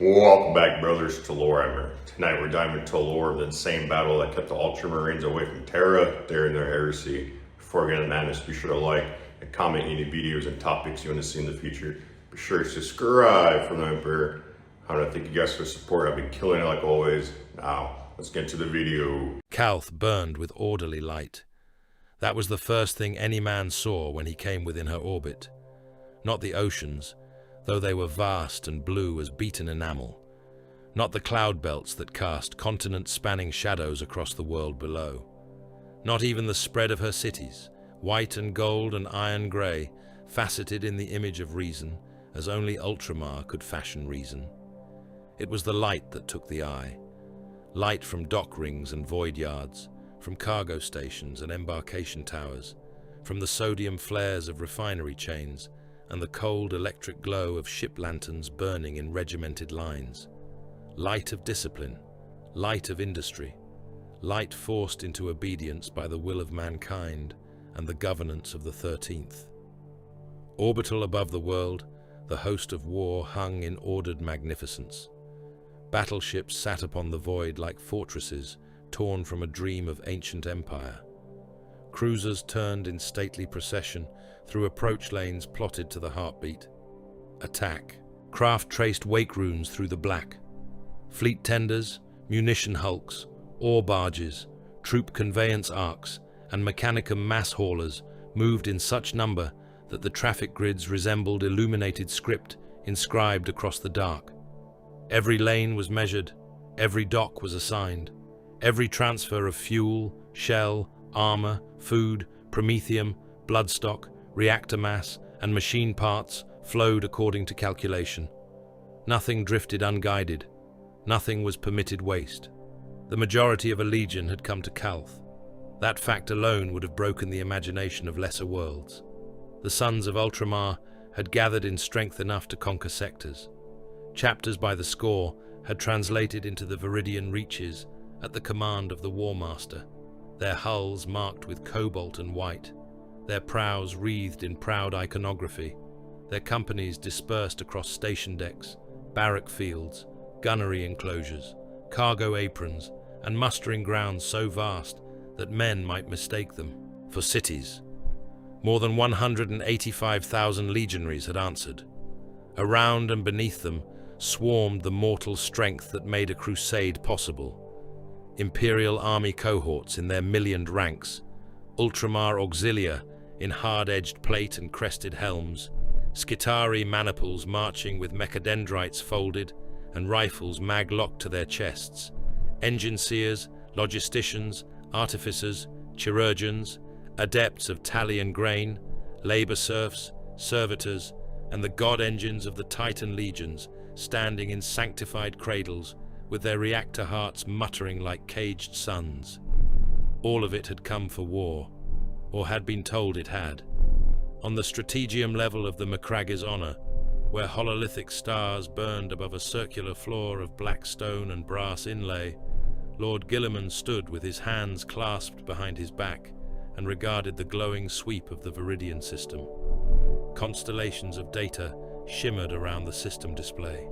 Welcome back, brothers, to Warhammer. Tonight we're diving into the lore of the insane battle that kept the Ultramarines away from Terra during their heresy. Before we get into madness, be sure to like and comment any videos and topics you want to see in the future. Be sure to subscribe for the Emperor. I want to thank you guys for the support. I've been killing it like always. Now, let's get to the video. Calth burned with orderly light. That was the first thing any man saw when he came within her orbit. Not the oceans, though they were vast and blue as beaten enamel. Not the cloud belts that cast continent-spanning shadows across the world below. Not even the spread of her cities, white and gold and iron-grey, faceted in the image of reason, as only Ultramar could fashion reason. It was the light that took the eye. Light from dock rings and void yards, from cargo stations and embarkation towers, from the sodium flares of refinery chains, and the cold electric glow of ship lanterns burning in regimented lines. Light of discipline, light of industry, light forced into obedience by the will of mankind and the governance of the 13th. Orbital above the world, the host of war hung in ordered magnificence. Battleships sat upon the void like fortresses torn from a dream of ancient empire. Cruisers turned in stately procession through approach lanes plotted to the heartbeat. Attack. Craft traced wake runes through the black. Fleet tenders, munition hulks, ore barges, troop conveyance arcs, and mechanicum mass haulers moved in such number that the traffic grids resembled illuminated script inscribed across the dark. Every lane was measured, every dock was assigned, every transfer of fuel, shell, armor, food, promethium, bloodstock, reactor mass, and machine parts flowed according to calculation. Nothing drifted unguided. Nothing was permitted waste. The majority of a legion had come to Calth. That fact alone would have broken the imagination of lesser worlds. The sons of Ultramar had gathered in strength enough to conquer sectors. Chapters by the score had translated into the Viridian reaches at the command of the War Master, their hulls marked with cobalt and white, their prows wreathed in proud iconography, their companies dispersed across station decks, barrack fields, gunnery enclosures, cargo aprons, and mustering grounds so vast that men might mistake them for cities. More than 185,000 legionaries had answered. Around and beneath them swarmed the mortal strength that made a crusade possible. Imperial army cohorts in their millioned ranks, Ultramar auxilia in hard-edged plate and crested helms, Skitari maniples marching with mechadendrites folded and rifles mag-locked to their chests, engine seers, logisticians, artificers, chirurgeons, adepts of tally and grain, labor serfs, servitors, and the god engines of the Titan legions standing in sanctified cradles with their reactor hearts muttering like caged suns. All of it had come for war, or had been told it had. On the strategium level of the Macragge's honor, where hololithic stars burned above a circular floor of black stone and brass inlay, Lord Guilliman stood with his hands clasped behind his back and regarded the glowing sweep of the Viridian system. Constellations of data shimmered around the system display.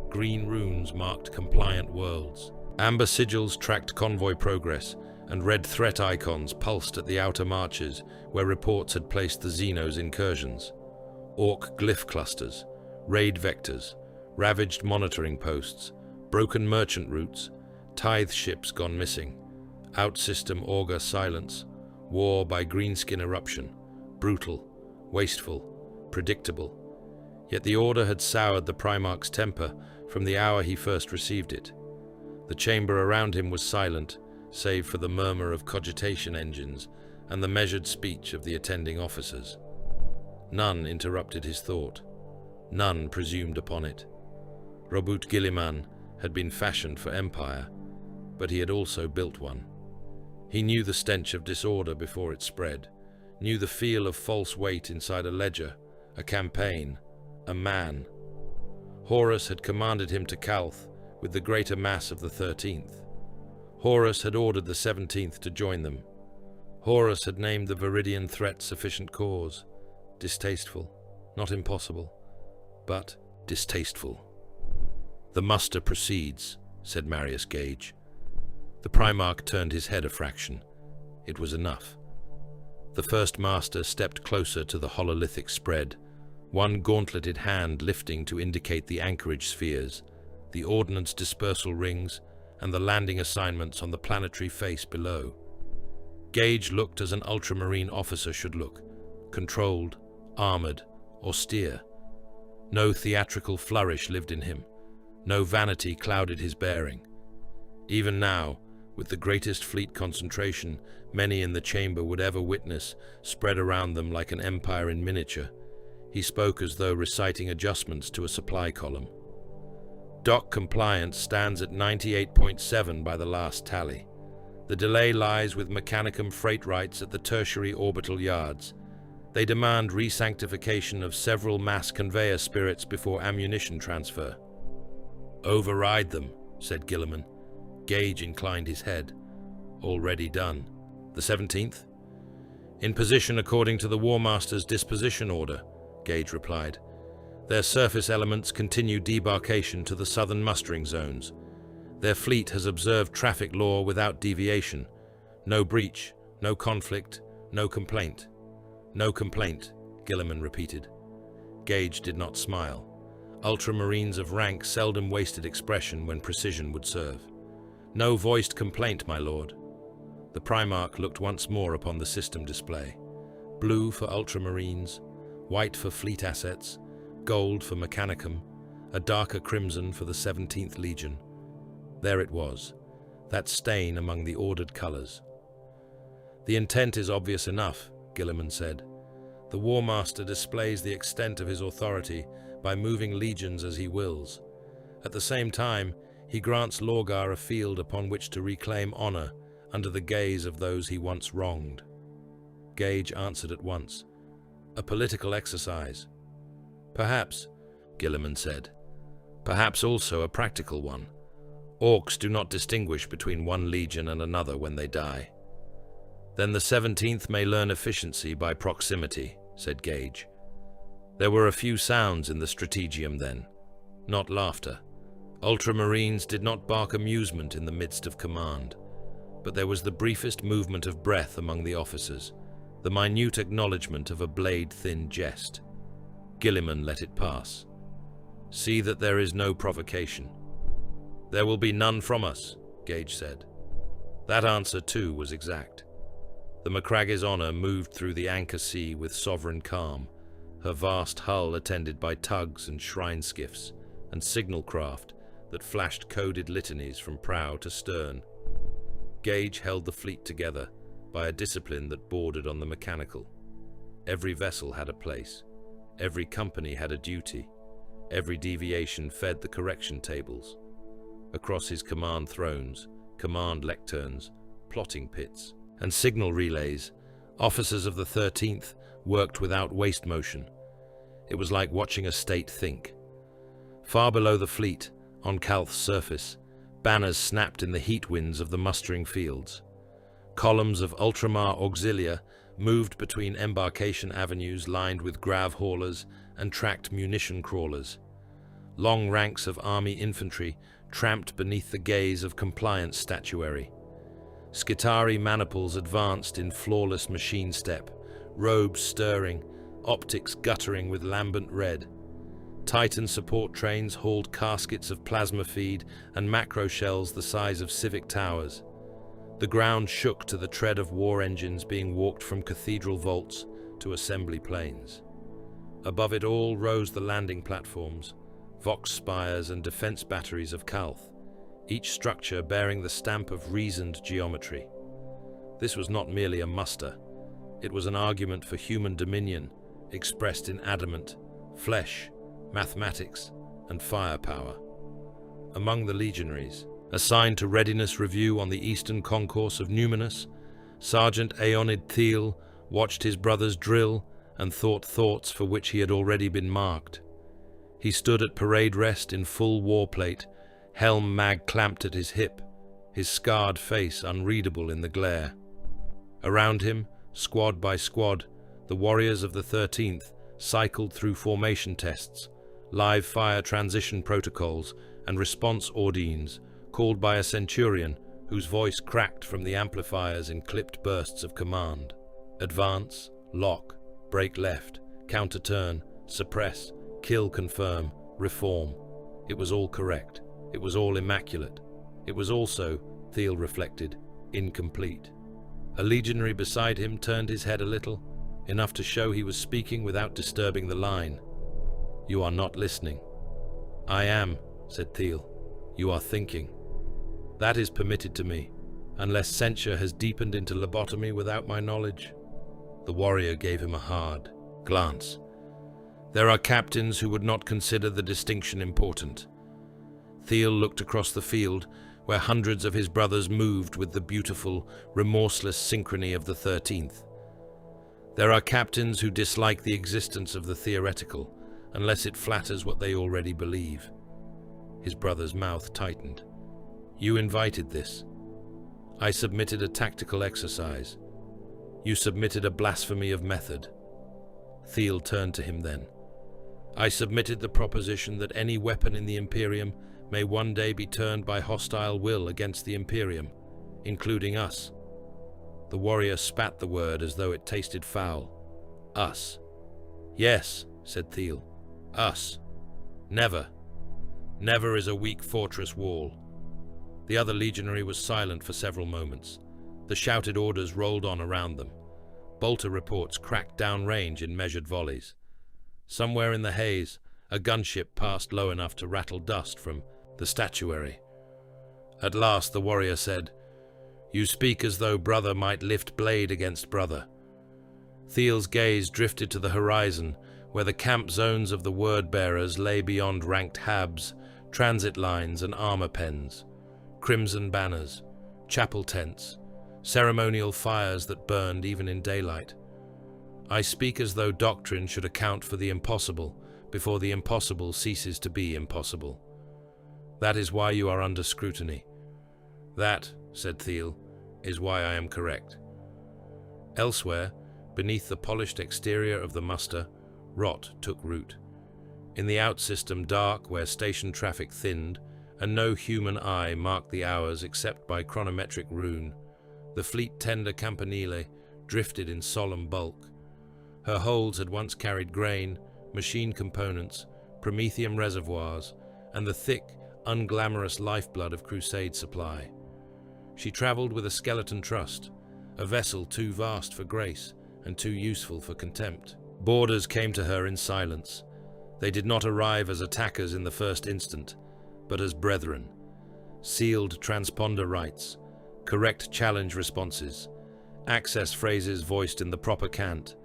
Green runes marked compliant worlds. Amber sigils tracked convoy progress, and red threat icons pulsed at the outer marches where reports had placed the Xenos' incursions. Orc glyph clusters, raid vectors, ravaged monitoring posts, broken merchant routes, tithe ships gone missing, out-system augur silence, war by greenskin eruption, brutal, wasteful, predictable. Yet the order had soured the Primarch's temper from the hour he first received it. The chamber around him was silent, save for the murmur of cogitation engines and the measured speech of the attending officers. None interrupted his thought. None presumed upon it. Robert Guilliman had been fashioned for empire, but he had also built one. He knew the stench of disorder before it spread, knew the feel of false weight inside a ledger, a campaign, a man. Horus had commanded him to Calth with the greater mass of the 13th. Horus had ordered the 17th to join them. Horus had named the Viridian threat sufficient cause. Distasteful, not impossible, but distasteful. "The muster proceeds," said Marius Gage. The Primarch turned his head a fraction. It was enough. The first master stepped closer to the hololithic spread, one gauntleted hand lifting to indicate the anchorage spheres, the ordnance dispersal rings, and the landing assignments on the planetary face below. Gage looked as an Ultramarine officer should look, controlled, armored, austere. No theatrical flourish lived in him. No vanity clouded his bearing. Even now, with the greatest fleet concentration many in the chamber would ever witness spread around them like an empire in miniature, he spoke as though reciting adjustments to a supply column. Dock compliance stands at 98.7 by the last tally. The delay lies with Mechanicum freight rights at the tertiary orbital yards. They demand resanctification of several mass conveyor spirits before ammunition transfer. "Override them," said Gilliman. Gage inclined his head. "Already done." "The 17th? "In position according to the War Master's disposition order," Gage replied. "Their surface elements continue debarkation to the southern mustering zones. Their fleet has observed traffic law without deviation. No breach, no conflict, no complaint." "No complaint," Gilliman repeated. Gage did not smile. Ultramarines of rank seldom wasted expression when precision would serve. "No voiced complaint, my lord." The Primarch looked once more upon the system display. Blue for Ultramarines, white for fleet assets, gold for Mechanicum, a darker crimson for the 17th Legion. There it was, that stain among the ordered colors. "The intent is obvious enough," Gilliman said. "The War Master displays the extent of his authority by moving legions as he wills. At the same time, he grants Lorgar a field upon which to reclaim honor under the gaze of those he once wronged." Gage answered at once. "A political exercise." "Perhaps," Gilliman said. "Perhaps also a practical one. Orcs do not distinguish between one legion and another when they die." "Then the 17th may learn efficiency by proximity," said Gage. There were a few sounds in the strategium then, not laughter. Ultramarines did not bark amusement in the midst of command, but there was the briefest movement of breath among the officers, the minute acknowledgement of a blade-thin jest. Gilliman let it pass. "See that there is no provocation." "There will be none from us," Gage said. That answer, too, was exact. The Macragge's honor moved through the anchor sea with sovereign calm, her vast hull attended by tugs and shrine skiffs, and signal craft that flashed coded litanies from prow to stern. Gage held the fleet together by a discipline that bordered on the mechanical. Every vessel had a place. Every company had a duty. Every deviation fed the correction tables. Across his command thrones, command lecterns, plotting pits, and signal relays, officers of the 13th worked without waste motion. It was like watching a state think. Far below the fleet, on Calth's surface, banners snapped in the heat winds of the mustering fields. Columns of Ultramar auxilia moved between embarkation avenues lined with grav haulers and tracked munition crawlers. Long ranks of army infantry tramped beneath the gaze of compliance statuary. Skitari maniples advanced in flawless machine step, robes stirring, optics guttering with lambent red. Titan support trains hauled caskets of plasma feed and macro shells the size of civic towers. The ground shook to the tread of war engines being walked from cathedral vaults to assembly planes. Above it all rose the landing platforms, vox spires and defense batteries of Calth, each structure bearing the stamp of reasoned geometry. This was not merely a muster. It was an argument for human dominion, expressed in adamant, flesh, mathematics, and firepower. Among the legionaries, assigned to readiness review on the eastern concourse of Numinus, Sergeant Aeonid Thiel watched his brothers drill and thought thoughts for which he had already been marked. He stood at parade rest in full war plate, helm mag clamped at his hip, his scarred face unreadable in the glare. Around him, squad by squad, the warriors of the 13th cycled through formation tests, live fire transition protocols, and response ordines, called by a centurion whose voice cracked from the amplifiers in clipped bursts of command. Advance, lock, break left, counter-turn, suppress, kill, confirm, reform. It was all correct. It was all immaculate. It was also, Thiel reflected, incomplete. A legionary beside him turned his head a little, enough to show he was speaking without disturbing the line. "You are not listening." "I am," said Thiel. "You are thinking." "That is permitted to me, unless censure has deepened into lobotomy without my knowledge." The warrior gave him a hard glance. "There are captains who would not consider the distinction important." Thiel looked across the field, where hundreds of his brothers moved with the beautiful, remorseless synchrony of the 13th. "There are captains who dislike the existence of the theoretical, unless it flatters what they already believe." His brother's mouth tightened. "You invited this. I submitted a tactical exercise. You submitted a blasphemy of method." Thiel turned to him then. "I submitted the proposition that any weapon in the Imperium may one day be turned by hostile will against the Imperium, including us." The warrior spat the word as though it tasted foul. "Us." "Yes," said Thiel. "Us. Never. Never is a weak fortress wall." The other legionary was silent for several moments. The shouted orders rolled on around them. Bolter reports cracked down range in measured volleys. Somewhere in the haze, a gunship passed low enough to rattle dust from the statuary. At last the warrior said, "You speak as though brother might lift blade against brother." Thiel's gaze drifted to the horizon, where the camp zones of the word-bearers lay beyond ranked habs, transit lines and armor pens, crimson banners, chapel tents, ceremonial fires that burned even in daylight. "I speak as though doctrine should account for the impossible before the impossible ceases to be impossible. That is why you are under scrutiny." "That," said Thiel, "is why I am correct." Elsewhere, beneath the polished exterior of the muster, rot took root. In the outsystem dark, where station traffic thinned, and no human eye marked the hours except by chronometric rune, the fleet tender Campanile drifted in solemn bulk. Her holds had once carried grain, machine components, promethium reservoirs, and the thick, unglamorous lifeblood of crusade supply. She traveled with a skeleton trust, a vessel too vast for grace and too useful for contempt. Boarders came to her in silence. They did not arrive as attackers in the first instant, but as brethren. Sealed transponder rights, correct challenge responses, access phrases voiced in the proper cant,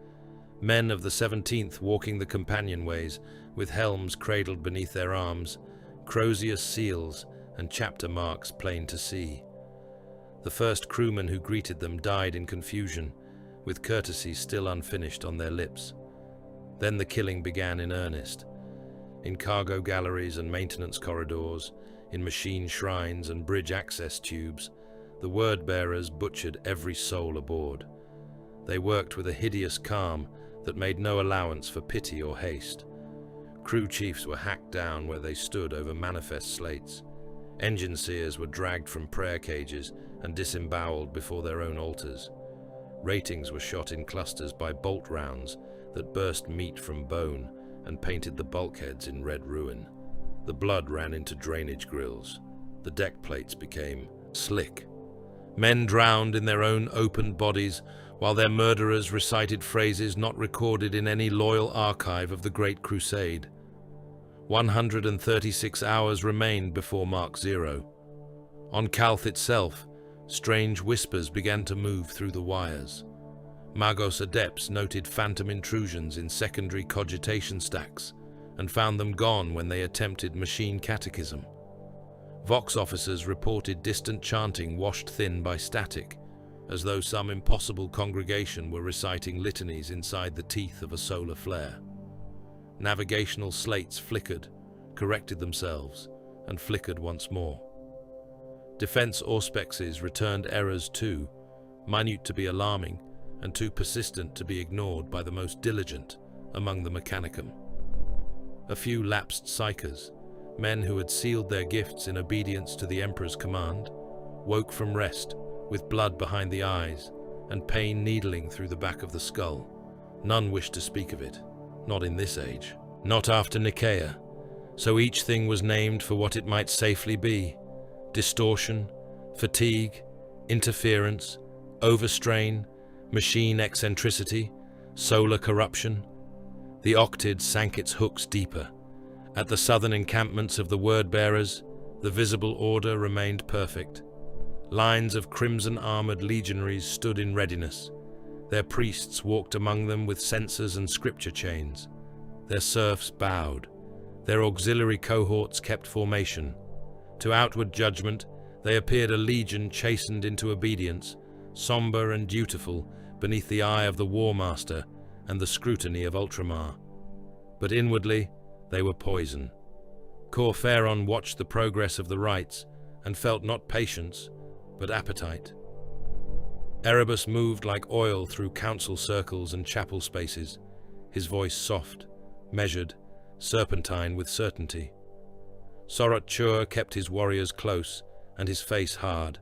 men of the 17th walking the companionways with helms cradled beneath their arms, Crozius seals and chapter marks plain to see. The first crewmen who greeted them died in confusion, with courtesy still unfinished on their lips. Then the killing began in earnest. In cargo galleries and maintenance corridors, in machine shrines and bridge access tubes, the word-bearers butchered every soul aboard. They worked with a hideous calm that made no allowance for pity or haste. Crew chiefs were hacked down where they stood over manifest slates. Engine seers were dragged from prayer cages and disemboweled before their own altars. Ratings were shot in clusters by bolt rounds that burst meat from bone and painted the bulkheads in red ruin. The blood ran into drainage grills. The deck plates became slick. Men drowned in their own opened bodies while their murderers recited phrases not recorded in any loyal archive of the Great Crusade. 136 hours remained before Mark Zero. On Calth itself, strange whispers began to move through the wires. Magos adepts noted phantom intrusions in secondary cogitation stacks and found them gone when they attempted machine catechism. Vox officers reported distant chanting washed thin by static, as though some impossible congregation were reciting litanies inside the teeth of a solar flare. Navigational slates flickered, corrected themselves, and flickered once more. Defense auspexes returned errors too, minute to be alarming and too persistent to be ignored by the most diligent among the mechanicum. A few lapsed psychers, men who had sealed their gifts in obedience to the Emperor's command, woke from rest with blood behind the eyes and pain needling through the back of the skull. None wished to speak of it, not in this age, not after Nicaea, so each thing was named for what it might safely be: distortion, fatigue, interference, overstrain, machine eccentricity, solar corruption. The octid sank its hooks deeper. At the southern encampments of the word-bearers, the visible order remained perfect. Lines of crimson-armored legionaries stood in readiness. Their priests walked among them with censers and scripture chains. Their serfs bowed. Their auxiliary cohorts kept formation. To outward judgment, they appeared a legion chastened into obedience, somber and dutiful beneath the eye of the War Master and the scrutiny of Ultramar. But inwardly, they were poison. Corferon watched the progress of the rites and felt not patience, but appetite. Erebus moved like oil through council circles and chapel spaces, his voice soft, measured, serpentine with certainty. Sorot-Chur kept his warriors close and his face hard,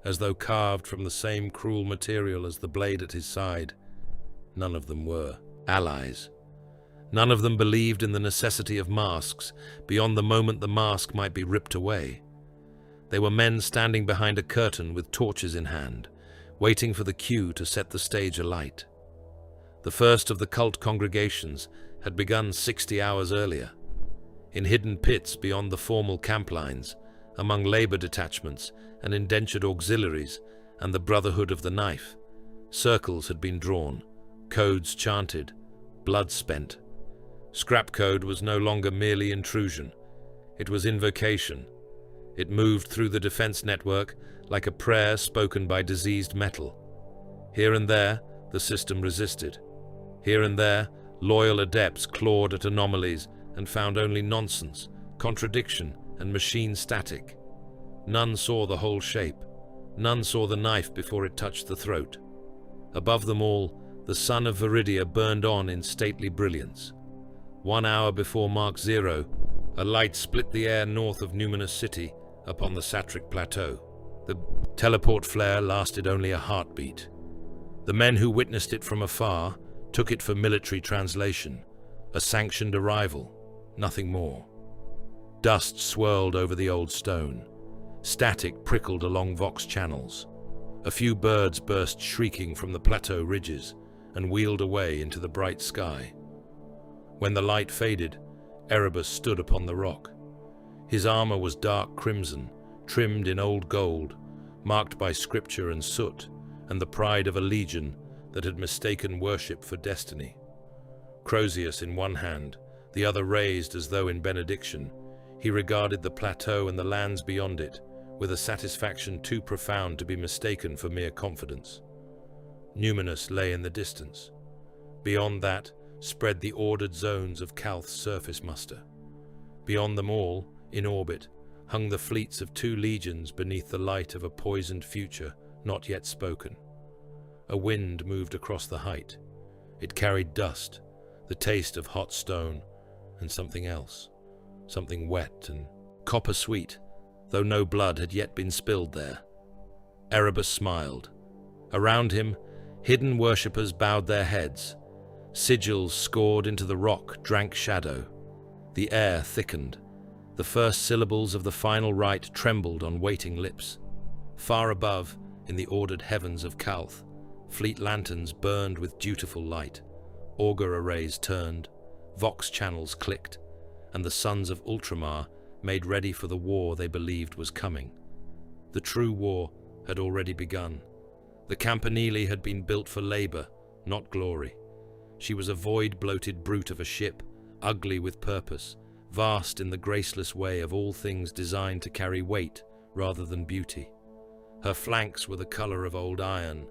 as though carved from the same cruel material as the blade at his side. None of them were allies. None of them believed in the necessity of masks beyond the moment the mask might be ripped away. They were men standing behind a curtain with torches in hand, waiting for the cue to set the stage alight. The first of the cult congregations had begun 60 hours earlier. In hidden pits beyond the formal camp lines, among labor detachments and indentured auxiliaries and the Brotherhood of the Knife, circles had been drawn, codes chanted, blood spent. Scrap code was no longer merely intrusion. It was invocation. It moved through the defense network like a prayer spoken by diseased metal. Here and there, the system resisted. Here and there, loyal adepts clawed at anomalies and found only nonsense, contradiction, and machine static. None saw the whole shape. None saw the knife before it touched the throat. Above them all, the sun of Viridia burned on in stately brilliance. 1 hour before Mark Zero, a light split the air north of Numinous City upon the Satric Plateau. The teleport flare lasted only a heartbeat. The men who witnessed it from afar took it for military translation, a sanctioned arrival, nothing more. Dust swirled over the old stone. Static prickled along Vox channels. A few birds burst shrieking from the plateau ridges and wheeled away into the bright sky. When the light faded, Erebus stood upon the rock. His armor was dark crimson, trimmed in old gold, marked by scripture and soot, and the pride of a legion that had mistaken worship for destiny. Crozius in one hand, the other raised as though in benediction, he regarded the plateau and the lands beyond it with a satisfaction too profound to be mistaken for mere confidence. Numinous lay in the distance. Beyond that spread the ordered zones of Calth's surface muster. Beyond them all, in orbit, hung the fleets of 2 legions beneath the light of a poisoned future not yet spoken. A wind moved across the height. It carried dust, the taste of hot stone, and something else, something wet and copper-sweet, though no blood had yet been spilled there. Erebus smiled. Around him, hidden worshippers bowed their heads. Sigils scored into the rock drank shadow. The air thickened. The first syllables of the final rite trembled on waiting lips. Far above, in the ordered heavens of Calth, fleet lanterns burned with dutiful light. Augur arrays turned, Vox channels clicked, and the sons of Ultramar made ready for the war they believed was coming. The true war had already begun. The Campanile had been built for labor, not glory. She was a void-bloated brute of a ship, ugly with purpose, vast in the graceless way of all things designed to carry weight rather than beauty. Her flanks were the color of old iron.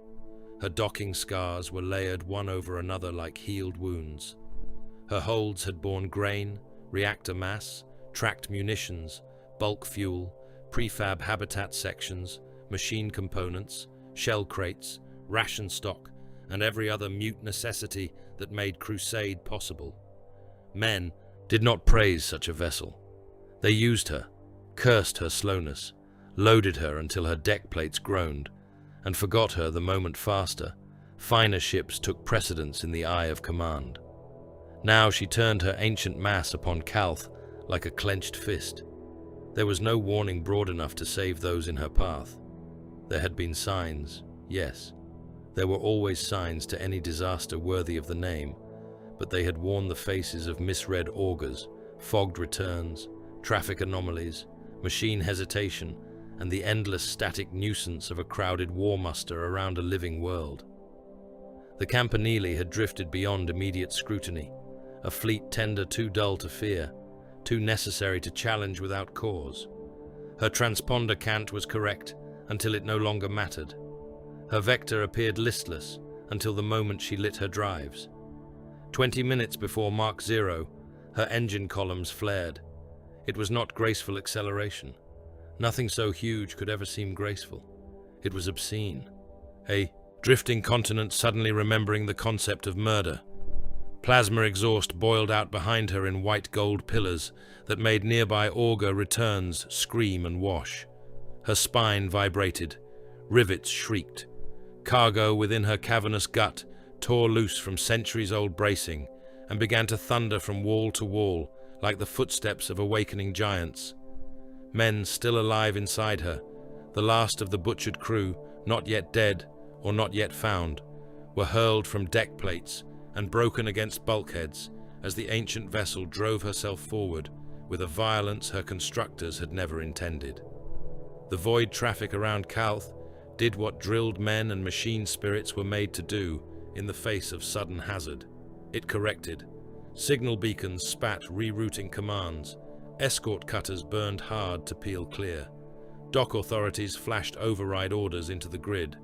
Her docking scars were layered one over another like healed wounds. Her holds had borne grain, reactor mass, tracked munitions, bulk fuel, prefab habitat sections, machine components, shell crates, ration stock, and every other mute necessity that made crusade possible. Men did not praise such a vessel. They used her, cursed her slowness, loaded her until her deck plates groaned, and forgot her the moment faster. Finer ships took precedence in the eye of command. Now she turned her ancient mass upon Calth like a clenched fist. There was no warning broad enough to save those in her path. There had been signs, yes. There were always signs to any disaster worthy of the name, but they had worn the faces of misread augurs, fogged returns, traffic anomalies, machine hesitation, and the endless static nuisance of a crowded war muster around a living world. The Campanile had drifted beyond immediate scrutiny, a fleet tender too dull to fear, too necessary to challenge without cause. Her transponder cant was correct until it no longer mattered. Her vector appeared listless until the moment she lit her drives. 20 minutes before Mach 0, her engine columns flared. It was not graceful acceleration. Nothing so huge could ever seem graceful. It was obscene. A drifting continent suddenly remembering the concept of murder. Plasma exhaust boiled out behind her in white gold pillars that made nearby auger returns scream and wash. Her spine vibrated. Rivets shrieked. Cargo within her cavernous gut tore loose from centuries-old bracing and began to thunder from wall to wall like the footsteps of awakening giants. Men still alive inside her, the last of the butchered crew, not yet dead or not yet found, were hurled from deck plates and broken against bulkheads as the ancient vessel drove herself forward with a violence her constructors had never intended. The void traffic around Calth did what drilled men and machine spirits were made to do in the face of sudden hazard. It corrected. Signal beacons spat rerouting commands. Escort cutters burned hard to peel clear. Dock authorities flashed override orders into the grid.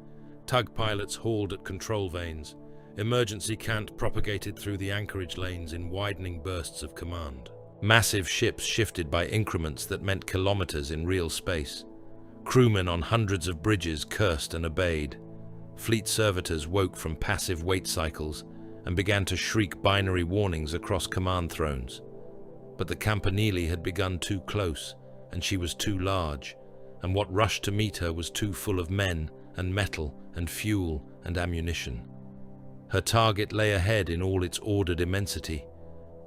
Tug pilots hauled at control vanes. Emergency cant propagated through the anchorage lanes in widening bursts of command. Massive ships shifted by increments that meant kilometers in real space. Crewmen on hundreds of bridges cursed and obeyed. Fleet servitors woke from passive wait cycles and began to shriek binary warnings across command thrones. But the Campanile had begun too close, and she was too large, and what rushed to meet her was too full of men and metal and fuel and ammunition. Her target lay ahead in all its ordered immensity.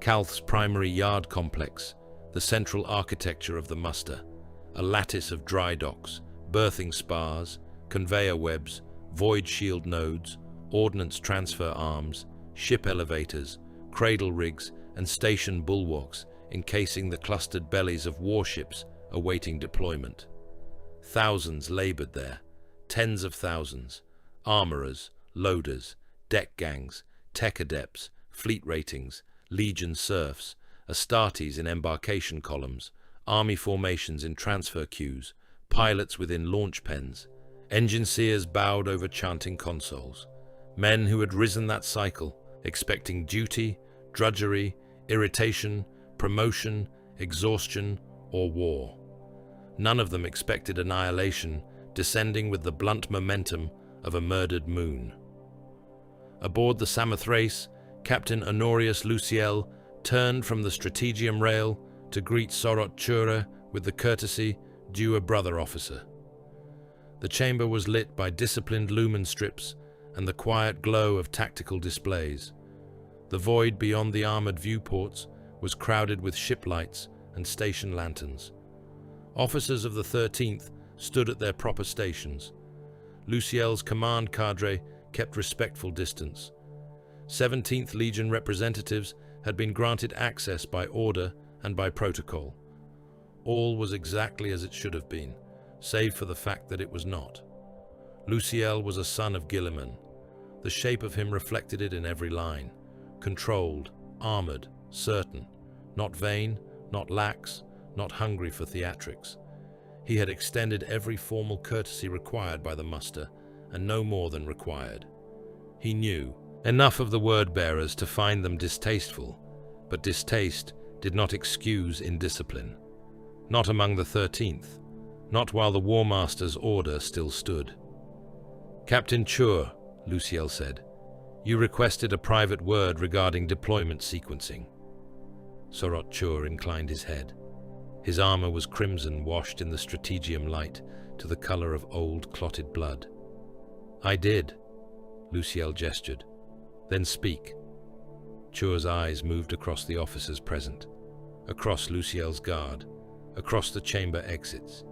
Calth's primary yard complex, the central architecture of the muster, a lattice of dry docks, berthing spars, conveyor webs, void shield nodes, ordnance transfer arms, ship elevators, cradle rigs, and station bulwarks encasing the clustered bellies of warships awaiting deployment. Thousands labored there, tens of thousands, armorers, loaders, deck gangs, tech adepts, fleet ratings, legion serfs, Astartes in embarkation columns, army formations in transfer queues, pilots within launch pens, engine seers bowed over chanting consoles, men who had risen that cycle, expecting duty, drudgery, irritation, promotion, exhaustion, or war. None of them expected annihilation, descending with the blunt momentum of a murdered moon. Aboard the Samothrace, Captain Honorius Luciel turned from the strategium rail to greet Sorot Chure with the courtesy due a brother officer. The chamber was lit by disciplined lumen strips and the quiet glow of tactical displays. The void beyond the armored viewports was crowded with ship lights and station lanterns. Officers of the 13th stood at their proper stations. Luciel's command cadre kept respectful distance. 17th Legion representatives had been granted access by order and by protocol. All was exactly as it should have been, save for the fact that it was not. Luciel was a son of Guilliman. The shape of him reflected it in every line. Controlled, armored, certain, not vain, not lax, not hungry for theatrics. He had extended every formal courtesy required by the muster, and no more than required. He knew enough of the word-bearers to find them distasteful, but distaste did not excuse indiscipline. Not among the 13th, not while the War Master's order still stood. "Captain Chure," Luciel said, "you requested a private word regarding deployment sequencing." Sorot Chure inclined his head. His armor was crimson, washed in the strategium light to the color of old clotted blood. "I did," Luciel gestured. "Then speak." Chua's eyes moved across the officers present, across Luciel's guard, across the chamber exits.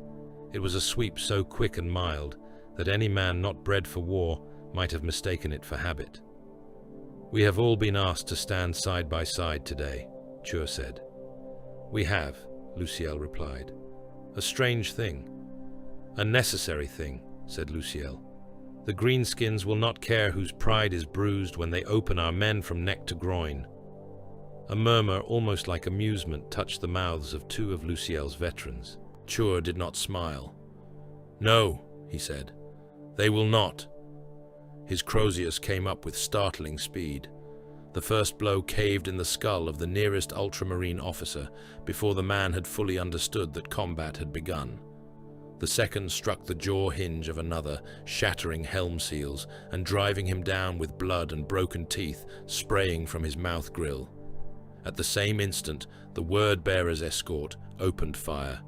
It was a sweep so quick and mild that any man not bred for war might have mistaken it for habit. "We have all been asked to stand side by side today," Chua said. "We have," Luciel replied. "A strange thing." "A necessary thing," said Luciel. "The greenskins will not care whose pride is bruised when they open our men from neck to groin." A murmur, almost like amusement, touched the mouths of two of Luciel's veterans. Chua did not smile. "No," he said, "they will not." His Crozius came up with startling speed. The first blow caved in the skull of the nearest Ultramarine officer before the man had fully understood that combat had begun. The second struck the jaw hinge of another, shattering helm seals and driving him down with blood and broken teeth spraying from his mouth grill. At the same instant, the word-bearer's escort opened fire.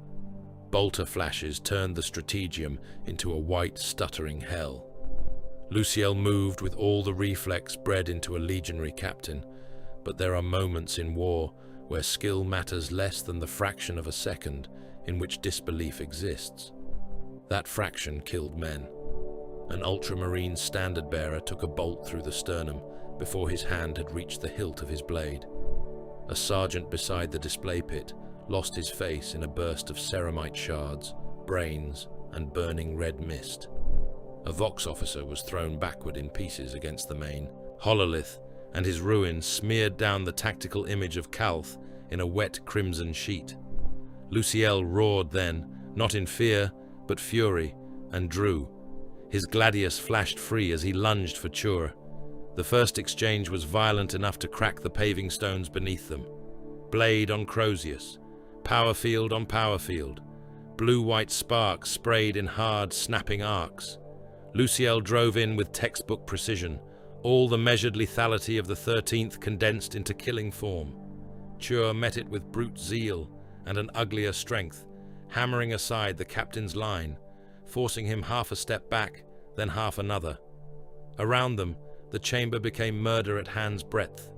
Bolter flashes turned the strategium into a white, stuttering hell. Luciel moved with all the reflex bred into a legionary captain, but there are moments in war where skill matters less than the fraction of a second in which disbelief exists. That fraction killed men. An Ultramarine standard-bearer took a bolt through the sternum before his hand had reached the hilt of his blade. A sergeant beside the display pit lost his face in a burst of ceramite shards, brains, and burning red mist. A Vox officer was thrown backward in pieces against the main. Hololith and his ruins smeared down the tactical image of Calth in a wet crimson sheet. Luciel roared then, not in fear, but fury, and drew. His gladius flashed free as he lunged for Chur. The first exchange was violent enough to crack the paving stones beneath them. Blade on Crozius, power field on power field. Blue-white sparks sprayed in hard, snapping arcs. Luciel drove in with textbook precision, all the measured lethality of the 13th condensed into killing form. Chur met it with brute zeal and an uglier strength, hammering aside the captain's line, forcing him half a step back, then half another. Around them, the chamber became murder at hand's breadth.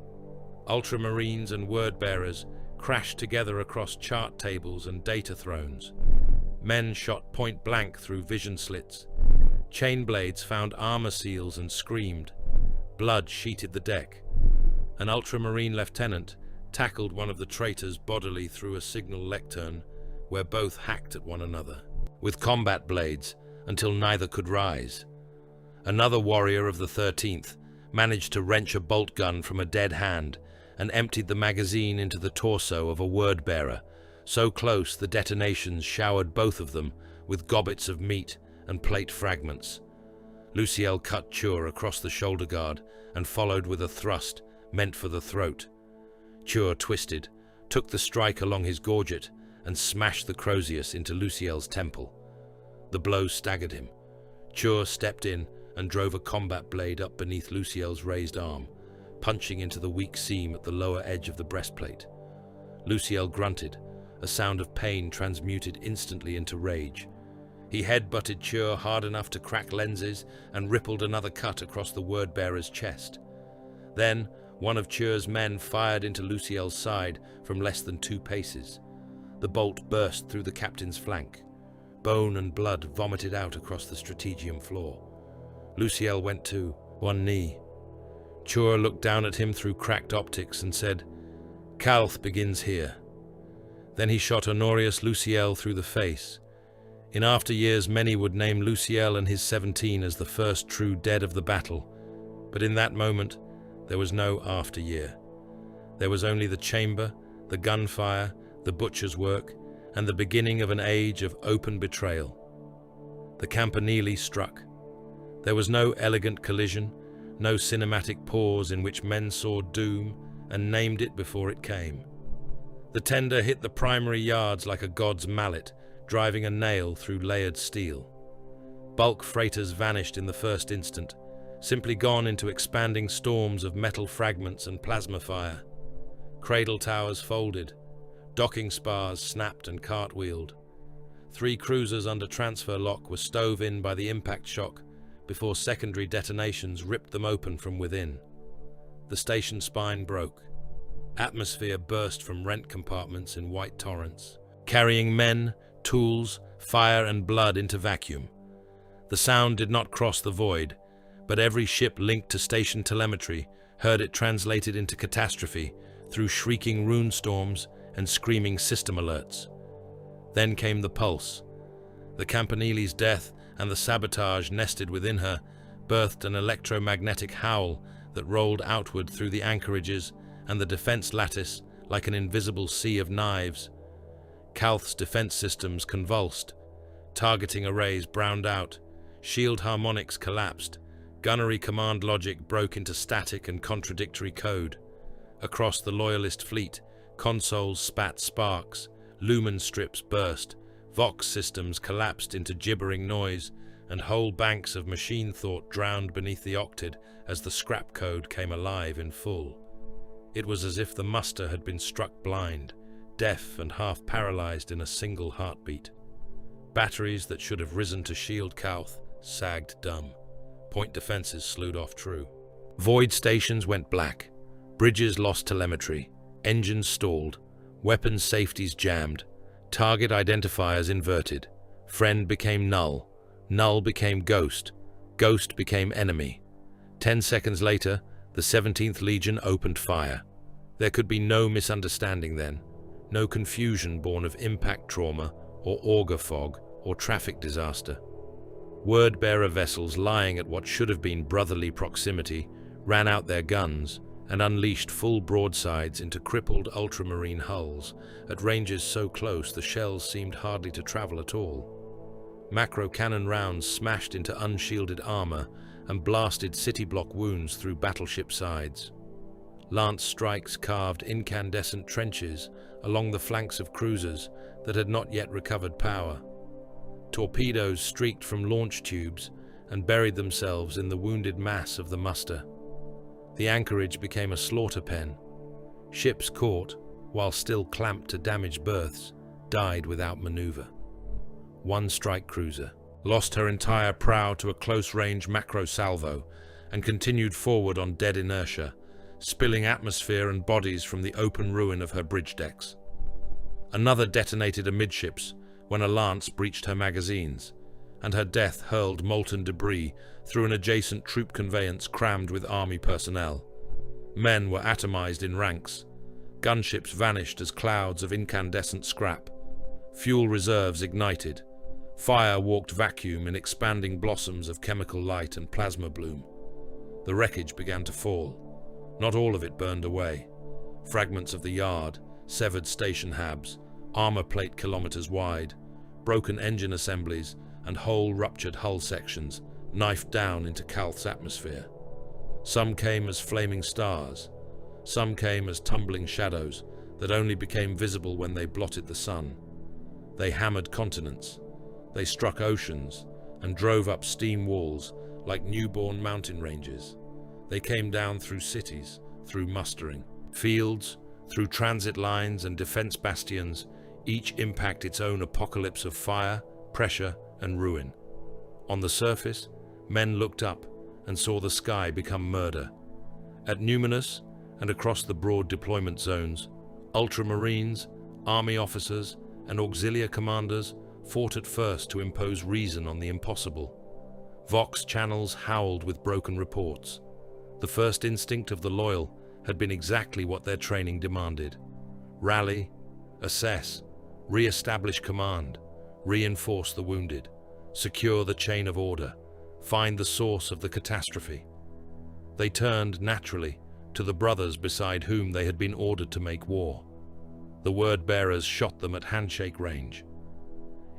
Ultramarines and word-bearers crashed together across chart tables and data thrones. Men shot point-blank through vision slits. Chainblades found armor seals and screamed. Blood sheeted the deck. An Ultramarine lieutenant tackled one of the traitors bodily through a signal lectern, where both hacked at one another, with combat blades, until neither could rise. Another warrior of the 13th managed to wrench a bolt gun from a dead hand and emptied the magazine into the torso of a word-bearer, so close the detonations showered both of them with gobbets of meat and plate fragments. Luciel cut Chur across the shoulder guard and followed with a thrust meant for the throat. Chur twisted, took the strike along his gorget, and smashed the Crozius into Luciel's temple. The blow staggered him. Chur stepped in and drove a combat blade up beneath Luciel's raised arm, punching into the weak seam at the lower edge of the breastplate. Luciel grunted, a sound of pain transmuted instantly into rage. He head-butted Chur hard enough to crack lenses and rippled another cut across the word-bearer's chest. Then, one of Chur's men fired into Luciel's side from less than 2 paces. The bolt burst through the captain's flank. Bone and blood vomited out across the strategium floor. Luciel went to one knee. Chur looked down at him through cracked optics and said, "Calth begins here." Then he shot Honorius Luciel through the face. In after years, many would name Luciel and his 17 as the first true dead of the battle, but in that moment, there was no after year. There was only the chamber, the gunfire, the butcher's work, and the beginning of an age of open betrayal. The Campanile struck. There was no elegant collision, no cinematic pause in which men saw doom and named it before it came. The tender hit the primary yards like a god's mallet, driving a nail through layered steel. Bulk freighters vanished in the first instant, simply gone into expanding storms of metal fragments and plasma fire. Cradle towers folded. Docking spars snapped and cartwheeled. 3 cruisers under transfer lock were stove in by the impact shock before secondary detonations ripped them open from within. The station spine broke. Atmosphere burst from rent compartments in white torrents, carrying men, tools, fire and blood into vacuum. The sound did not cross the void, but every ship linked to station telemetry heard it translated into catastrophe through shrieking rune storms and screaming system alerts. Then came the pulse. The Campanili's death and the sabotage nested within her birthed an electromagnetic howl that rolled outward through the anchorages and the defense lattice like an invisible sea of knives. Calth's defense systems convulsed. Targeting arrays browned out. Shield harmonics collapsed. Gunnery command logic broke into static and contradictory code. Across the Loyalist fleet, consoles spat sparks, lumen strips burst, Vox systems collapsed into gibbering noise, and whole banks of machine thought drowned beneath the octid as the scrap code came alive in full. It was as if the muster had been struck blind, deaf and half paralyzed in a single heartbeat. Batteries that should have risen to shield Calth sagged dumb. Point defenses slewed off true. Void stations went black. Bridges lost telemetry. Engines stalled. Weapons safeties jammed. Target identifiers inverted. Friend became null. Null became ghost. Ghost became enemy. 10 seconds later, the 17th Legion opened fire. There could be no misunderstanding then. No confusion born of impact trauma or auger fog or traffic disaster. Word-bearer vessels lying at what should have been brotherly proximity ran out their guns and unleashed full broadsides into crippled ultramarine hulls at ranges so close the shells seemed hardly to travel at all. Macro cannon rounds smashed into unshielded armor and blasted city block wounds through battleship sides. Lance strikes carved incandescent trenches along the flanks of cruisers that had not yet recovered power. Torpedoes streaked from launch tubes and buried themselves in the wounded mass of the muster. The anchorage became a slaughter pen. Ships caught, while still clamped to damaged berths, died without maneuver. One strike cruiser lost her entire prow to a close-range macro salvo and continued forward on dead inertia, spilling atmosphere and bodies from the open ruin of her bridge decks. Another detonated amidships when a lance breached her magazines, and her death hurled molten debris through an adjacent troop conveyance crammed with army personnel. Men were atomized in ranks. Gunships vanished as clouds of incandescent scrap. Fuel reserves ignited. Fire walked vacuum in expanding blossoms of chemical light and plasma bloom. The wreckage began to fall. Not all of it burned away. Fragments of the yard, severed station habs, armor plate kilometers wide, broken engine assemblies, and whole ruptured hull sections knifed down into Calth's atmosphere. Some came as flaming stars. Some came as tumbling shadows that only became visible when they blotted the sun. They hammered continents. They struck oceans and drove up steam walls like newborn mountain ranges. They came down through cities, through mustering, fields, through transit lines and defense bastions, each impact its own apocalypse of fire, pressure, and ruin. On the surface, men looked up and saw the sky become murder. At Numinous and across the broad deployment zones, Ultramarines, army officers, and auxiliary commanders fought at first to impose reason on the impossible. Vox channels howled with broken reports. The first instinct of the loyal had been exactly what their training demanded. Rally, assess, re-establish command, reinforce the wounded, secure the chain of order, find the source of the catastrophe. They turned, naturally, to the brothers beside whom they had been ordered to make war. The word-bearers shot them at handshake range.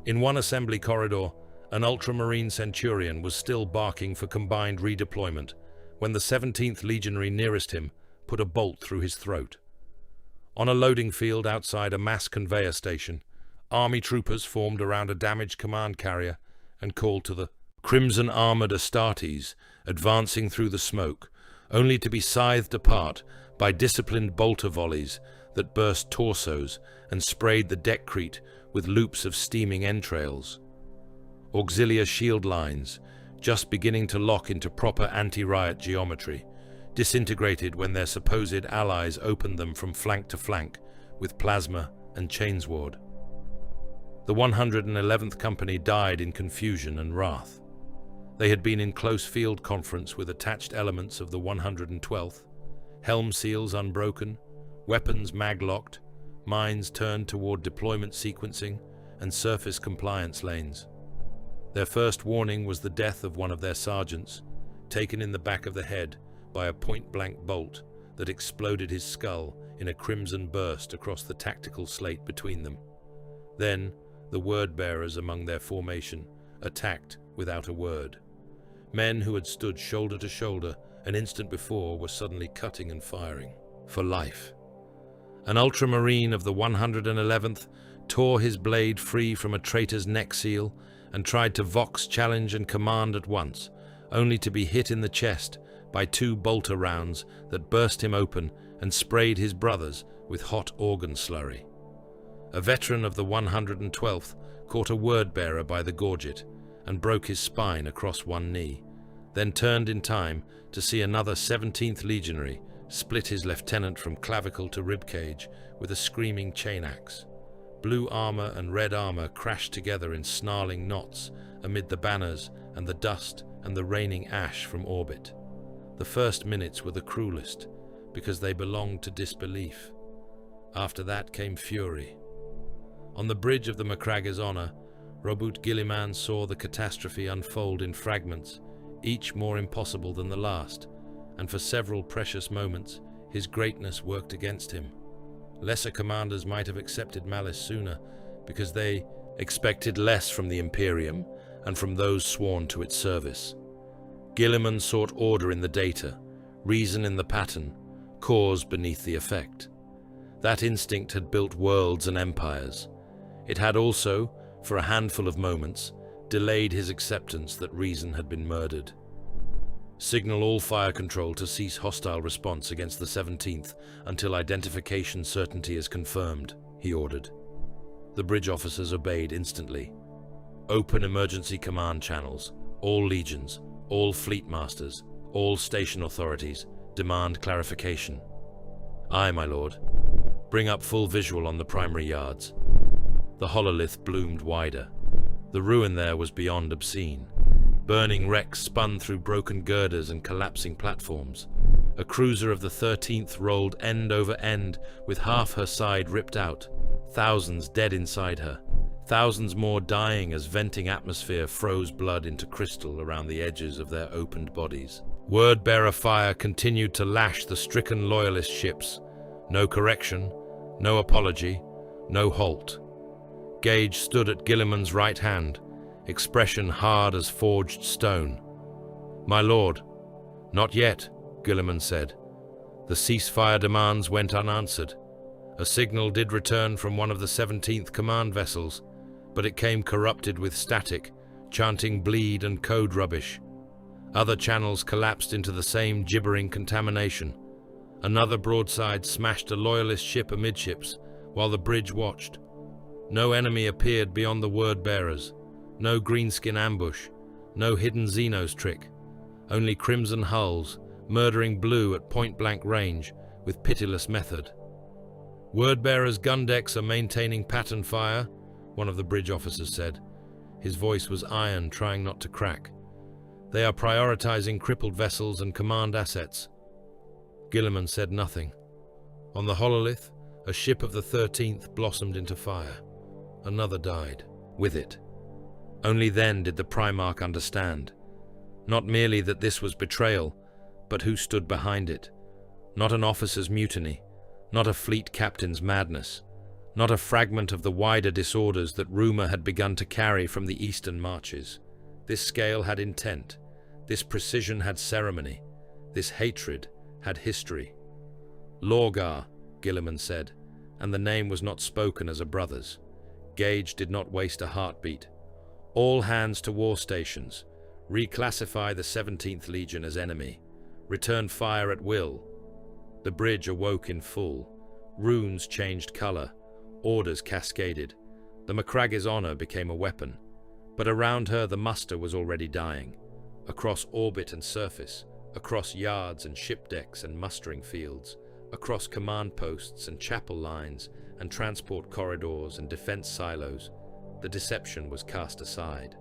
In one assembly corridor, an Ultramarine Centurion was still barking for combined redeployment when the 17th Legionary nearest him put a bolt through his throat. On a loading field outside a mass conveyor station, army troopers formed around a damaged command carrier and called to the crimson-armored Astartes advancing through the smoke, only to be scythed apart by disciplined bolter volleys that burst torsos and sprayed the deckcrete with loops of steaming entrails. Auxiliary shield lines, just beginning to lock into proper anti-riot geometry, disintegrated when their supposed allies opened them from flank to flank with plasma and chainsword. The 111th Company died in confusion and wrath. They had been in close field conference with attached elements of the 112th, helm seals unbroken, weapons mag-locked, mines turned toward deployment sequencing, and surface compliance lanes. Their first warning was the death of one of their sergeants, taken in the back of the head by a point-blank bolt that exploded his skull in a crimson burst across the tactical slate between them. Then, the word-bearers among their formation attacked without a word. Men who had stood shoulder to shoulder an instant before were suddenly cutting and firing for life. An Ultramarine of the 111th tore his blade free from a traitor's neck seal and tried to vox challenge and command at once, only to be hit in the chest by 2 bolter rounds that burst him open and sprayed his brothers with hot organ slurry. A veteran of the 112th caught a word-bearer by the gorget and broke his spine across one knee, then turned in time to see another 17th Legionary split his lieutenant from clavicle to ribcage with a screaming chain axe. Blue armor and red armor crashed together in snarling knots amid the banners and the dust and the raining ash from orbit. The first minutes were the cruelest, because they belonged to disbelief. After that came fury. On the bridge of the Macragge's Honor, Robert Gilliman saw the catastrophe unfold in fragments, each more impossible than the last, and for several precious moments his greatness worked against him. Lesser commanders might have accepted malice sooner, because they expected less from the Imperium and from those sworn to its service. Gilliman sought order in the data, reason in the pattern, cause beneath the effect. That instinct had built worlds and empires. It had also, for a handful of moments, delayed his acceptance that reason had been murdered. Signal all fire control to cease hostile response against the 17th until identification certainty is confirmed, he ordered. The bridge officers obeyed instantly. Open emergency command channels. All legions, all fleet masters, all station authorities demand clarification. Aye, my lord. Bring up full visual on the primary yards. The hololith bloomed wider. The ruin there was beyond obscene. Burning wrecks spun through broken girders and collapsing platforms. A cruiser of the 13th rolled end over end with half her side ripped out, thousands dead inside her, thousands more dying as venting atmosphere froze blood into crystal around the edges of their opened bodies. Word-bearer fire continued to lash the stricken loyalist ships. No correction, no apology, no halt. Gage stood at Gilliman's right hand, expression hard as forged stone. My lord. Not yet, Gilliman said. The ceasefire demands went unanswered. A signal did return from one of the 17th command vessels, but it came corrupted with static, chanting bleed and code rubbish. Other channels collapsed into the same gibbering contamination. Another broadside smashed a loyalist ship amidships, while the bridge watched. No enemy appeared beyond the word-bearers. No greenskin ambush, no hidden Xenos trick, only crimson hulls, murdering blue at point-blank range with pitiless method. Word-bearers' gun decks are maintaining pattern fire, one of the bridge officers said. His voice was iron, trying not to crack. They are prioritizing crippled vessels and command assets. Gilliman said nothing. On the hololith, a ship of the 13th blossomed into fire. Another died. With it. Only then did the Primarch understand. Not merely that this was betrayal, but who stood behind it. Not an officer's mutiny, not a fleet captain's madness, not a fragment of the wider disorders that rumor had begun to carry from the eastern marches. This scale had intent, this precision had ceremony, this hatred had history. Lorgar, Gilliman said, and the name was not spoken as a brother's. Gage did not waste a heartbeat. All hands to war stations. Reclassify the 17th Legion as enemy. Return fire at will. The bridge awoke in full. Runes changed color, orders cascaded. The Macragge's honor became a weapon, but around her the muster was already dying. Across orbit and surface, across yards and ship decks and mustering fields, across command posts and chapel lines and transport corridors and defense silos, the deception was cast aside.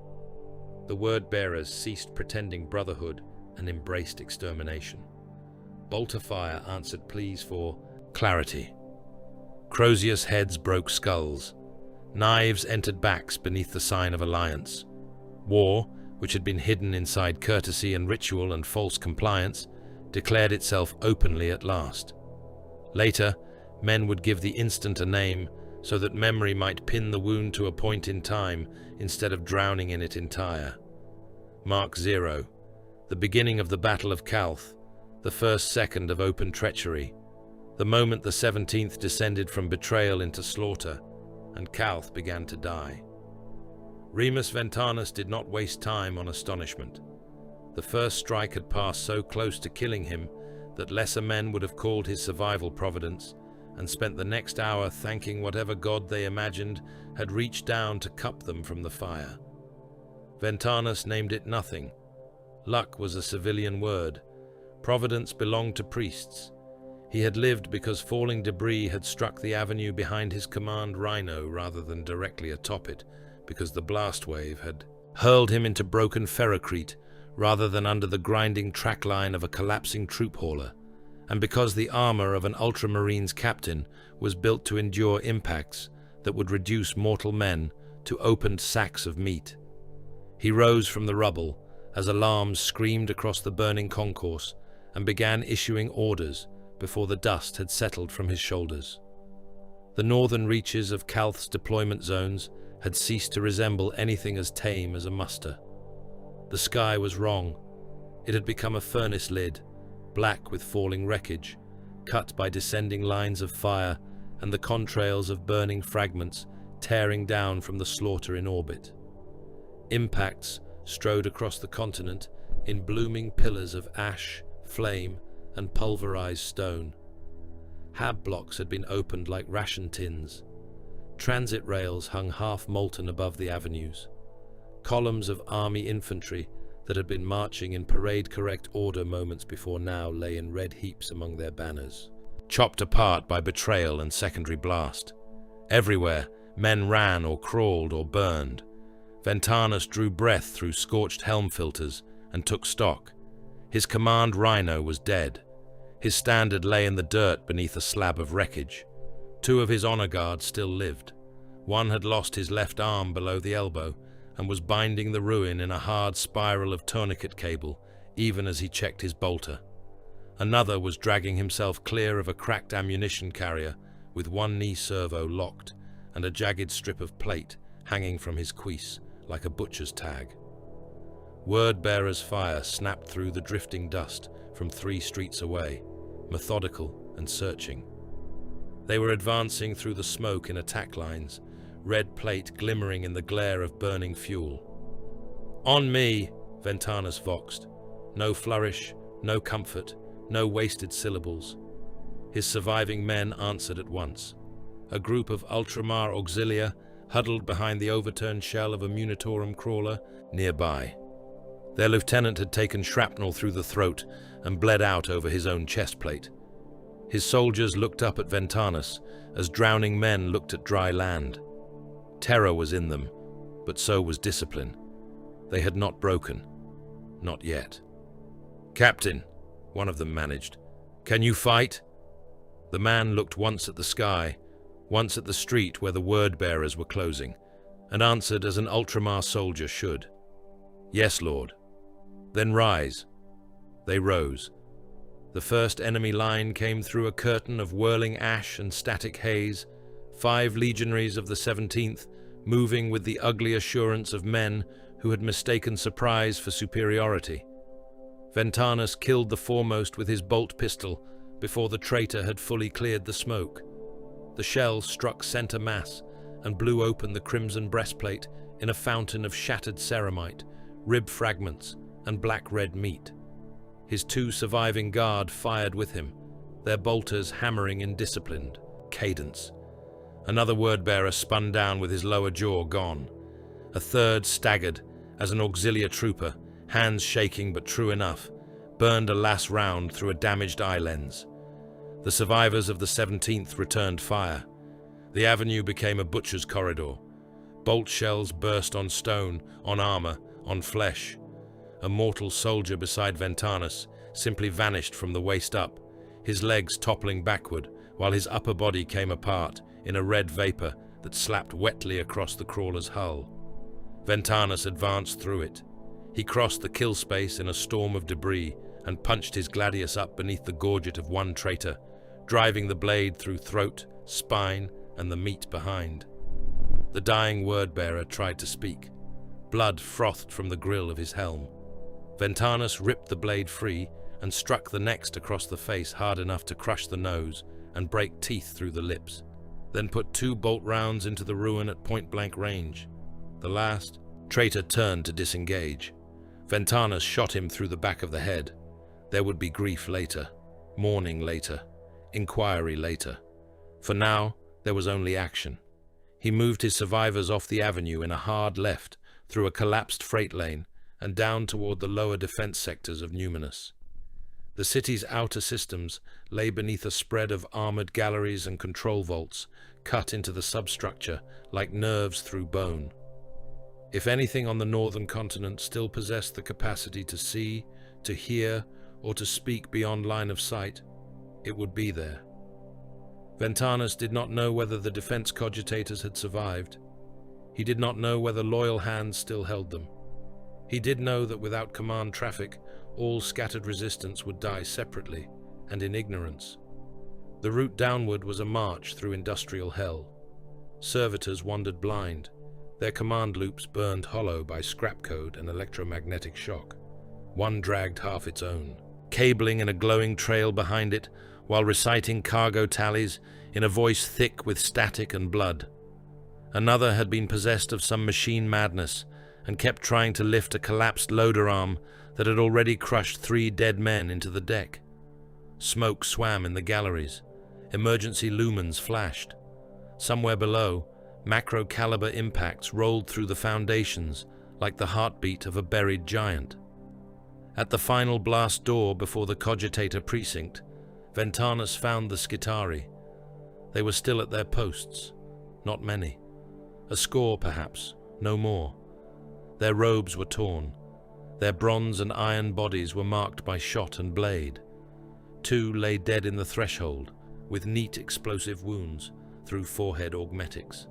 The word-bearers ceased pretending brotherhood and embraced extermination. Bolter fire answered pleas for clarity. Crozius heads broke skulls. Knives entered backs beneath the sign of alliance. War, which had been hidden inside courtesy and ritual and false compliance, declared itself openly at last. Later, men would give the instant a name so that memory might pin the wound to a point in time instead of drowning in it entire. Mark 0, the beginning of the Battle of Calth, the first second of open treachery, the moment the 17th descended from betrayal into slaughter, and Calth began to die. Remus Ventanus did not waste time on astonishment. The first strike had passed so close to killing him that lesser men would have called his survival providence and spent the next hour thanking whatever god they imagined had reached down to cup them from the fire. Ventanus named it nothing. Luck was a civilian word. Providence belonged to priests. He had lived because falling debris had struck the avenue behind his command rhino rather than directly atop it, because the blast wave had hurled him into broken ferrocrete rather than under the grinding track line of a collapsing troop hauler, and because the armor of an Ultramarines captain was built to endure impacts that would reduce mortal men to opened sacks of meat. He rose from the rubble as alarms screamed across the burning concourse and began issuing orders before the dust had settled from his shoulders. The northern reaches of Calth's deployment zones had ceased to resemble anything as tame as a muster. The sky was wrong. It had become a furnace lid, black with falling wreckage, cut by descending lines of fire and the contrails of burning fragments tearing down from the slaughter in orbit. Impacts strode across the continent in blooming pillars of ash, flame, and pulverized stone. Hab blocks had been opened like ration tins. Transit rails hung half-molten above the avenues. Columns of army infantry that had been marching in parade-correct order moments before now lay in red heaps among their banners, chopped apart by betrayal and secondary blast. Everywhere, men ran or crawled or burned. Ventanus drew breath through scorched helm filters and took stock. His command rhino was dead. His standard lay in the dirt beneath a slab of wreckage. Two of his honor guards still lived. One had lost his left arm below the elbow and was binding the ruin in a hard spiral of tourniquet cable, even as he checked his bolter. Another was dragging himself clear of a cracked ammunition carrier with one knee servo locked and a jagged strip of plate hanging from his cuisse like a butcher's tag. Word-bearers' fire snapped through the drifting dust from 3 streets away, methodical and searching. They were advancing through the smoke in attack lines, red plate glimmering in the glare of burning fuel. "On me!" Ventanus voxed. No flourish, no comfort, no wasted syllables. His surviving men answered at once. A group of Ultramar auxilia huddled behind the overturned shell of a Munitorum crawler nearby. Their lieutenant had taken shrapnel through the throat and bled out over his own chest plate. His soldiers looked up at Ventanus as drowning men looked at dry land. Terror was in them, but so was discipline. They had not broken. Not yet. "Captain," one of them managed, "can you fight?" The man looked once at the sky, once at the street where the word-bearers were closing, and answered as an Ultramar soldier should. "Yes, Lord." "Then rise." They rose. The first enemy line came through a curtain of whirling ash and static haze, 5 legionaries of the 17th, moving with the ugly assurance of men who had mistaken surprise for superiority. Ventanus killed the foremost with his bolt pistol before the traitor had fully cleared the smoke. The shell struck center mass and blew open the crimson breastplate in a fountain of shattered ceramite, rib fragments, and black-red meat. His 2 surviving guard fired with him, their bolters hammering indisciplined. cadence. Another word-bearer spun down with his lower jaw gone. A third staggered as an auxiliary trooper, hands shaking but true enough, burned a last round through a damaged eye lens. The survivors of the 17th returned fire. The avenue became a butcher's corridor. Bolt shells burst on stone, on armor, on flesh. A mortal soldier beside Ventanus simply vanished from the waist up, his legs toppling backward while his upper body came apart in a red vapor that slapped wetly across the crawler's hull. Ventanus advanced through it. He crossed the kill space in a storm of debris and punched his gladius up beneath the gorget of one traitor, driving the blade through throat, spine, and the meat behind. The dying word-bearer tried to speak. Blood frothed from the grill of his helm. Ventanus ripped the blade free and struck the next across the face hard enough to crush the nose and break teeth through the lips, then put 2 bolt rounds into the ruin at point-blank range. The last traitor turned to disengage. Ventanus shot him through the back of the head. There would be grief later, mourning later, inquiry later. For now, there was only action. He moved his survivors off the avenue in a hard left through a collapsed freight lane and down toward the lower defense sectors of Numinus. The city's outer systems lay beneath a spread of armored galleries and control vaults cut into the substructure like nerves through bone. If anything on the northern continent still possessed the capacity to see, to hear, or to speak beyond line of sight, it would be there. Ventanus did not know whether the defense cogitators had survived. He did not know whether loyal hands still held them. He did know that without command traffic, all scattered resistance would die separately and in ignorance. The route downward was a march through industrial hell. Servitors wandered blind, their command loops burned hollow by scrap code and electromagnetic shock. One dragged half its own, cabling in a glowing trail behind it while reciting cargo tallies in a voice thick with static and blood. Another had been possessed of some machine madness and kept trying to lift a collapsed loader arm that had already crushed 3 dead men into the deck. Smoke swam in the galleries. Emergency lumens flashed. Somewhere below, macro-caliber impacts rolled through the foundations like the heartbeat of a buried giant. At the final blast door before the cogitator precinct, Ventanus found the Scitari. They were still at their posts. Not many. A score, perhaps, no more. Their robes were torn. Their bronze and iron bodies were marked by shot and blade. 2 lay dead in the threshold, with neat explosive wounds through forehead augmetics.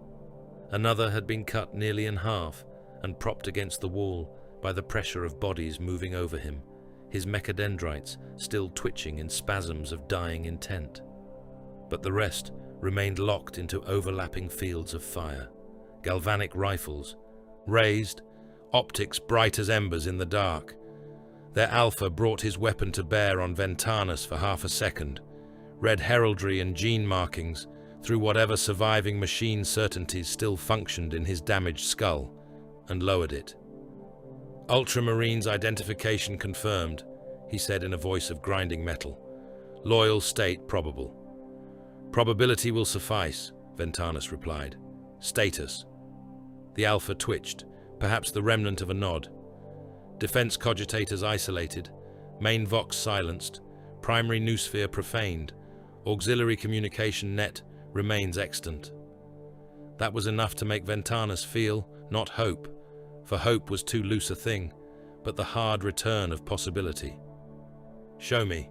Another had been cut nearly in half and propped against the wall by the pressure of bodies moving over him, his mechadendrites still twitching in spasms of dying intent. But the rest remained locked into overlapping fields of fire. Galvanic rifles, raised, optics bright as embers in the dark. Their alpha brought his weapon to bear on Ventanus for half a second, read heraldry and gene markings through whatever surviving machine certainties still functioned in his damaged skull, and lowered it. Ultramarines identification confirmed, he said in a voice of grinding metal. Loyal state probable. Probability will suffice, Ventanus replied. Status. The alpha twitched, perhaps the remnant of a nod. Defense cogitators isolated, main vox silenced, primary noosphere profaned, auxiliary communication net remains extant. That was enough to make Ventanus feel, not hope, for hope was too loose a thing, but the hard return of possibility. Show me.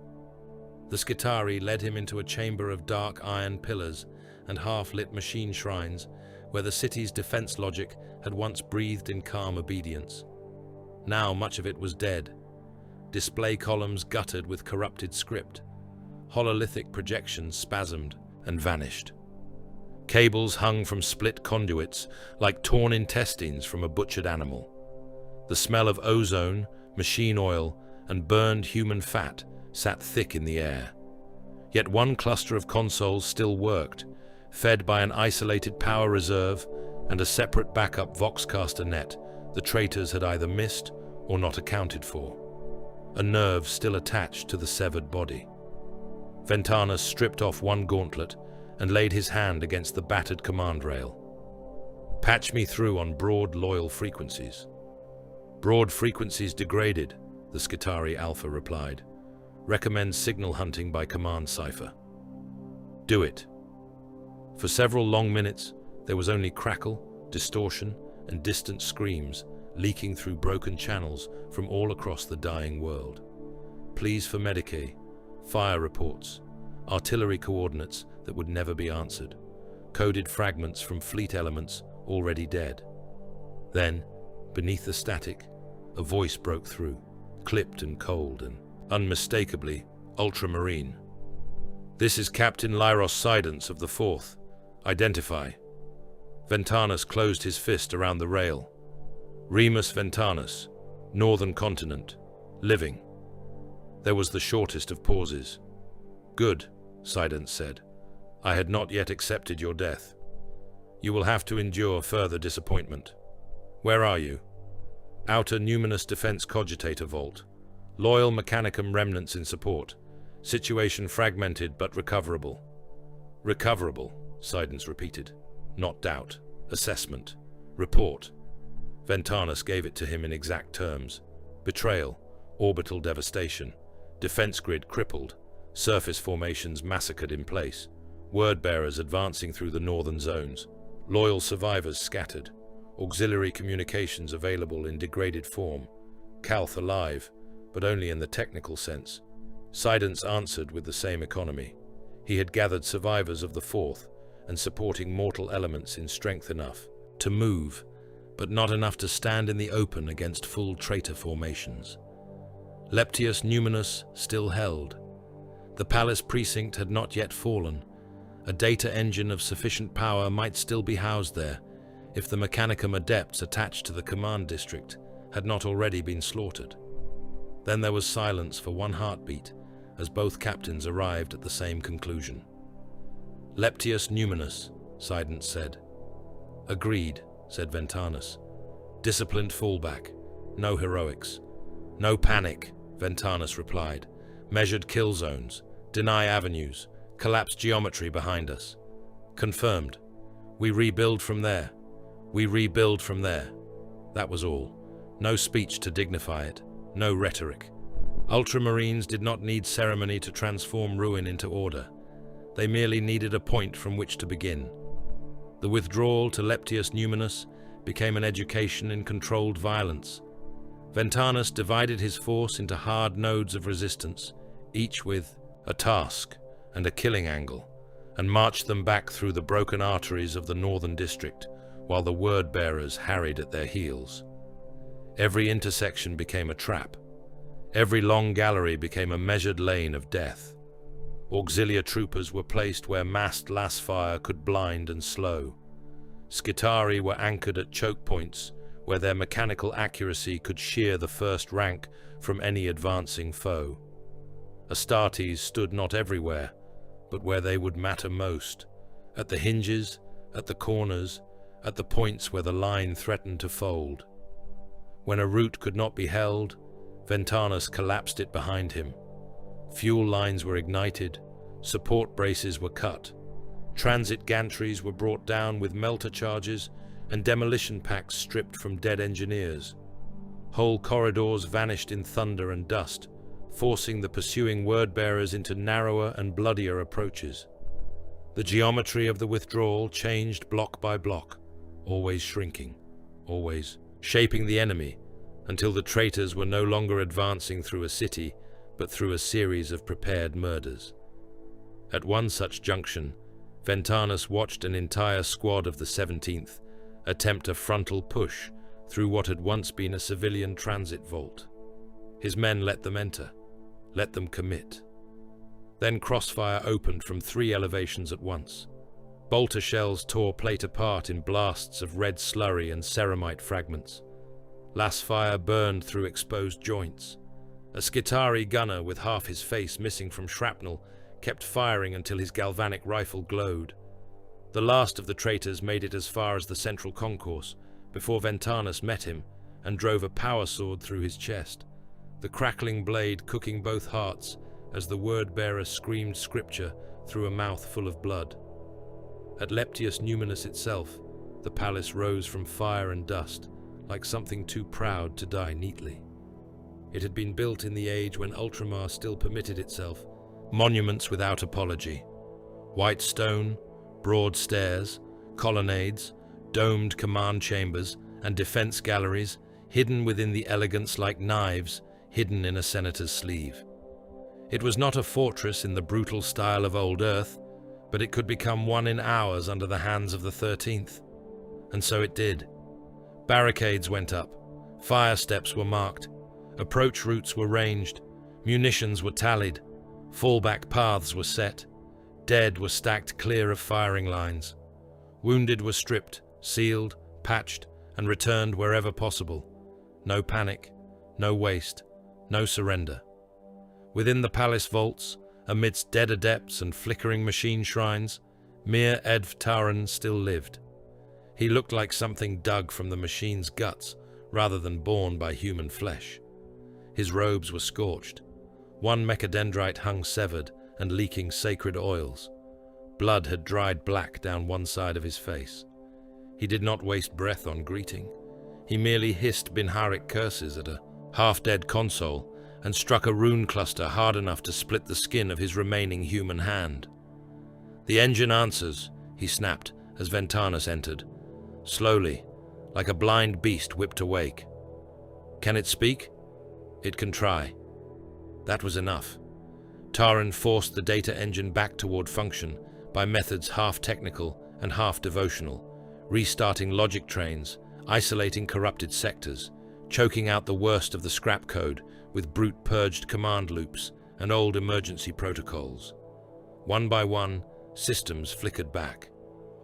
The Scitari led him into a chamber of dark iron pillars and half-lit machine shrines where the city's defense logic had once breathed in calm obedience. Now much of it was dead. Display columns guttered with corrupted script. Hololithic projections spasmed and vanished. Cables hung from split conduits like torn intestines from a butchered animal. The smell of ozone, machine oil, and burned human fat sat thick in the air. Yet one cluster of consoles still worked, fed by an isolated power reserve and a separate backup Voxcaster net the traitors had either missed or not accounted for. A nerve still attached to the severed body. Ventanus stripped off one gauntlet and laid his hand against the battered command rail. "Patch me through on broad, loyal frequencies." "Broad frequencies degraded," the Skitarii Alpha replied. "Recommend signal hunting by command cipher." "Do it." For several long minutes, there was only crackle, distortion, and distant screams leaking through broken channels from all across the dying world. Pleas for Medicae, fire reports, artillery coordinates that would never be answered, coded fragments from fleet elements already dead. Then, beneath the static, a voice broke through, clipped and cold and, unmistakably, Ultramarine. "This is Captain Lyros Sidence of the 4th. Identify." Ventanus closed his fist around the rail. "Remus Ventanus, Northern Continent, living." There was the shortest of pauses. "Good," Sidence said. "I had not yet accepted your death. You will have to endure further disappointment. Where are you?" "Outer Numinous Defense Cogitator Vault. Loyal Mechanicum remnants in support. Situation fragmented but recoverable." "Recoverable," Sidence repeated. "Not doubt. Assessment. Report." Ventanus gave it to him in exact terms. Betrayal, orbital devastation, defense grid crippled, surface formations massacred in place, word-bearers advancing through the northern zones, loyal survivors scattered, auxiliary communications available in degraded form, Calth alive, but only in the technical sense. Sidence answered with the same economy. He had gathered survivors of the 4th and supporting mortal elements in strength enough to move, but not enough to stand in the open against full traitor formations. Leptius Numinus still held. The palace precinct had not yet fallen. A data engine of sufficient power might still be housed there, if the Mechanicum adepts attached to the command district had not already been slaughtered. Then there was silence for one heartbeat, as both captains arrived at the same conclusion. "Leptius Numinus," Sidence said. "Agreed," said Ventanus. "Disciplined fallback. No heroics." "No panic," Ventanus replied. "Measured kill zones. Deny avenues. Collapse geometry behind us." "Confirmed. We rebuild from there. We rebuild from there." That was all. No speech to dignify it. No rhetoric. Ultramarines did not need ceremony to transform ruin into order. They merely needed a point from which to begin. The withdrawal to Leptius Numinus became an education in controlled violence. Ventanus divided his force into hard nodes of resistance, each with a task and a killing angle, and marched them back through the broken arteries of the northern district, while the word-bearers harried at their heels. Every intersection became a trap. Every long gallery became a measured lane of death. Auxiliary troopers were placed where massed lass fire could blind and slow. Skitarii were anchored at choke points where their mechanical accuracy could shear the first rank from any advancing foe. Astartes stood not everywhere, but where they would matter most, at the hinges, at the corners, at the points where the line threatened to fold. When a route could not be held, Ventanus collapsed it behind him. Fuel lines were ignited, support braces were cut, transit gantries were brought down with melter charges, and demolition packs stripped from dead engineers. Whole corridors vanished in thunder and dust, forcing the pursuing word-bearers into narrower and bloodier approaches. The geometry of the withdrawal changed block by block, always shrinking, always shaping the enemy, until the traitors were no longer advancing through a city, but through a series of prepared murders. At one such junction, Ventanus watched an entire squad of the 17th attempt a frontal push through what had once been a civilian transit vault. His men let them enter, let them commit. Then crossfire opened from 3 elevations at once. Bolter shells tore plate apart in blasts of red slurry and ceramite fragments. Lass fire burned through exposed joints. A Skitarii gunner with half his face missing from shrapnel kept firing until his galvanic rifle glowed. The last of the traitors made it as far as the central concourse before Ventanus met him and drove a power sword through his chest, the crackling blade cooking both hearts as the word-bearer screamed scripture through a mouth full of blood. At Leptius Numinus itself, the palace rose from fire and dust, like something too proud to die neatly. It had been built in the age when Ultramar still permitted itself monuments without apology. White stone, broad stairs, colonnades, domed command chambers, and defense galleries, hidden within the elegance like knives hidden in a senator's sleeve. It was not a fortress in the brutal style of old Earth, but it could become one in hours under the hands of the 13th. And so it did. Barricades went up, fire steps were marked, approach routes were ranged, munitions were tallied, fallback paths were set, dead were stacked clear of firing lines. Wounded were stripped, sealed, patched, and returned wherever possible. No panic, no waste, no surrender. Within the palace vaults, amidst dead adepts and flickering machine shrines, Mir Edv Taran still lived. He looked like something dug from the machine's guts rather than born by human flesh. His robes were scorched. One mechadendrite hung severed and leaking sacred oils. Blood had dried black down one side of his face. He did not waste breath on greeting. He merely hissed Binharic curses at a half-dead console and struck a rune cluster hard enough to split the skin of his remaining human hand. "The engine answers," he snapped as Ventanus entered. Slowly, like a blind beast whipped awake. "Can it speak?" "It can try." That was enough. Taran forced the data engine back toward function by methods half technical and half devotional, restarting logic trains, isolating corrupted sectors, choking out the worst of the scrap code with brute-purged command loops and old emergency protocols. One by one, systems flickered back.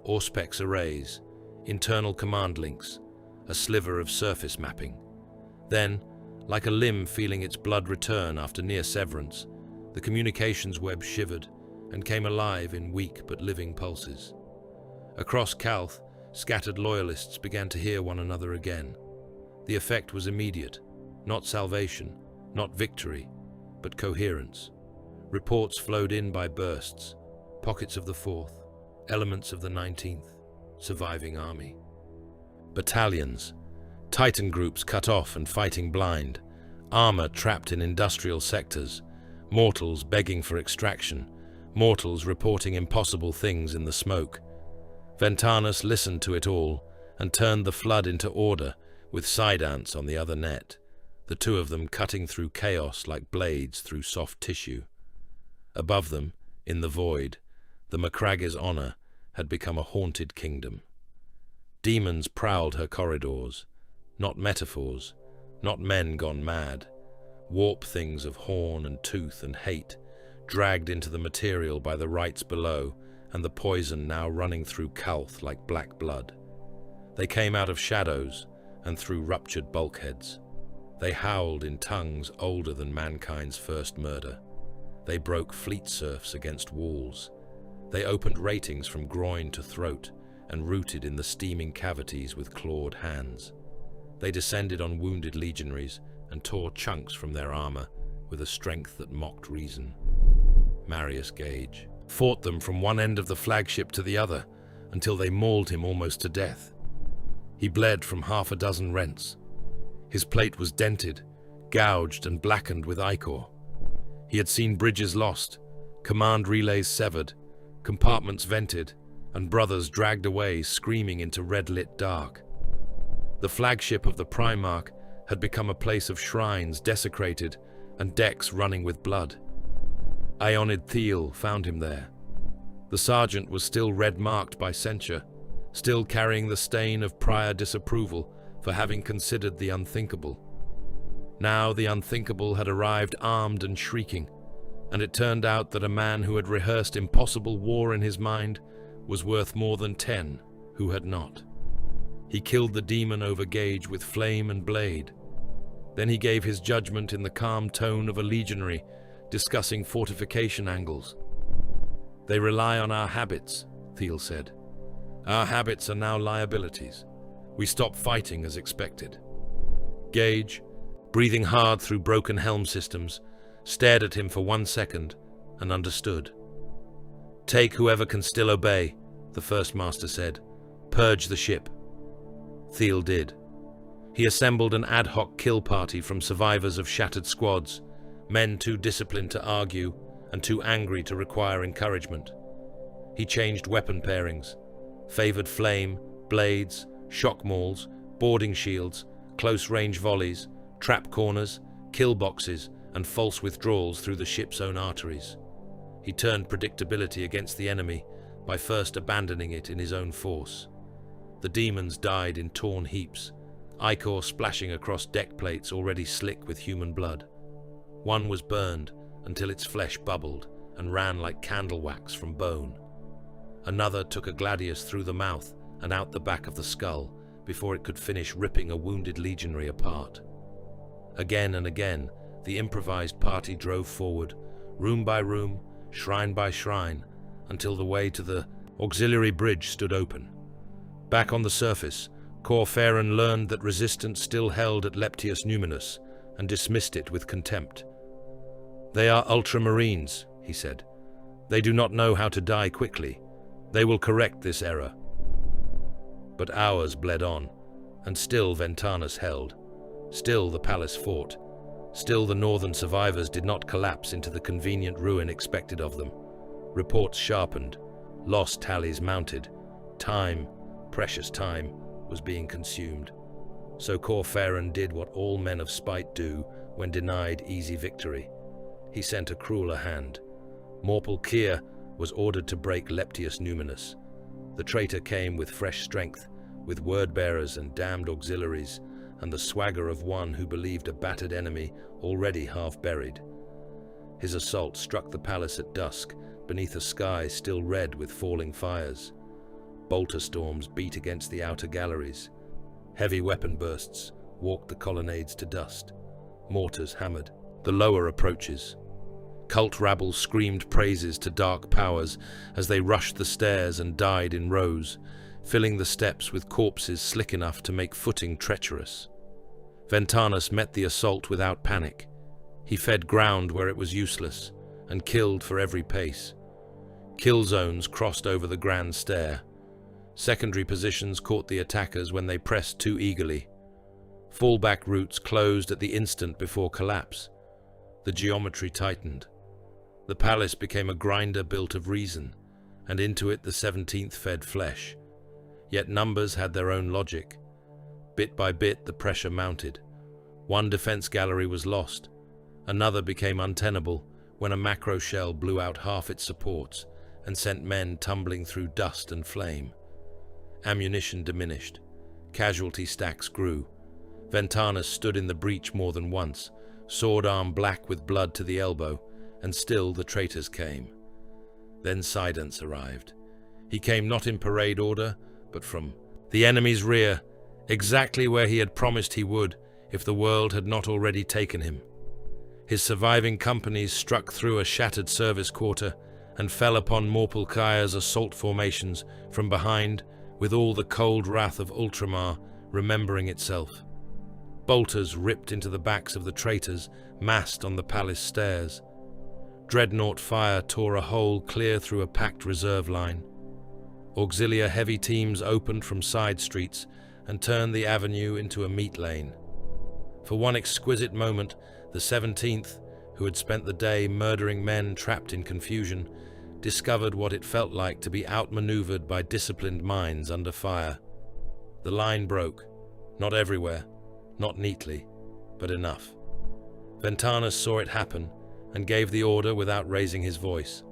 Auspex arrays, internal command links, a sliver of surface mapping. Then, like a limb feeling its blood return after near severance, the communications web shivered and came alive in weak but living pulses. Across Calth, scattered loyalists began to hear one another again. The effect was immediate, not salvation, not victory, but coherence. Reports flowed in by bursts, pockets of the 4th, elements of the 19th, surviving army. Battalions, Titan groups cut off and fighting blind, armor trapped in industrial sectors, mortals begging for extraction, mortals reporting impossible things in the smoke. Ventanus listened to it all and turned the flood into order with side ants on the other net, the two of them cutting through chaos like blades through soft tissue. Above them, in the void, the Macragge's honor had become a haunted kingdom. Demons prowled her corridors, not metaphors, not men gone mad, warp things of horn and tooth and hate, dragged into the material by the rites below and the poison now running through Calth like black blood. They came out of shadows and through ruptured bulkheads. They howled in tongues older than mankind's first murder. They broke fleet serfs against walls. They opened ratings from groin to throat and rooted in the steaming cavities with clawed hands. They descended on wounded legionaries and tore chunks from their armor with a strength that mocked reason. Marius Gage fought them from one end of the flagship to the other until they mauled him almost to death. He bled from half a dozen rents. His plate was dented, gouged and blackened with ichor. He had seen bridges lost, command relays severed, compartments vented, and brothers dragged away screaming into red-lit dark. The flagship of the Primarch had become a place of shrines desecrated and decks running with blood. Ionid Thiel found him there. The sergeant was still red-marked by censure, still carrying the stain of prior disapproval for having considered the unthinkable. Now the unthinkable had arrived armed and shrieking, and it turned out that a man who had rehearsed impossible war in his mind was worth more than 10 who had not. He killed the demon over Gage with flame and blade. Then he gave his judgment in the calm tone of a legionary discussing fortification angles. "They rely on our habits," Thiel said. "Our habits are now liabilities. We stop fighting as expected." Gage, breathing hard through broken helm systems, stared at him for 1 second and understood. "Take whoever can still obey," the First Master said. "Purge the ship." Thiel did. He assembled an ad hoc kill party from survivors of shattered squads, men too disciplined to argue and too angry to require encouragement. He changed weapon pairings, favored flame, blades, shock mauls, boarding shields, close-range volleys, trap corners, kill boxes, and false withdrawals through the ship's own arteries. He turned predictability against the enemy by first abandoning it in his own force. The demons died in torn heaps, ichor splashing across deck plates already slick with human blood. One was burned until its flesh bubbled and ran like candle wax from bone. Another took a gladius through the mouth and out the back of the skull before it could finish ripping a wounded legionary apart. Again and again, the improvised party drove forward, room by room, shrine by shrine, until the way to the auxiliary bridge stood open. Back on the surface, Corferan learned that resistance still held at Leptius Numinus and dismissed it with contempt. "They are Ultramarines," he said. "They do not know how to die quickly. They will correct this error." But hours bled on, and still Ventanus held. Still the palace fought. Still the northern survivors did not collapse into the convenient ruin expected of them. Reports sharpened, loss tallies mounted. Time, precious time, was being consumed. So Corferan did what all men of spite do when denied easy victory. He sent a crueler hand. Morpal Kier was ordered to break Leptius Numinus. The traitor came with fresh strength, with word-bearers and damned auxiliaries, and the swagger of one who believed a battered enemy already half buried. His assault struck the palace at dusk, beneath a sky still red with falling fires. Bolter storms beat against the outer galleries. Heavy weapon bursts walked the colonnades to dust. Mortars hammered the lower approaches. Cult rabble screamed praises to dark powers as they rushed the stairs and died in rows, filling the steps with corpses slick enough to make footing treacherous. Ventanus met the assault without panic. He fed ground where it was useless, and killed for every pace. Kill zones crossed over the grand stair. Secondary positions caught the attackers when they pressed too eagerly. Fallback routes closed at the instant before collapse. The geometry tightened. The palace became a grinder built of reason, and into it the 17th fed flesh. Yet numbers had their own logic. Bit by bit the pressure mounted. One defense gallery was lost. Another became untenable when a macro shell blew out half its supports and sent men tumbling through dust and flame. Ammunition diminished. Casualty stacks grew. Ventanus stood in the breach more than once, sword arm black with blood to the elbow, and still the traitors came. Then Sidence arrived. He came not in parade order, but from the enemy's rear, exactly where he had promised he would if the world had not already taken him. His surviving companies struck through a shattered service quarter and fell upon Morpal Kier's assault formations from behind, with all the cold wrath of Ultramar remembering itself. Bolters ripped into the backs of the traitors massed on the palace stairs. Dreadnought fire tore a hole clear through a packed reserve line. Auxilia heavy teams opened from side streets and turned the avenue into a meat lane. For one exquisite moment, the 17th, who had spent the day murdering men trapped in confusion, discovered what it felt like to be outmaneuvered by disciplined minds under fire. The line broke, not everywhere, not neatly, but enough. Ventanus saw it happen and gave the order without raising his voice.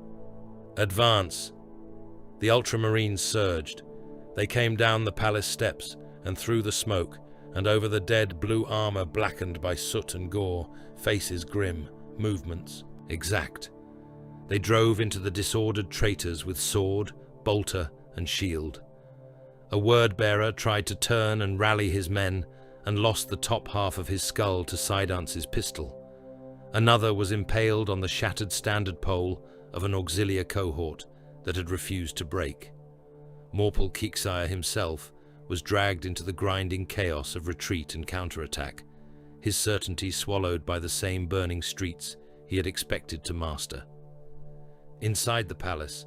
"Advance!" The Ultramarines surged. They came down the palace steps and through the smoke and over the dead blue armor blackened by soot and gore, faces grim, movements exact. They drove into the disordered traitors with sword, bolter, and shield. A word-bearer tried to turn and rally his men and lost the top half of his skull to Sidance's pistol. Another was impaled on the shattered standard pole of an auxilia cohort that had refused to break. Morpal Keeksire himself was dragged into the grinding chaos of retreat and counterattack, his certainty swallowed by the same burning streets he had expected to master. Inside the palace,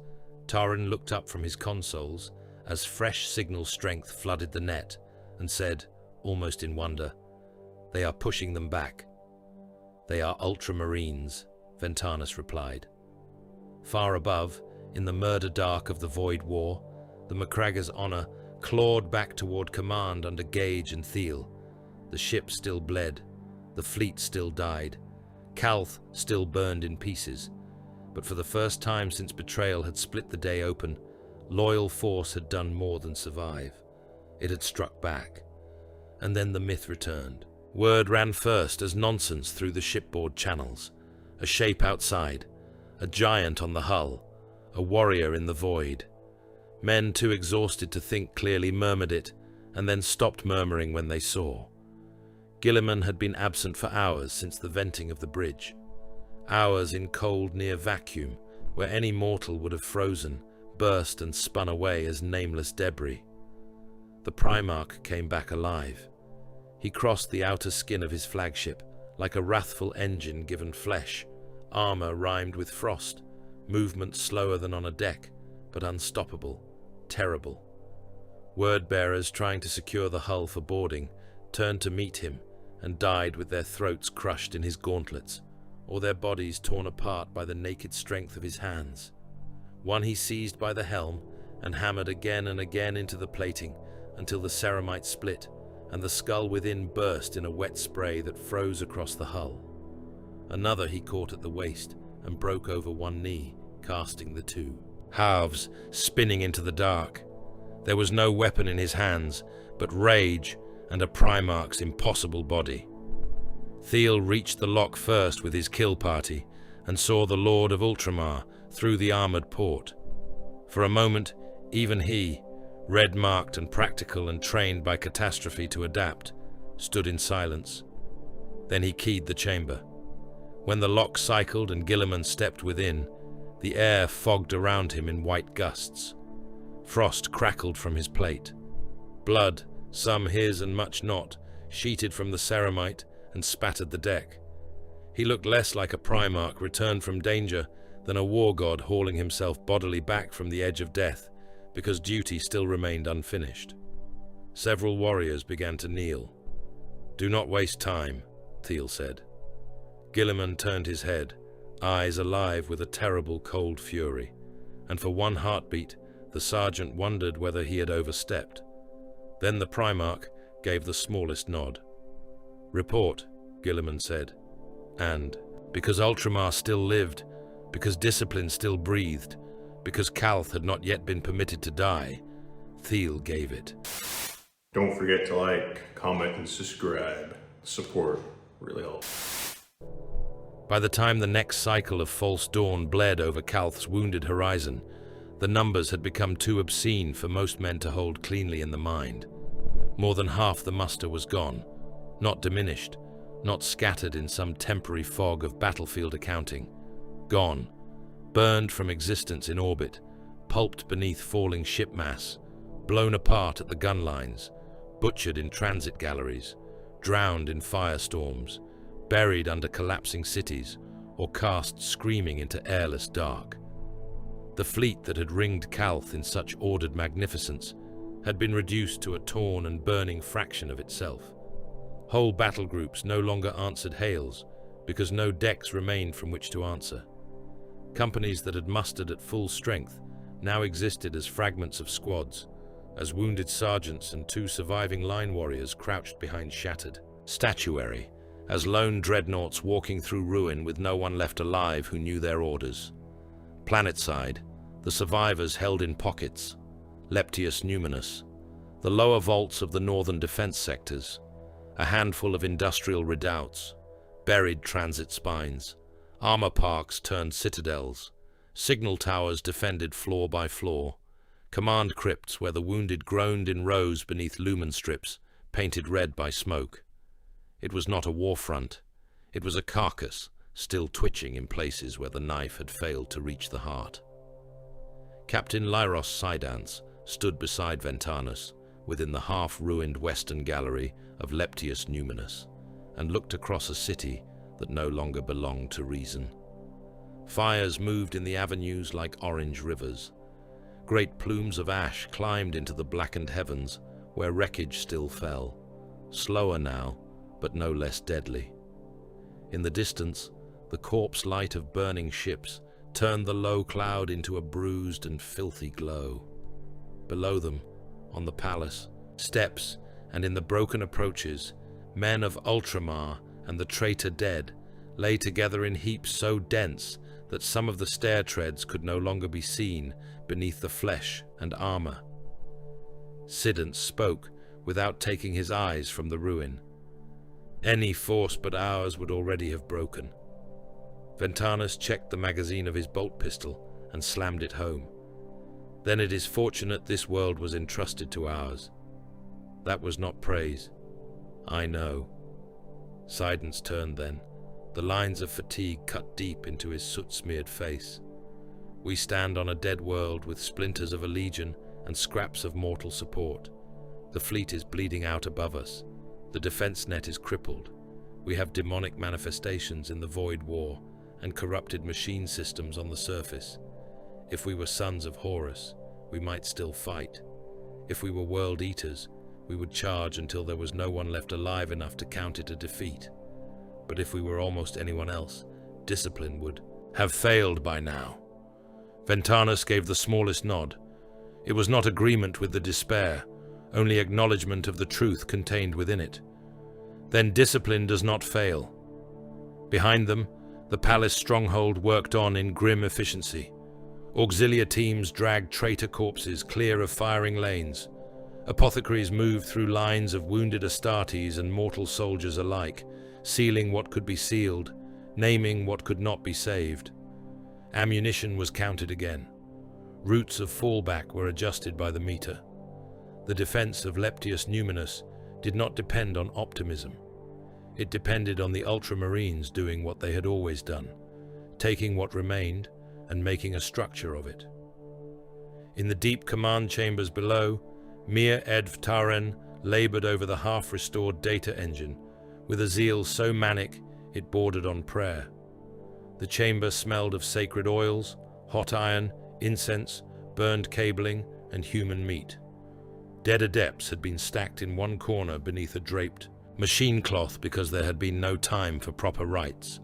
Taran looked up from his consoles as fresh signal strength flooded the net and said, almost in wonder, "They are pushing them back." "They are Ultramarines," Ventanus replied. Far above, in the murder dark of the Void War, the Macragge's honor clawed back toward command under Gage and Thiel. The ship still bled, the fleet still died, Calth still burned in pieces. But for the first time since betrayal had split the day open, loyal force had done more than survive. It had struck back. And then the myth returned. Word ran first as nonsense through the shipboard channels. A shape outside, a giant on the hull, a warrior in the void. Men too exhausted to think clearly murmured it, and then stopped murmuring when they saw. Guilliman had been absent for hours since the venting of the bridge. Hours in cold near vacuum, where any mortal would have frozen, burst and spun away as nameless debris. The Primarch came back alive. He crossed the outer skin of his flagship, like a wrathful engine given flesh, armor rimed with frost, movement slower than on a deck, but unstoppable, terrible. Word-bearers trying to secure the hull for boarding turned to meet him and died with their throats crushed in his gauntlets, or their bodies torn apart by the naked strength of his hands. One he seized by the helm and hammered again and again into the plating until the ceramite split and the skull within burst in a wet spray that froze across the hull. Another he caught at the waist and broke over one knee, casting the two. Halves spinning into the dark. There was no weapon in his hands, but rage and a Primarch's impossible body. Thiel reached the lock first with his kill party and saw the Lord of Ultramar through the armored port. For a moment, even he, red-marked and practical and trained by catastrophe to adapt, stood in silence. Then he keyed the chamber. When the lock cycled and Guilliman stepped within, the air fogged around him in white gusts. Frost crackled from his plate. Blood, some his and much not, sheeted from the ceramite and spattered the deck. He looked less like a Primarch returned from danger than a war god hauling himself bodily back from the edge of death, because duty still remained unfinished. Several warriors began to kneel. "Do not waste time," Thiel said. Guilliman turned his head, eyes alive with a terrible cold fury, and for one heartbeat the sergeant wondered whether he had overstepped. Then the Primarch gave the smallest nod. "Report," Guilliman said, and, because Ultramar still lived, because discipline still breathed, because Calth had not yet been permitted to die, Thiel gave it. Don't forget to like, comment, and subscribe. Support really helps. By the time the next cycle of false dawn bled over Calth's wounded horizon, the numbers had become too obscene for most men to hold cleanly in the mind. More than half the muster was gone, not diminished, not scattered in some temporary fog of battlefield accounting. Gone, burned from existence in orbit, pulped beneath falling ship mass, blown apart at the gun lines, butchered in transit galleries, drowned in firestorms, buried under collapsing cities, or cast screaming into airless dark. The fleet that had ringed Calth in such ordered magnificence had been reduced to a torn and burning fraction of itself. Whole battle groups no longer answered hails because no decks remained from which to answer. Companies that had mustered at full strength now existed as fragments of squads, as wounded sergeants and two surviving line warriors crouched behind shattered statuary, as lone dreadnoughts walking through ruin with no one left alive who knew their orders. Planetside, the survivors held in pockets, Leptius Numinous, the lower vaults of the northern defense sectors, a handful of industrial redoubts, buried transit spines, armor parks turned citadels, signal towers defended floor by floor, command crypts where the wounded groaned in rows beneath lumen strips painted red by smoke. It was not a war front. It was a carcass, still twitching in places where the knife had failed to reach the heart. Captain Lyros Sidance stood beside Ventanus within the half-ruined western gallery of Leptius Numinous and looked across a city that no longer belonged to reason. Fires moved in the avenues like orange rivers. Great plumes of ash climbed into the blackened heavens, where wreckage still fell, slower now, but no less deadly. In the distance, the corpse light of burning ships turned the low cloud into a bruised and filthy glow. Below them, on the palace, steps, and in the broken approaches, men of Ultramar and the traitor dead lay together in heaps so dense that some of the stair treads could no longer be seen beneath the flesh and armor. Sident spoke without taking his eyes from the ruin. Any force but ours would already have broken. Ventanus checked the magazine of his bolt pistol and slammed it home. Then it is fortunate this world was entrusted to ours. That was not praise. I know. Sidon's turned then, the lines of fatigue cut deep into his soot-smeared face. We stand on a dead world with splinters of a legion and scraps of mortal support. The fleet is bleeding out above us. The defense net is crippled. We have demonic manifestations in the Void War and corrupted machine systems on the surface. If we were sons of Horus, we might still fight. If we were world eaters, we would charge until there was no one left alive enough to count it a defeat. But if we were almost anyone else, discipline would have failed by now. Ventanus gave the smallest nod. It was not agreement with the despair, only acknowledgement of the truth contained within it. Then discipline does not fail. Behind them, the palace stronghold worked on in grim efficiency. Auxilia teams dragged traitor corpses clear of firing lanes. Apothecaries moved through lines of wounded Astartes and mortal soldiers alike, sealing what could be sealed, naming what could not be saved. Ammunition was counted again. Routes of fallback were adjusted by the meter. The defense of Leptius Numinus did not depend on optimism. It depended on the Ultramarines doing what they had always done, taking what remained and making a structure of it. In the deep command chambers below, Mir Edv Taren labored over the half-restored data engine, with a zeal so manic it bordered on prayer. The chamber smelled of sacred oils, hot iron, incense, burned cabling, and human meat. Dead adepts had been stacked in one corner beneath a draped machine cloth because there had been no time for proper rites.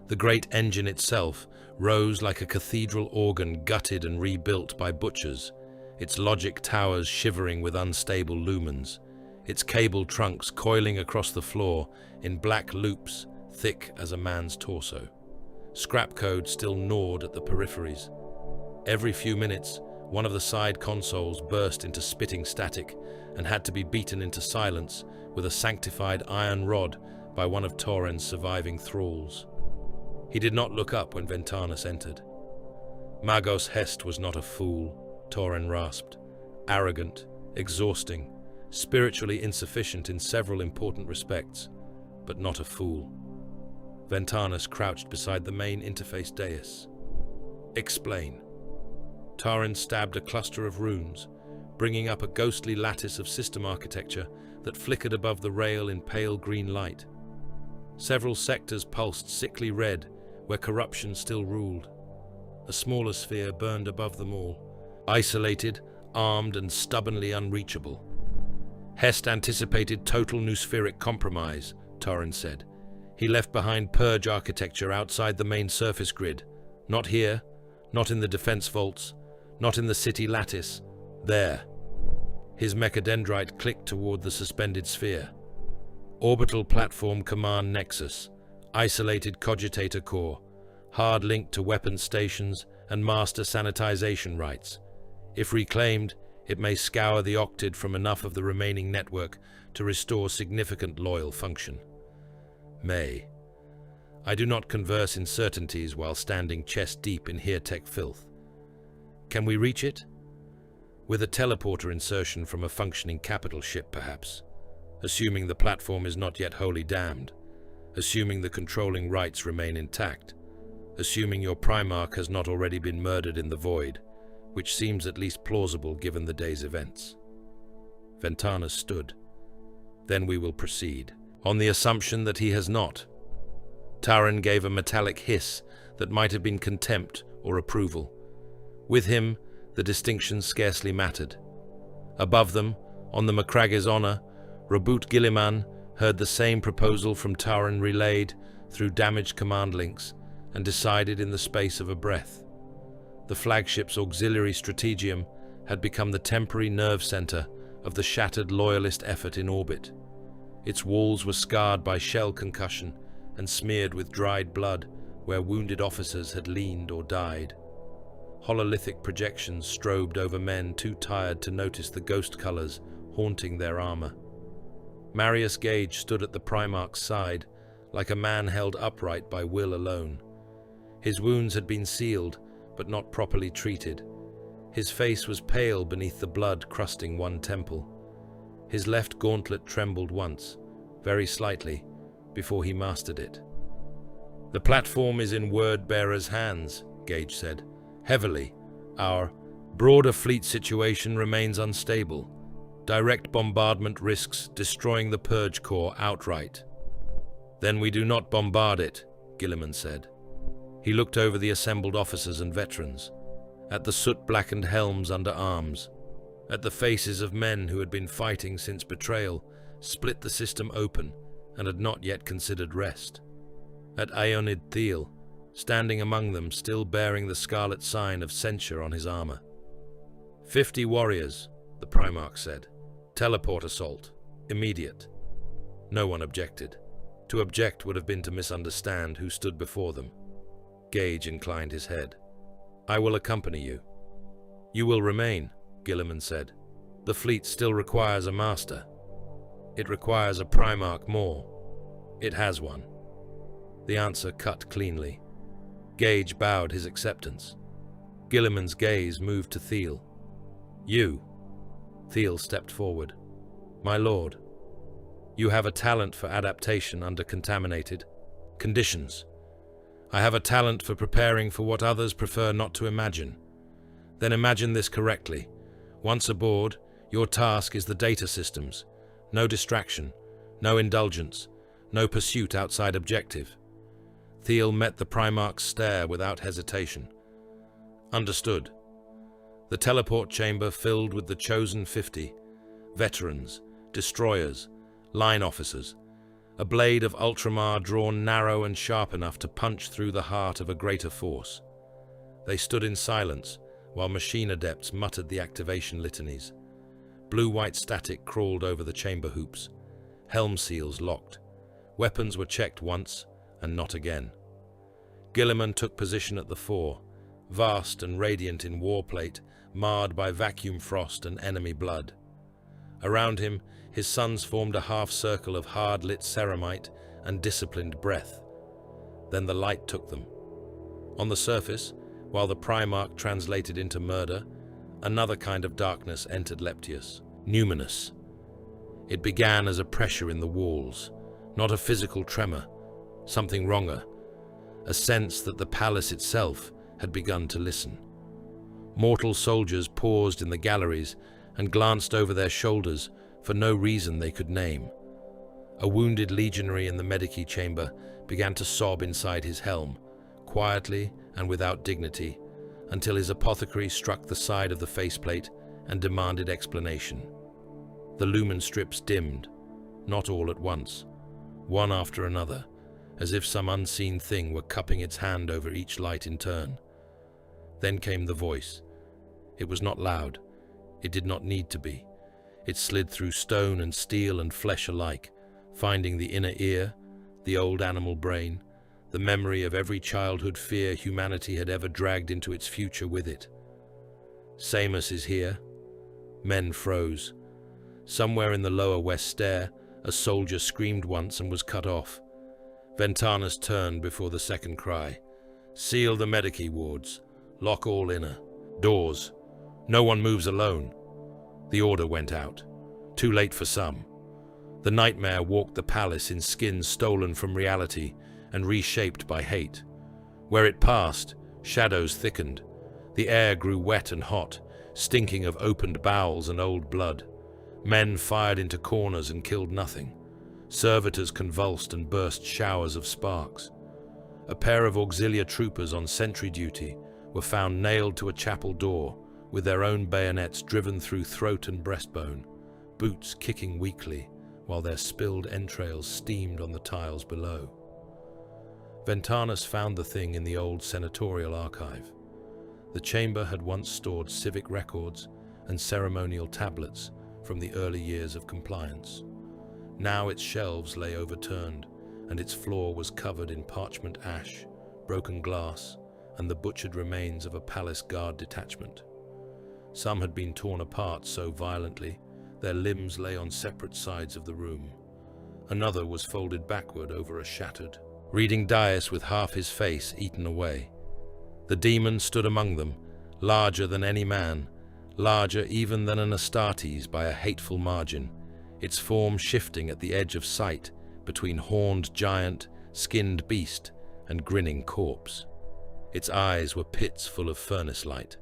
The great engine itself rose like a cathedral organ gutted and rebuilt by butchers, its logic towers shivering with unstable lumens, its cable trunks coiling across the floor in black loops thick as a man's torso. Scrap code still gnawed at the peripheries. Every few minutes, one of the side consoles burst into spitting static and had to be beaten into silence with a sanctified iron rod by one of Tauren's surviving thralls. He did not look up when Ventanus entered. Magos Hest was not a fool, Tauren rasped. Arrogant, exhausting, spiritually insufficient in several important respects, but not a fool. Ventanus crouched beside the main interface dais. Explain. Tauren stabbed a cluster of runes, bringing up a ghostly lattice of system architecture that flickered above the rail in pale green light. Several sectors pulsed sickly red, where corruption still ruled. A smaller sphere burned above them all, isolated, armed, and stubbornly unreachable. Hest anticipated total noospheric compromise, Tauren said. He left behind purge architecture outside the main surface grid. Not here, not in the defense vaults, not in the city lattice. There. His mechadendrite clicked toward the suspended sphere. Orbital platform command nexus, isolated cogitator core, hard linked to weapons stations and master sanitization rights. If reclaimed, it may scour the octid from enough of the remaining network to restore significant loyal function. May. I do not converse in certainties while standing chest-deep in Heretech filth. Can we reach it? With a teleporter insertion from a functioning capital ship, perhaps. Assuming the platform is not yet wholly damned. Assuming the controlling rights remain intact. Assuming your Primarch has not already been murdered in the void, which seems at least plausible given the day's events. Ventanus stood. Then we will proceed, on the assumption that he has not. Tauren gave a metallic hiss that might have been contempt or approval. With him, the distinction scarcely mattered. Above them, on the Macragge's honour, Robert Guilliman heard the same proposal from Taran relayed through damaged command links and decided in the space of a breath. The flagship's auxiliary strategium had become the temporary nerve centre of the shattered loyalist effort in orbit. Its walls were scarred by shell concussion and smeared with dried blood where wounded officers had leaned or died. Hololithic projections strobed over men too tired to notice the ghost colours haunting their armour. Marius Gage stood at the Primarch's side, like a man held upright by will alone. His wounds had been sealed, but not properly treated. His face was pale beneath the blood crusting one temple. His left gauntlet trembled once, very slightly, before he mastered it. "The platform is in Word-Bearer's hands," Gage said. "Heavily. Our broader fleet situation remains unstable. Direct bombardment risks destroying the Purge Corps outright." "Then we do not bombard it," Guilliman said. He looked over the assembled officers and veterans, at the soot-blackened helms under arms, at the faces of men who had been fighting since betrayal split the system open and had not yet considered rest, at Aeonid Thiel, standing among them still bearing the scarlet sign of censure on his armor. 50 warriors, the Primarch said. "Teleport assault. Immediate." No one objected. To object would have been to misunderstand who stood before them. Gage inclined his head. "I will accompany you." "You will remain," Guilliman said. "The fleet still requires a master. It requires a Primarch more. It has one." The answer cut cleanly. Gage bowed his acceptance. Guilliman's gaze moved to Thiel. "You." Thiel stepped forward. "My lord, you have a talent for adaptation under contaminated conditions. I have a talent for preparing for what others prefer not to imagine. Then imagine this correctly. Once aboard, your task is the data systems. No distraction, no indulgence, no pursuit outside objective." Thiel met the Primarch's stare without hesitation. "Understood." The teleport chamber filled with the chosen 50, veterans, destroyers, line officers, a blade of Ultramar drawn narrow and sharp enough to punch through the heart of a greater force. They stood in silence while machine adepts muttered the activation litanies. Blue-white static crawled over the chamber hoops. Helm seals locked. Weapons were checked once and not again. Guilliman took position at the fore, vast and radiant in warplate, marred by vacuum frost and enemy blood. Around him, his sons formed a half-circle of hard-lit ceramite and disciplined breath. Then the light took them. On the surface, while the Primarch translated into murder, another kind of darkness entered Leptius, numinous. It began as a pressure in the walls, not a physical tremor, something wronger, a sense that the palace itself had begun to listen. Mortal soldiers paused in the galleries and glanced over their shoulders for no reason they could name. A wounded legionary in the Medici chamber began to sob inside his helm, quietly and without dignity, until his apothecary struck the side of the faceplate and demanded explanation. The lumen strips dimmed, not all at once, one after another, as if some unseen thing were cupping its hand over each light in turn. Then came the voice. It was not loud. It did not need to be. It slid through stone and steel and flesh alike, finding the inner ear, the old animal brain, the memory of every childhood fear humanity had ever dragged into its future with it. "Samus is here." Men froze. Somewhere in the lower west stair, a soldier screamed once and was cut off. Ventanus turned before the second cry. "Seal the Medici wards. Lock all inner. Doors. No one moves alone." The order went out. Too late for some. The nightmare walked the palace in skins stolen from reality and reshaped by hate. Where it passed, shadows thickened. The air grew wet and hot, stinking of opened bowels and old blood. Men fired into corners and killed nothing. Servitors convulsed and burst showers of sparks. A pair of auxiliary troopers on sentry duty were found nailed to a chapel door with their own bayonets driven through throat and breastbone, boots kicking weakly while their spilled entrails steamed on the tiles below. Ventanus found the thing in the old senatorial archive. The chamber had once stored civic records and ceremonial tablets from the early years of compliance. Now its shelves lay overturned, and its floor was covered in parchment ash, broken glass, and the butchered remains of a palace guard detachment. Some had been torn apart so violently their limbs lay on separate sides of the room. Another was folded backward over a shattered, reading dais with half his face eaten away. The demon stood among them, larger than any man, larger even than an Astartes by a hateful margin, its form shifting at the edge of sight between horned giant, skinned beast, and grinning corpse. Its eyes were pits full of furnace light.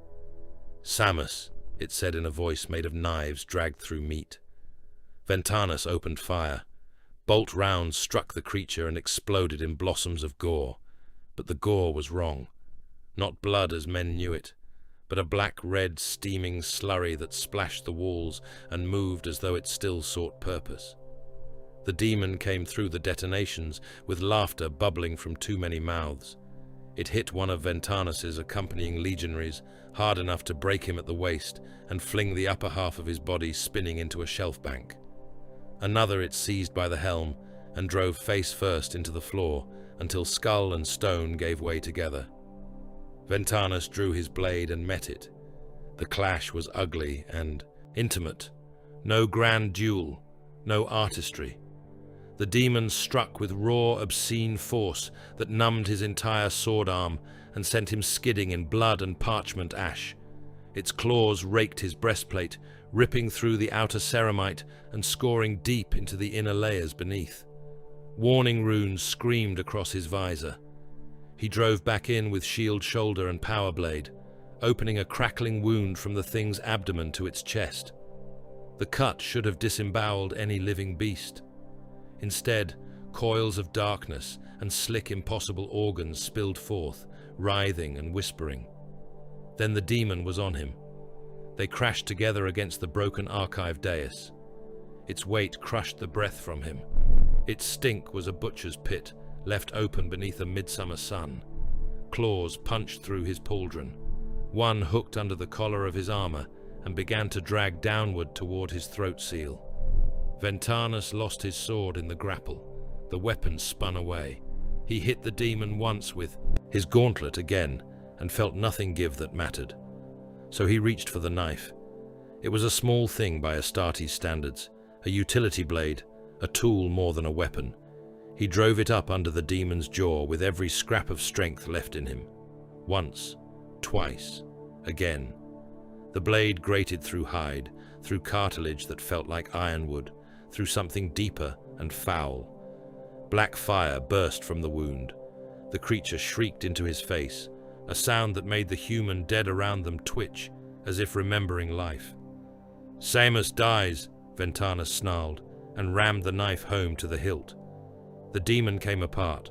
"Samus," it said in a voice made of knives dragged through meat. Ventanus opened fire. Bolt rounds struck the creature and exploded in blossoms of gore. But the gore was wrong. Not blood as men knew it, but a black-red steaming slurry that splashed the walls and moved as though it still sought purpose. The demon came through the detonations with laughter bubbling from too many mouths. It hit one of Ventanus's accompanying legionaries hard enough to break him at the waist and fling the upper half of his body spinning into a shelf bank. Another it seized by the helm and drove face first into the floor until skull and stone gave way together. Ventanus drew his blade and met it. The clash was ugly and intimate. No grand duel, no artistry. The demon struck with raw, obscene force that numbed his entire sword arm and sent him skidding in blood and parchment ash. Its claws raked his breastplate, ripping through the outer ceramite and scoring deep into the inner layers beneath. Warning runes screamed across his visor. He drove back in with shield shoulder and power blade, opening a crackling wound from the thing's abdomen to its chest. The cut should have disemboweled any living beast. Instead, coils of darkness and slick, impossible organs spilled forth, writhing and whispering. Then the demon was on him. They crashed together against the broken archive dais. Its weight crushed the breath from him. Its stink was a butcher's pit, left open beneath a midsummer sun. Claws punched through his pauldron. One hooked under the collar of his armor and began to drag downward toward his throat seal. Ventanus lost his sword in the grapple. The weapon spun away. He hit the demon once with his gauntlet again and felt nothing give that mattered. So he reached for the knife. It was a small thing by Astartes standards, a utility blade, a tool more than a weapon. He drove it up under the demon's jaw with every scrap of strength left in him. Once, twice, again. The blade grated through hide, through cartilage that felt like ironwood, through something deeper and foul. Black fire burst from the wound. The creature shrieked into his face, a sound that made the human dead around them twitch, as if remembering life. "Samus dies," Ventanus snarled, and rammed the knife home to the hilt. The demon came apart,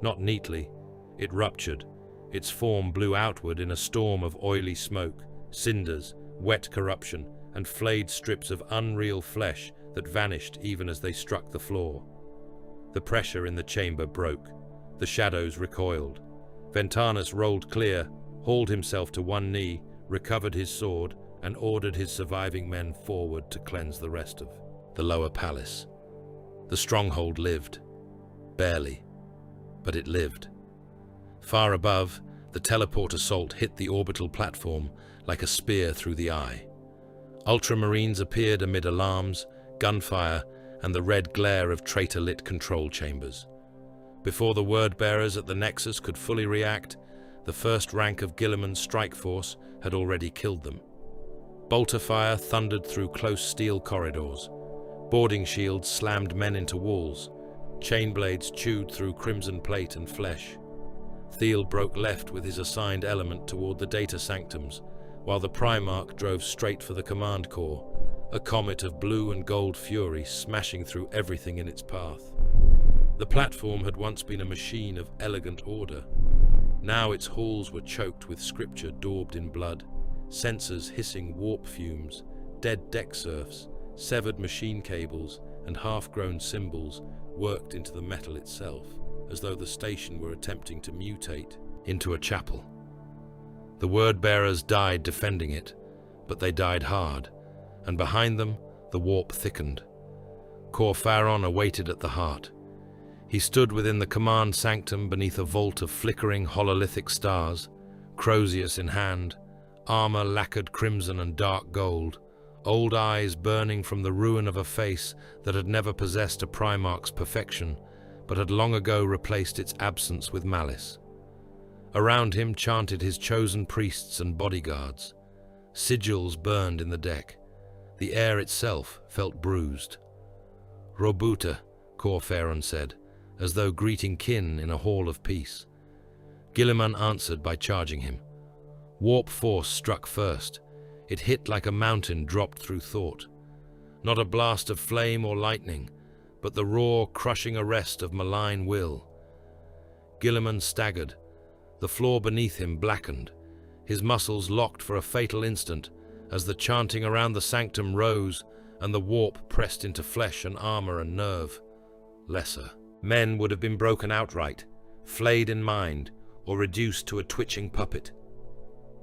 not neatly. It ruptured. Its form blew outward in a storm of oily smoke, cinders, wet corruption, and flayed strips of unreal flesh that vanished even as they struck the floor. The pressure in the chamber broke. The shadows recoiled. Ventanus rolled clear, hauled himself to one knee, recovered his sword, and ordered his surviving men forward to cleanse the rest of the lower palace. The stronghold lived. Barely. But it lived. Far above, the teleport assault hit the orbital platform like a spear through the eye. Ultramarines appeared amid alarms, gunfire, and the red glare of traitor-lit control chambers. Before the word-bearers at the Nexus could fully react, the first rank of Guilliman's strike force had already killed them. Bolter fire thundered through close steel corridors. Boarding shields slammed men into walls. Chain blades chewed through crimson plate and flesh. Thiel broke left with his assigned element toward the data sanctums, while the Primarch drove straight for the command core, a comet of blue and gold fury smashing through everything in its path. The platform had once been a machine of elegant order. Now its halls were choked with scripture daubed in blood, sensors hissing warp fumes, dead deck serfs, severed machine cables, and half-grown symbols worked into the metal itself, as though the station were attempting to mutate into a chapel. The word-bearers died defending it, but they died hard, and behind them the warp thickened. Corpharon awaited at the heart. He stood within the command sanctum beneath a vault of flickering hololithic stars, Crozius in hand, armor lacquered crimson and dark gold, old eyes burning from the ruin of a face that had never possessed a Primarch's perfection, but had long ago replaced its absence with malice. Around him chanted his chosen priests and bodyguards. Sigils burned in the deck. The air itself felt bruised. "Robuta," Corpharon said, as though greeting kin in a hall of peace. Guilliman answered by charging him. Warp force struck first. It hit like a mountain dropped through thought. Not a blast of flame or lightning, but the raw, crushing arrest of malign will. Guilliman staggered. The floor beneath him blackened. His muscles locked for a fatal instant as the chanting around the sanctum rose and the warp pressed into flesh and armor and nerve. Lesser. Men would have been broken outright, flayed in mind, or reduced to a twitching puppet.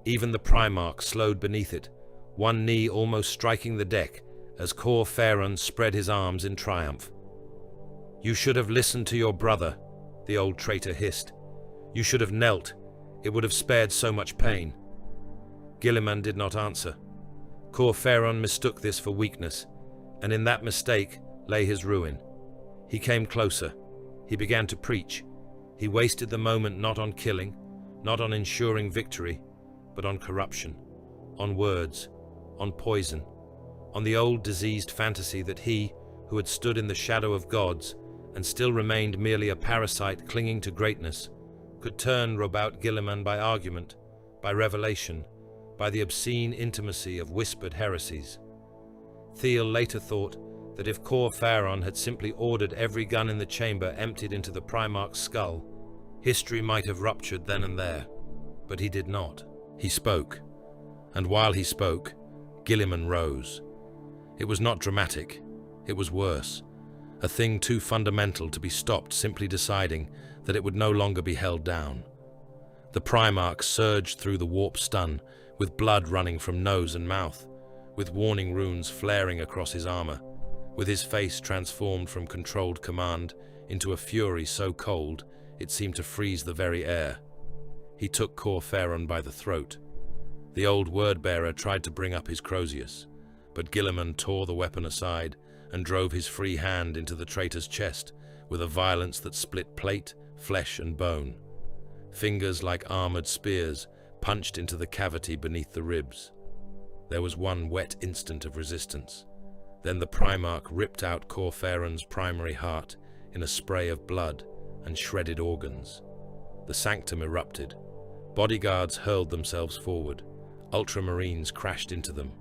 Even the Primarch slowed beneath it, one knee almost striking the deck as Corpharon spread his arms in triumph. "You should have listened to your brother," the old traitor hissed. "You should have knelt. It would have spared so much pain." Guilliman did not answer. Corpharon mistook this for weakness, and in that mistake lay his ruin. He came closer. He began to preach. He wasted the moment not on killing, not on ensuring victory, but on corruption, on words, on poison, on the old diseased fantasy that he, who had stood in the shadow of gods and still remained merely a parasite clinging to greatness, could turn Robout Guilliman by argument, by revelation, by the obscene intimacy of whispered heresies. Thiel later thought that if Corpharon had simply ordered every gun in the chamber emptied into the Primarch's skull, history might have ruptured then and there, but he did not. He spoke, and while he spoke, Guilliman rose. It was not dramatic, it was worse, a thing too fundamental to be stopped simply deciding that it would no longer be held down. The Primarch surged through the warp stun, with blood running from nose and mouth, with warning runes flaring across his armor, with his face transformed from controlled command into a fury so cold it seemed to freeze the very air. He took Corpharon by the throat. The old word-bearer tried to bring up his Crozius, but Guilliman tore the weapon aside and drove his free hand into the traitor's chest with a violence that split plate, flesh and bone. Fingers like armored spears punched into the cavity beneath the ribs. There was one wet instant of resistance. Then the Primarch ripped out Corpharon's primary heart in a spray of blood and shredded organs. The sanctum erupted. Bodyguards hurled themselves forward. Ultramarines crashed into them.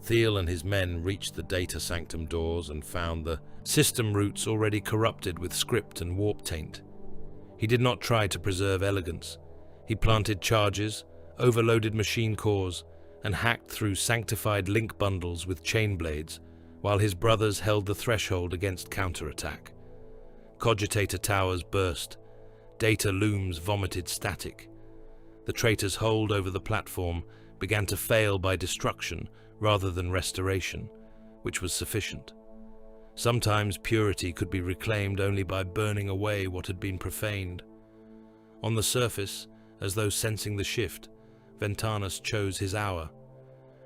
Thiel and his men reached the data sanctum doors and found the system routes already corrupted with script and warp taint. He did not try to preserve elegance. He planted charges, overloaded machine cores, and hacked through sanctified link bundles with chain blades, while his brothers held the threshold against counterattack. Cogitator towers burst. Data looms vomited static. The traitor's hold over the platform began to fail by destruction rather than restoration, which was sufficient. Sometimes purity could be reclaimed only by burning away what had been profaned. On the surface, as though sensing the shift, Ventanus chose his hour.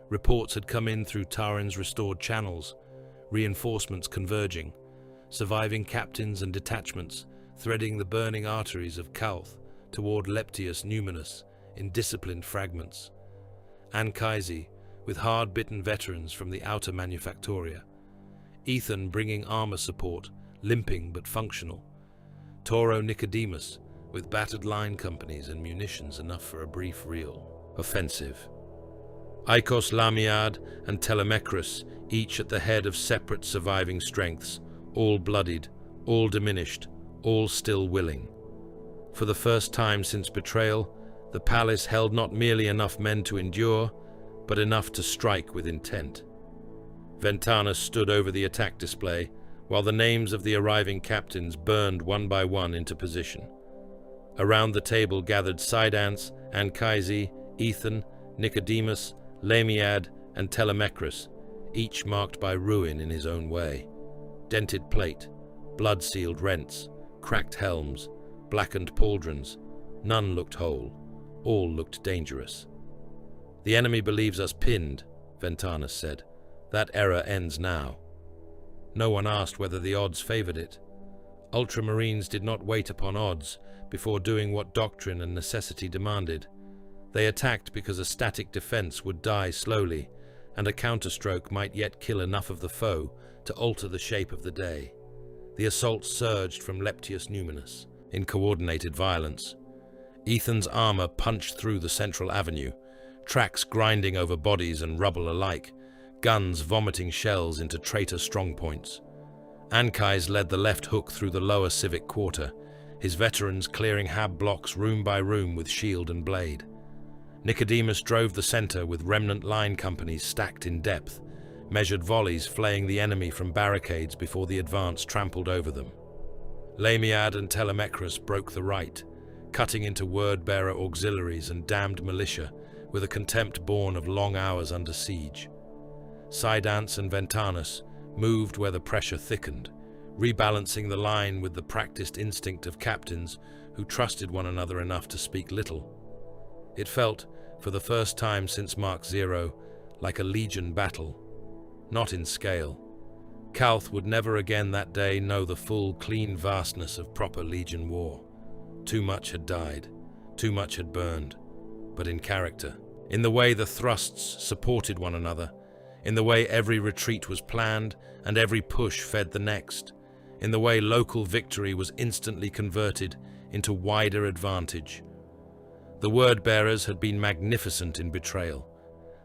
Reports had come in through Tarin's restored channels, reinforcements converging, surviving captains and detachments threading the burning arteries of Calth toward Leptius Numinus in disciplined fragments. Anchizi, with hard-bitten veterans from the outer manufactoria. Ethan bringing armor support, limping but functional. Toro Nicodemus, with battered line companies and munitions enough for a brief real offensive. Ikos Lamiad and Telemachus, each at the head of separate surviving strengths, all bloodied, all diminished, all still willing. For the first time since betrayal, the palace held not merely enough men to endure, but enough to strike with intent. Ventanus stood over the attack display, while the names of the arriving captains burned one by one into position. Around the table gathered Sidance, Anchises, Ethan, Nicodemus, Lamiad, and Telemachus, each marked by ruin in his own way. Dented plate, blood-sealed rents, cracked helms, blackened pauldrons, none looked whole, all looked dangerous. "The enemy believes us pinned," Ventanus said. "That error ends now." No one asked whether the odds favored it. Ultramarines did not wait upon odds before doing what doctrine and necessity demanded. They attacked because a static defense would die slowly, and a counterstroke might yet kill enough of the foe to alter the shape of the day. The assault surged from Leptius Numinus in coordinated violence. Ethan's armor punched through the central avenue, tracks grinding over bodies and rubble alike, guns vomiting shells into traitor strongpoints. Anchises led the left hook through the lower civic quarter, his veterans clearing hab blocks room by room with shield and blade. Nicodemus drove the center with remnant line companies stacked in depth, measured volleys flaying the enemy from barricades before the advance trampled over them. Lamiad and Telemachus broke the right, cutting into word-bearer auxiliaries and damned militia with a contempt born of long hours under siege. Sidance and Ventanus moved where the pressure thickened, rebalancing the line with the practiced instinct of captains who trusted one another enough to speak little. It felt, for the first time since Mark Zero, like a legion battle, not in scale. Calth would never again that day know the full, clean vastness of proper legion war. Too much had died, too much had burned, but in character, in the way the thrusts supported one another, in the way every retreat was planned and every push fed the next, in the way local victory was instantly converted into wider advantage. The word-bearers had been magnificent in betrayal.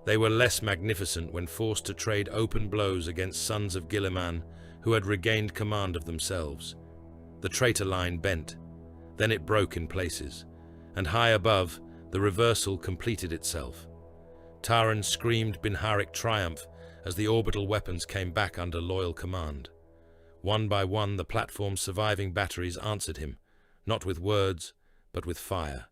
They were less magnificent when forced to trade open blows against sons of Guilliman who had regained command of themselves. The traitor line bent, then it broke in places, and high above, the reversal completed itself. Taran screamed Binharic triumph as the orbital weapons came back under loyal command. One by one, the platform's surviving batteries answered him, not with words, but with fire.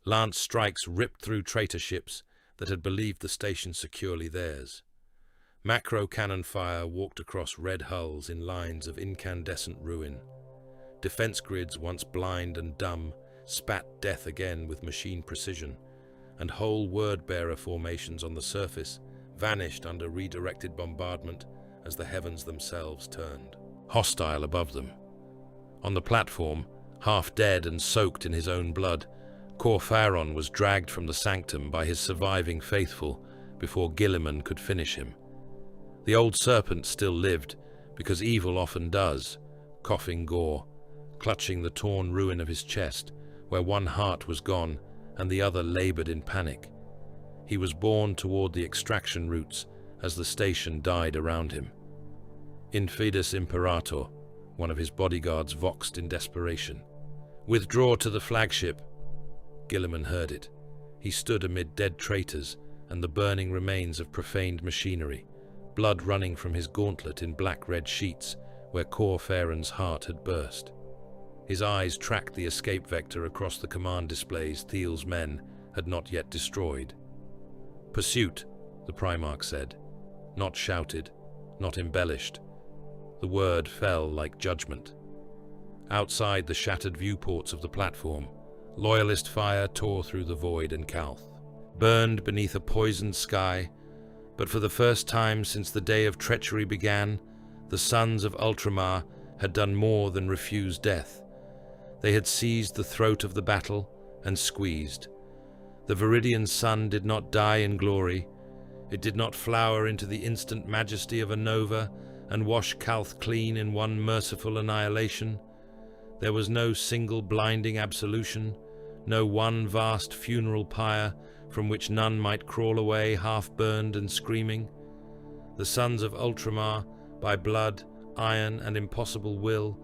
Lance strikes ripped through traitor ships that had believed the station securely theirs. Macro cannon fire walked across red hulls in lines of incandescent ruin. Defense grids, once blind and dumb, spat death again with machine precision, and whole word-bearer formations on the surface vanished under redirected bombardment as the heavens themselves turned, hostile above them. On the platform, half dead and soaked in his own blood, Corpharon was dragged from the sanctum by his surviving faithful before Guilliman could finish him. The old serpent still lived, because evil often does, coughing gore, clutching the torn ruin of his chest, where one heart was gone and the other labored in panic. He was borne toward the extraction routes as the station died around him. Infidus Imperator, one of his bodyguards, voxed in desperation. "Withdraw to the flagship." Guilliman heard it. He stood amid dead traitors and the burning remains of profaned machinery, blood running from his gauntlet in black-red sheets where Corpharon's heart had burst. His eyes tracked the escape vector across the command displays Thiel's men had not yet destroyed. "Pursuit," the Primarch said, not shouted, not embellished. The word fell like judgment. Outside the shattered viewports of the platform, Loyalist fire tore through the void and Calth, burned beneath a poisoned sky, but for the first time since the day of treachery began, the sons of Ultramar had done more than refuse death. They had seized the throat of the battle and squeezed. The Viridian sun did not die in glory. It did not flower into the instant majesty of a nova and wash Calth clean in one merciful annihilation. There was no single blinding absolution, no one vast funeral pyre from which none might crawl away half-burned and screaming. The sons of Ultramar, by blood, iron, and impossible will,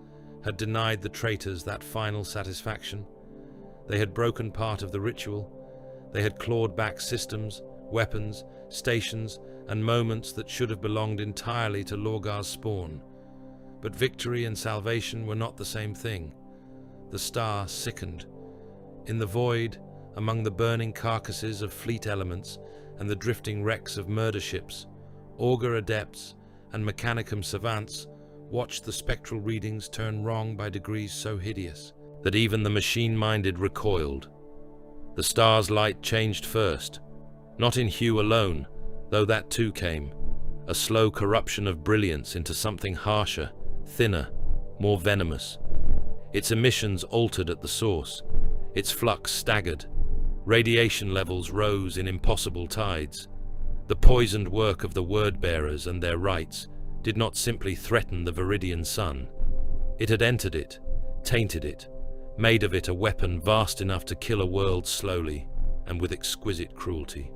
had denied the traitors that final satisfaction. They had broken part of the ritual. They had clawed back systems, weapons, stations, and moments that should have belonged entirely to Lorgar's spawn. But victory and salvation were not the same thing. The star sickened. In the void, among the burning carcasses of fleet elements and the drifting wrecks of murder ships, Augur adepts and Mechanicum savants watched the spectral readings turn wrong by degrees so hideous that even the machine-minded recoiled. The star's light changed first, not in hue alone, though that too came, a slow corruption of brilliance into something harsher, thinner, more venomous. Its emissions altered at the source, its flux staggered. Radiation levels rose in impossible tides. The poisoned work of the word-bearers and their rites did not simply threaten the Viridian sun. It had entered it, tainted it, made of it a weapon vast enough to kill a world slowly and with exquisite cruelty.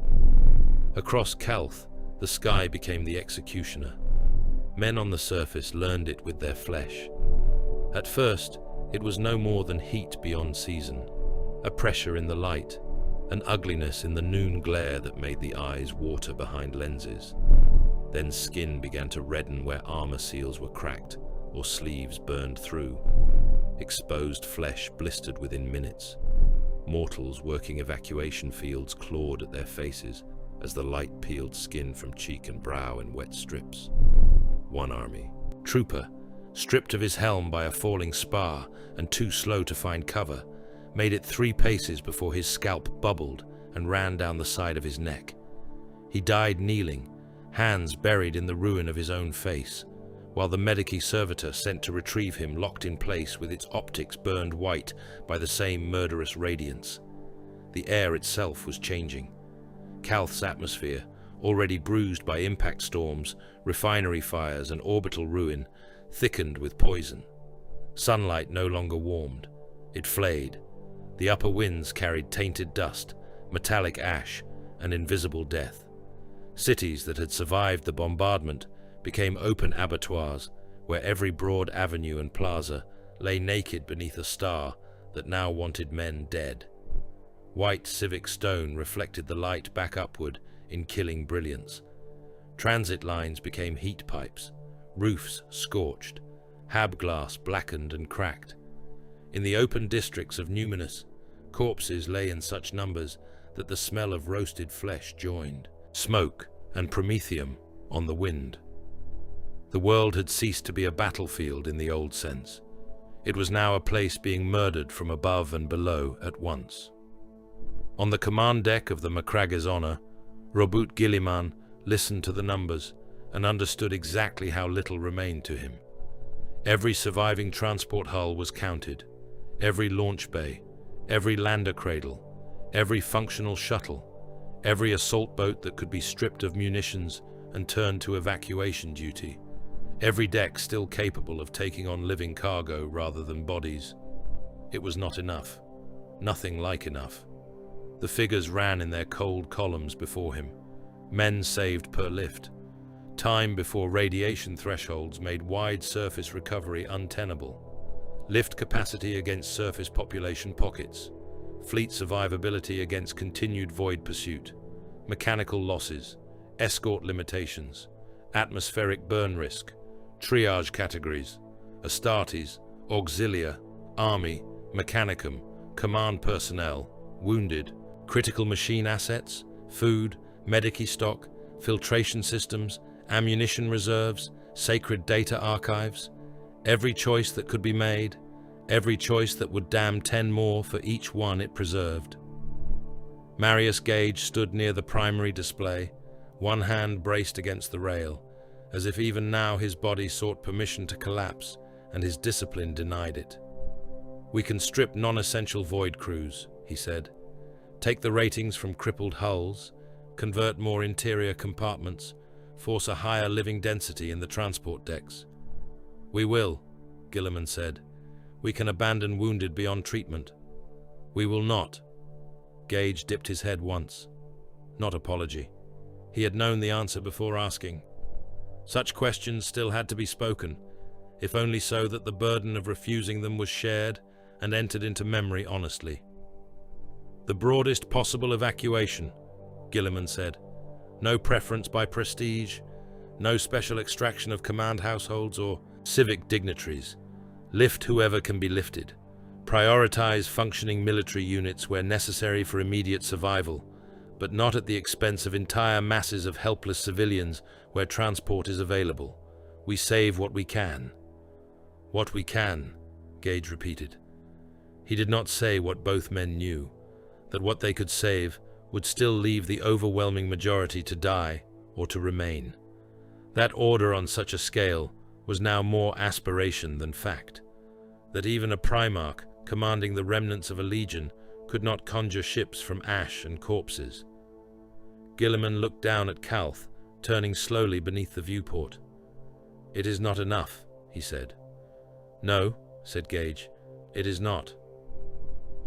Across Calth, the sky became the executioner. Men on the surface learned it with their flesh. At first, it was no more than heat beyond season, a pressure in the light, an ugliness in the noon glare that made the eyes water behind lenses. Then skin began to redden where armor seals were cracked or sleeves burned through. Exposed flesh blistered within minutes. Mortals working evacuation fields clawed at their faces as the light peeled skin from cheek and brow in wet strips. One army trooper, stripped of his helm by a falling spar and too slow to find cover, made it 3 paces before his scalp bubbled and ran down the side of his neck. He died kneeling, hands buried in the ruin of his own face, while the Medici servitor sent to retrieve him locked in place with its optics burned white by the same murderous radiance. The air itself was changing. Calth's atmosphere, already bruised by impact storms, refinery fires, and orbital ruin, thickened with poison. Sunlight no longer warmed. It flayed. The upper winds carried tainted dust, metallic ash, and invisible death. Cities that had survived the bombardment became open abattoirs where every broad avenue and plaza lay naked beneath a star that now wanted men dead. White civic stone reflected the light back upward in killing brilliance. Transit lines became heat pipes, roofs scorched, hab glass blackened and cracked. In the open districts of Numinous, corpses lay in such numbers that the smell of roasted flesh joined, smoke and promethium on the wind. The world had ceased to be a battlefield in the old sense. It was now a place being murdered from above and below at once. On the command deck of the Macragge's Honor, Robert Gilliman listened to the numbers and understood exactly how little remained to him. Every surviving transport hull was counted, every launch bay, every lander cradle, every functional shuttle, every assault boat that could be stripped of munitions and turned to evacuation duty, every deck still capable of taking on living cargo rather than bodies. It was not enough. Nothing like enough. The figures ran in their cold columns before him. Men saved per lift. Time before radiation thresholds made wide surface recovery untenable. Lift capacity against surface population pockets. Fleet survivability against continued void pursuit. Mechanical losses. Escort limitations. Atmospheric burn risk. Triage categories. Astartes. Auxilia. Army. Mechanicum. Command personnel. Wounded. Critical machine assets. Food. Medici stock. Filtration systems. Ammunition reserves. Sacred data archives. Every choice that could be made. Every choice that would damn 10 more for each one it preserved. Marius Gage stood near the primary display, one hand braced against the rail, as if even now his body sought permission to collapse and his discipline denied it. "We can strip non-essential void crews," he said. "Take the ratings from crippled hulls, convert more interior compartments, force a higher living density in the transport decks." "We will," Gilliman said. "We can abandon wounded beyond treatment." "We will not." Gage dipped his head once. Not apology. He had known the answer before asking. Such questions still had to be spoken, if only so that the burden of refusing them was shared and entered into memory honestly. "The broadest possible evacuation," Gilliman said. No preference by prestige, no special extraction of command households or civic dignitaries. Lift whoever can be lifted. Prioritize functioning military units where necessary for immediate survival, but not at the expense of entire masses of helpless civilians where transport is available. We save what we can. What we can, Gage repeated. He did not say what both men knew, that what they could save would still leave the overwhelming majority to die or to remain. That order on such a scale was now more aspiration than fact, that even a Primarch commanding the remnants of a legion could not conjure ships from ash and corpses. Gilliman looked down at Calth, turning slowly beneath the viewport. It is not enough, he said. No, said Gage, it is not.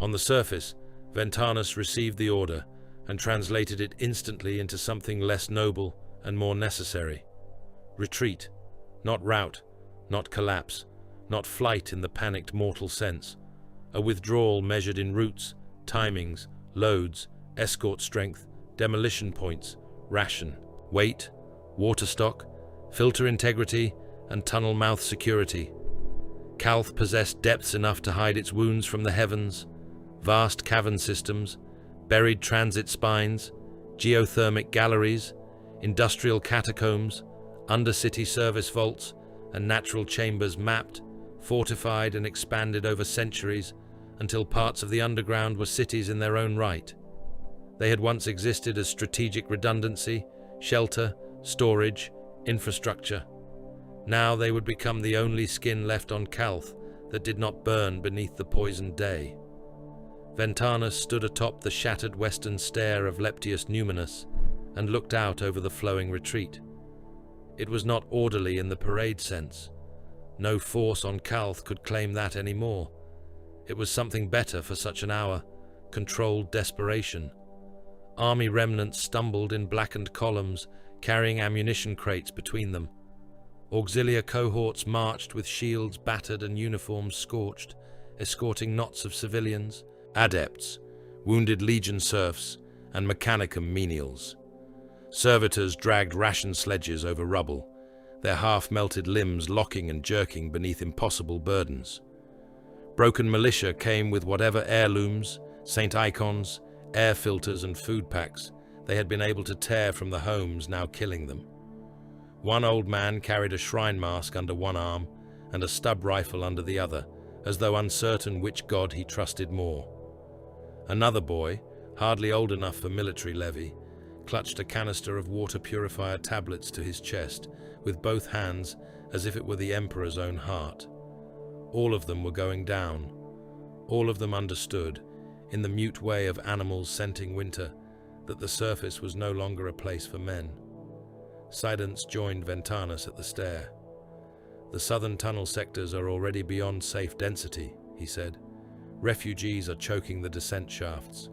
On the surface, Ventanus received the order and translated it instantly into something less noble and more necessary. Retreat, not rout, not collapse, not flight in the panicked mortal sense. A withdrawal measured in routes, timings, loads, escort strength, demolition points, ration, weight, water stock, filter integrity, and tunnel mouth security. Calth possessed depths enough to hide its wounds from the heavens, vast cavern systems, buried transit spines, geothermic galleries, industrial catacombs, undercity service vaults, and natural chambers mapped, fortified and expanded over centuries until parts of the underground were cities in their own right. They had once existed as strategic redundancy, shelter, storage, infrastructure. Now they would become the only skin left on Calth that did not burn beneath the poisoned day. Ventanus stood atop the shattered western stair of Leptius Numinus and looked out over the flowing retreat. It was not orderly in the parade sense. No force on Calth could claim that anymore. It was something better for such an hour, controlled desperation. Army remnants stumbled in blackened columns, carrying ammunition crates between them. Auxiliary cohorts marched with shields battered and uniforms scorched, escorting knots of civilians, adepts, wounded legion serfs, and mechanicum menials. Servitors dragged ration sledges over rubble, their half-melted limbs locking and jerking beneath impossible burdens. Broken militia came with whatever heirlooms, Saint icons, air filters and food packs they had been able to tear from the homes now killing them. One old man carried a shrine mask under one arm and a stub rifle under the other, as though uncertain which god he trusted more. Another boy, hardly old enough for military levy, clutched a canister of water purifier tablets to his chest with both hands as if it were the Emperor's own heart. All of them were going down. All of them understood, in the mute way of animals scenting winter, that the surface was no longer a place for men. Silence joined Ventanus at the stair. The southern tunnel sectors are already beyond safe density, he said. Refugees are choking the descent shafts.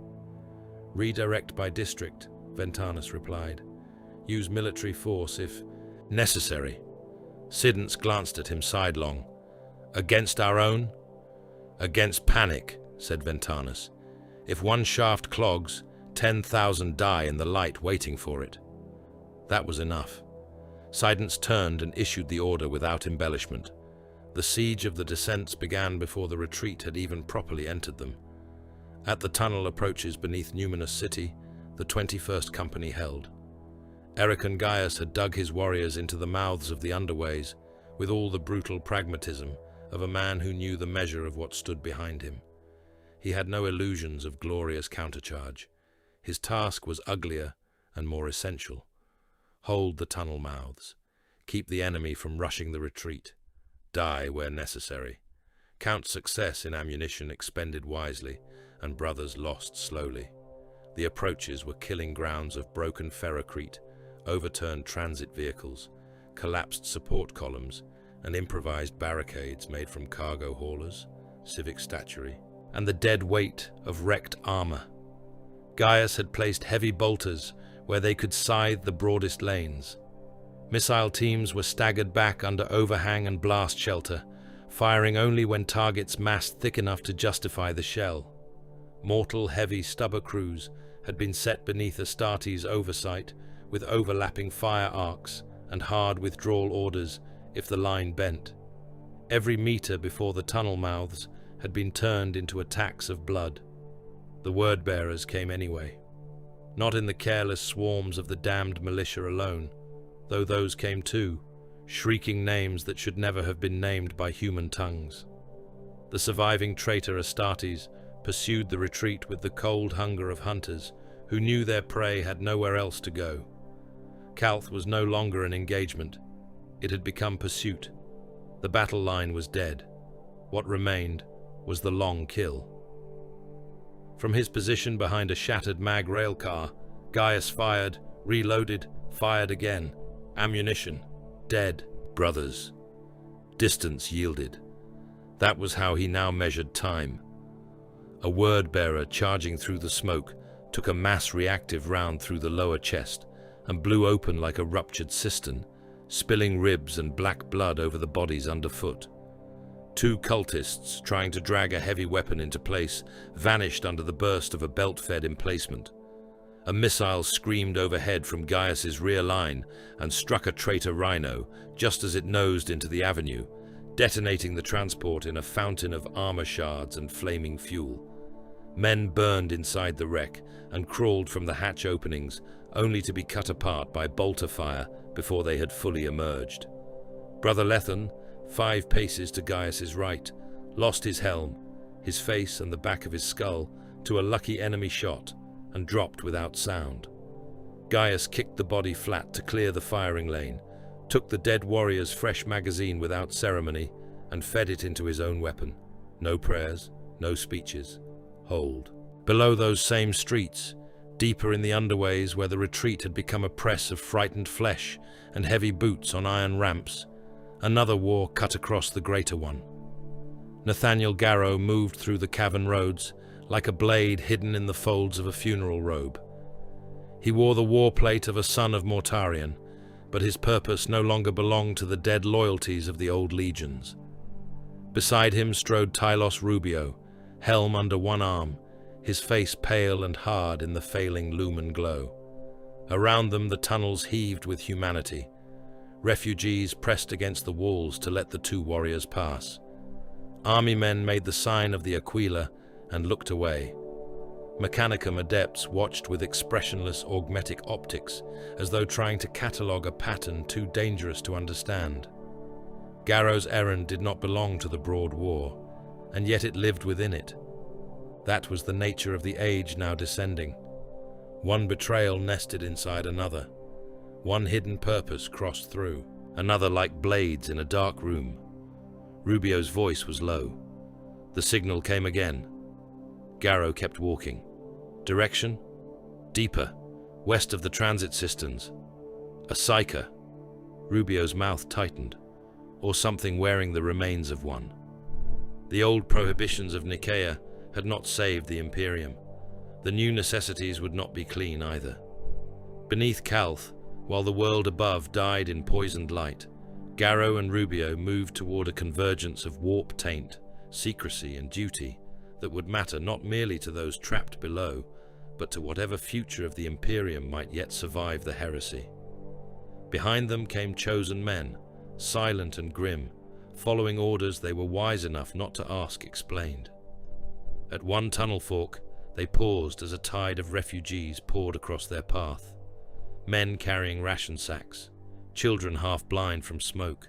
Redirect by district, Ventanus replied. Use military force if necessary. Sidence glanced at him sidelong. Against our own? Against panic, said Ventanus. If one shaft clogs, 10,000 die in the light waiting for it. That was enough. Sidence turned and issued the order without embellishment. The siege of the descents began before the retreat had even properly entered them. At the tunnel approaches beneath Numinus City, the 21st Company held. Eric and Gaius had dug his warriors into the mouths of the underways with all the brutal pragmatism of a man who knew the measure of what stood behind him. He had no illusions of glorious countercharge. His task was uglier and more essential. Hold the tunnel mouths. Keep the enemy from rushing the retreat. Die where necessary. Count success in ammunition expended wisely and brothers lost slowly. The approaches were killing grounds of broken ferrocrete, overturned transit vehicles, collapsed support columns, and improvised barricades made from cargo haulers, civic statuary, and the dead weight of wrecked armor. Gaius had placed heavy bolters where they could scythe the broadest lanes. Missile teams were staggered back under overhang and blast shelter, firing only when targets massed thick enough to justify the shell. Mortal heavy stubber crews had been set beneath Astartes' oversight, with overlapping fire arcs and hard withdrawal orders if the line bent. Every meter before the tunnel mouths had been turned into attacks of blood. The word-bearers came anyway. Not in the careless swarms of the damned militia alone, though those came too, shrieking names that should never have been named by human tongues. The surviving traitor Astartes pursued the retreat with the cold hunger of hunters who knew their prey had nowhere else to go. Calth was no longer an engagement. It had become pursuit. The battle line was dead. What remained was the long kill. From his position behind a shattered mag railcar, Gaius fired, reloaded, fired again. Ammunition. Dead. Brothers. Distance yielded. That was how he now measured time. A word-bearer charging through the smoke took a mass reactive round through the lower chest and blew open like a ruptured cistern, spilling ribs and black blood over the bodies underfoot. Two cultists, trying to drag a heavy weapon into place, vanished under the burst of a belt-fed emplacement. A missile screamed overhead from Gaius's rear line and struck a traitor rhino just as it nosed into the avenue, detonating the transport in a fountain of armor shards and flaming fuel. Men burned inside the wreck and crawled from the hatch openings, only to be cut apart by bolter fire before they had fully emerged. Brother Lethan, 5 paces to Gaius's right, lost his helm, his face and the back of his skull to a lucky enemy shot and dropped without sound. Gaius kicked the body flat to clear the firing lane, took the dead warrior's fresh magazine without ceremony and fed it into his own weapon. No prayers, no speeches. Hold. Below those same streets, deeper in the underways where the retreat had become a press of frightened flesh and heavy boots on iron ramps, another war cut across the greater one. Nathaniel Garrow moved through the cavern roads like a blade hidden in the folds of a funeral robe. He wore the war plate of a son of Mortarion, but his purpose no longer belonged to the dead loyalties of the old legions. Beside him strode Tylos Rubio, helm under one arm, his face pale and hard in the failing lumen glow. Around them the tunnels heaved with humanity. Refugees pressed against the walls to let the two warriors pass. Army men made the sign of the Aquila and looked away. Mechanicum adepts watched with expressionless augmetic optics, as though trying to catalogue a pattern too dangerous to understand. Garrow's errand did not belong to the broad war, and yet it lived within it. That was the nature of the age now descending. One betrayal nested inside another. One hidden purpose crossed through, another like blades in a dark room. Rubio's voice was low. The signal came again. Garrow kept walking. Direction? Deeper, west of the transit cisterns. A psyker. Rubio's mouth tightened, or something wearing the remains of one. The old prohibitions of Nicaea had not saved the Imperium. The new necessities would not be clean either. Beneath Calth, while the world above died in poisoned light, Garrow and Rubio moved toward a convergence of warp taint, secrecy and duty that would matter not merely to those trapped below, but to whatever future of the Imperium might yet survive the heresy. Behind them came chosen men, silent and grim, following orders they were wise enough not to ask explained. At one tunnel fork, they paused as a tide of refugees poured across their path. Men carrying ration sacks, children half blind from smoke,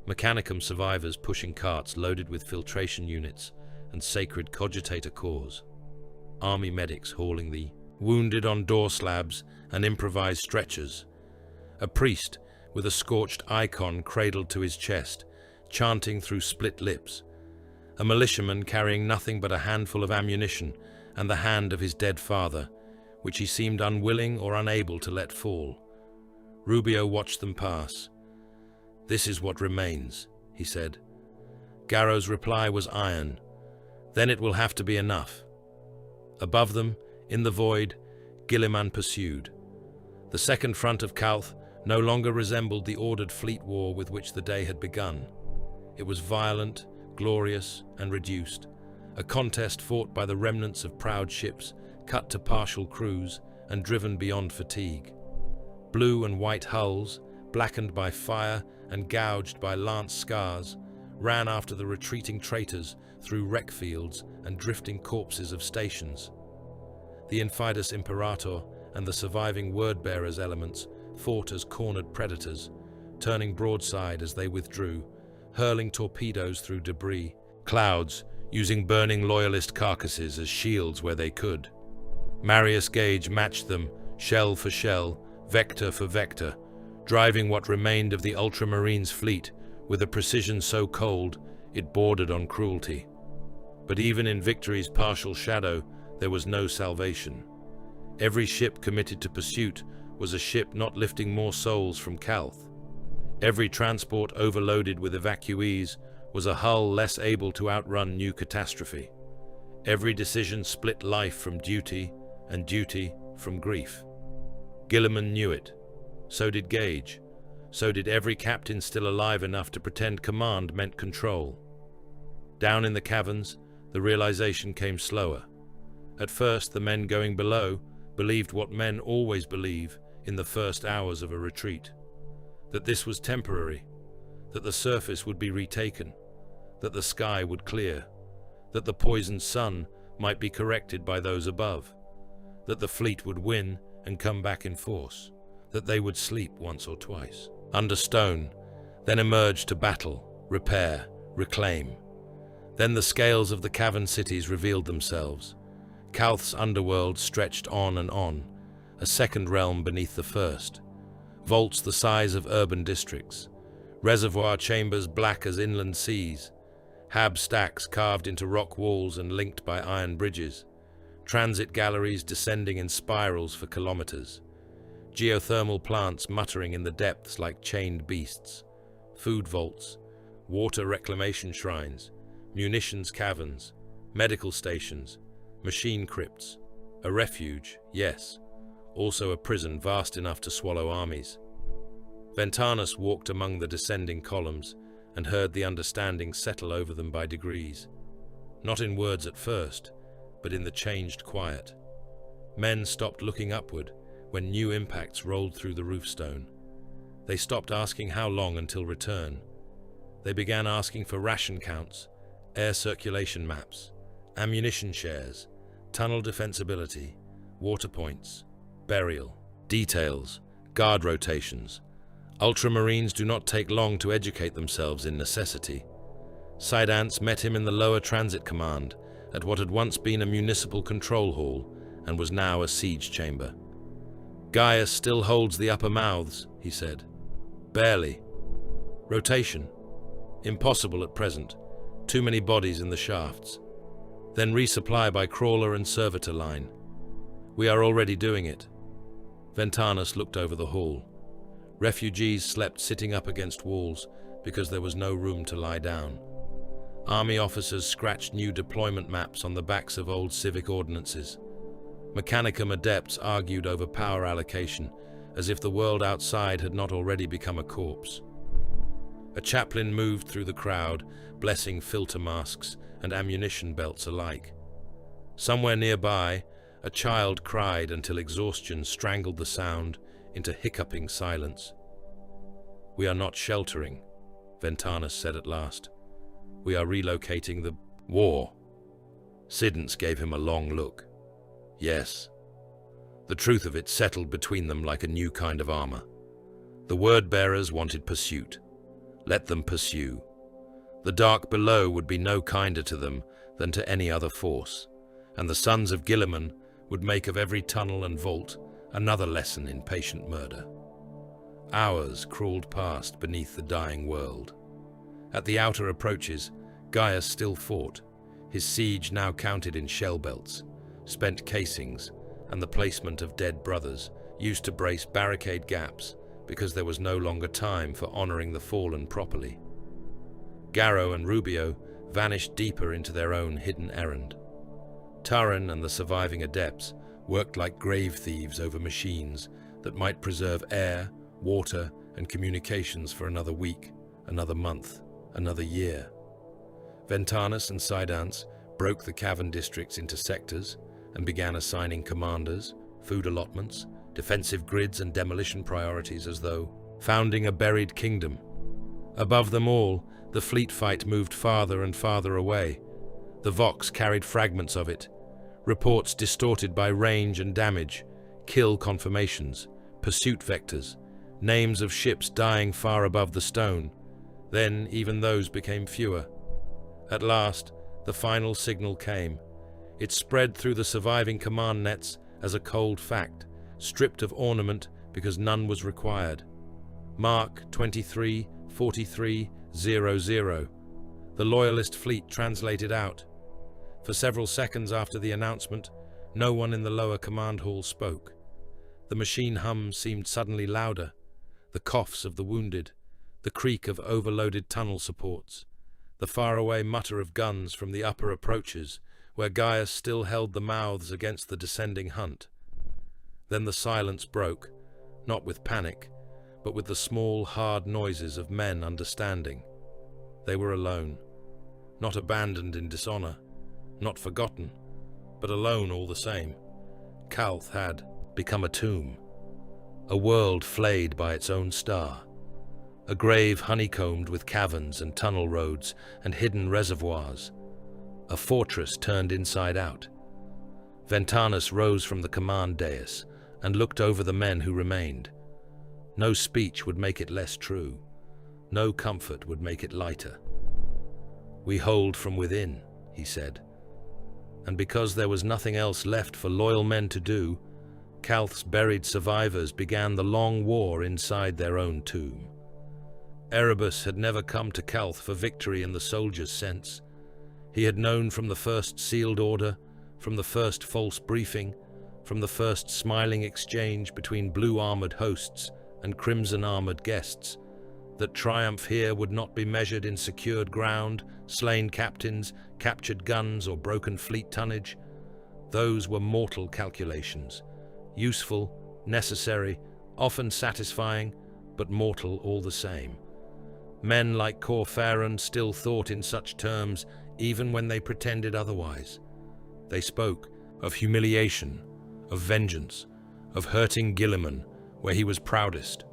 Mechanicum survivors pushing carts loaded with filtration units and sacred cogitator cores, army medics hauling the wounded on door slabs and improvised stretchers, a priest with a scorched icon cradled to his chest, chanting through split lips, a militiaman carrying nothing but a handful of ammunition and the hand of his dead father, which he seemed unwilling or unable to let fall. Rubio watched them pass. "This is what remains," he said. Garrow's reply was iron. "Then it will have to be enough." Above them, in the void, Gilliman pursued. The second front of Calth no longer resembled the ordered fleet war with which the day had begun. It was violent, glorious, and reduced, a contest fought by the remnants of proud ships cut to partial crews and driven beyond fatigue. Blue and white hulls, blackened by fire and gouged by lance scars, ran after the retreating traitors through wreck fields and drifting corpses of stations. The Infidus Imperator and the surviving word-bearers elements fought as cornered predators, turning broadside as they withdrew, hurling torpedoes through debris, clouds using burning loyalist carcasses as shields where they could. Marius Gage matched them, shell for shell, vector for vector, driving what remained of the Ultramarines fleet with a precision so cold it bordered on cruelty. But even in victory's partial shadow, there was no salvation. Every ship committed to pursuit was a ship not lifting more souls from Calth. Every transport overloaded with evacuees was a hull less able to outrun new catastrophe. Every decision split life from duty and duty from grief. Guilliman knew it. So did Gage. So did every captain still alive enough to pretend command meant control. Down in the caverns, the realization came slower. At first, the men going below believed what men always believe in the first hours of a retreat: that this was temporary, that the surface would be retaken, that the sky would clear, that the poisoned sun might be corrected by those above, that the fleet would win and come back in force, that they would sleep once or twice under stone, then emerge to battle, repair, reclaim. Then the scales of the cavern cities revealed themselves. Calth's underworld stretched on and on, a second realm beneath the first. Vaults the size of urban districts, reservoir chambers black as inland seas, hab stacks carved into rock walls and linked by iron bridges, transit galleries descending in spirals for kilometers, geothermal plants muttering in the depths like chained beasts, food vaults, water reclamation shrines, munitions caverns, medical stations, machine crypts, a refuge, yes, also a prison vast enough to swallow armies. Ventanus walked among the descending columns and heard the understanding settle over them by degrees, not in words at first, but in the changed quiet. Men stopped looking upward when new impacts rolled through the roofstone. They stopped asking how long until return. They began asking for ration counts, air circulation maps, ammunition shares, tunnel defensibility, water points, burial, details, guard rotations. Ultramarines do not take long to educate themselves in necessity. Sidance met him in the lower transit command at what had once been a municipal control hall and was now a siege chamber. Gaius still holds the upper mouths, he said. Barely. Rotation. Impossible at present. Too many bodies in the shafts. Then resupply by crawler and servitor line. We are already doing it. Ventanus looked over the hall. Refugees slept sitting up against walls because there was no room to lie down. Army officers scratched new deployment maps on the backs of old civic ordinances. Mechanicum adepts argued over power allocation as if the world outside had not already become a corpse. A chaplain moved through the crowd, blessing filter masks and ammunition belts alike. Somewhere nearby, a child cried until exhaustion strangled the sound into hiccuping silence. We are not sheltering, Ventanus said at last. We are relocating the war. Sidance gave him a long look. Yes. The truth of it settled between them like a new kind of armor. The word-bearers wanted pursuit. Let them pursue. The dark below would be no kinder to them than to any other force, and the sons of Guilliman would make of every tunnel and vault another lesson in patient murder. Hours crawled past beneath the dying world. At the outer approaches, Gaius still fought, his siege now counted in shell belts, spent casings, and the placement of dead brothers used to brace barricade gaps because there was no longer time for honoring the fallen properly. Garrow and Rubio vanished deeper into their own hidden errand. Taran and the surviving adepts worked like grave thieves over machines that might preserve air, water, and communications for another week, another month, another year. Ventanus and Sidance broke the cavern districts into sectors, and began assigning commanders, food allotments, defensive grids and demolition priorities as though founding a buried kingdom. Above them all, the fleet fight moved farther and farther away. The Vox carried fragments of it, reports distorted by range and damage, kill confirmations, pursuit vectors, names of ships dying far above the stone. Then even those became fewer. At last, the final signal came. It spread through the surviving command nets as a cold fact, stripped of ornament because none was required. Mark 234300. The Loyalist fleet translated out. For several seconds after the announcement, no one in the lower command hall spoke. The machine hum seemed suddenly louder, the coughs of the wounded, the creak of overloaded tunnel supports, the faraway mutter of guns from the upper approaches, where Gaius still held the mouths against the descending hunt. Then the silence broke, not with panic, but with the small, hard noises of men understanding. They were alone, not abandoned in dishonor, not forgotten, but alone all the same. Calth had become a tomb, a world flayed by its own star, a grave honeycombed with caverns and tunnel roads and hidden reservoirs, a fortress turned inside out. Ventanus rose from the command dais and looked over the men who remained. No speech would make it less true. No comfort would make it lighter. "We hold from within," he said. And because there was nothing else left for loyal men to do, Calth's buried survivors began the long war inside their own tomb. Erebus had never come to Calth for victory in the soldier's sense. He had known from the first sealed order, from the first false briefing, from the first smiling exchange between blue-armored hosts and crimson-armored guests, that triumph here would not be measured in secured ground, slain captains, captured guns, or broken fleet tonnage. Those were mortal calculations, useful, necessary, often satisfying, but mortal all the same. Men like Corfaron still thought in such terms, even when they pretended otherwise. They spoke of humiliation, of vengeance, of hurting Guilliman where he was proudest,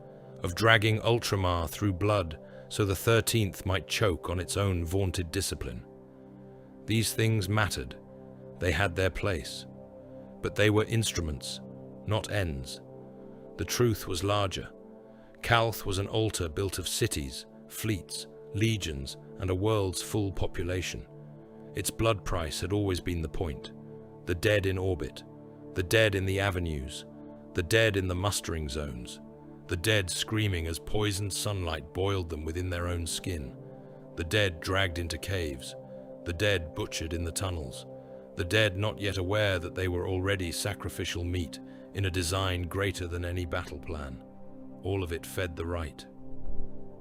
of dragging Ultramar through blood so the 13th might choke on its own vaunted discipline. These things mattered. They had their place. But they were instruments, not ends. The truth was larger. Calth was an altar built of cities, fleets, legions, and a world's full population. Its blood price had always been the point. The dead in orbit, the dead in the avenues, the dead in the mustering zones, the dead screaming as poisoned sunlight boiled them within their own skin, the dead dragged into caves, the dead butchered in the tunnels, the dead not yet aware that they were already sacrificial meat in a design greater than any battle plan. All of it fed the right.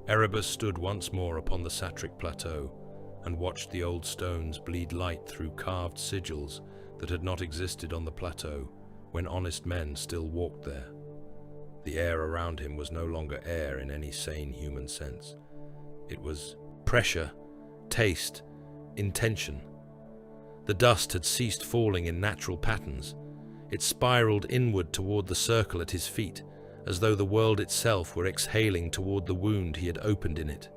Erebus stood once more upon the Satric plateau and watched the old stones bleed light through carved sigils that had not existed on the plateau when honest men still walked there. The air around him was no longer air in any sane human sense. It was pressure, taste, intention. The dust had ceased falling in natural patterns. It spiraled inward toward the circle at his feet, as though the world itself were exhaling toward the wound he had opened in it.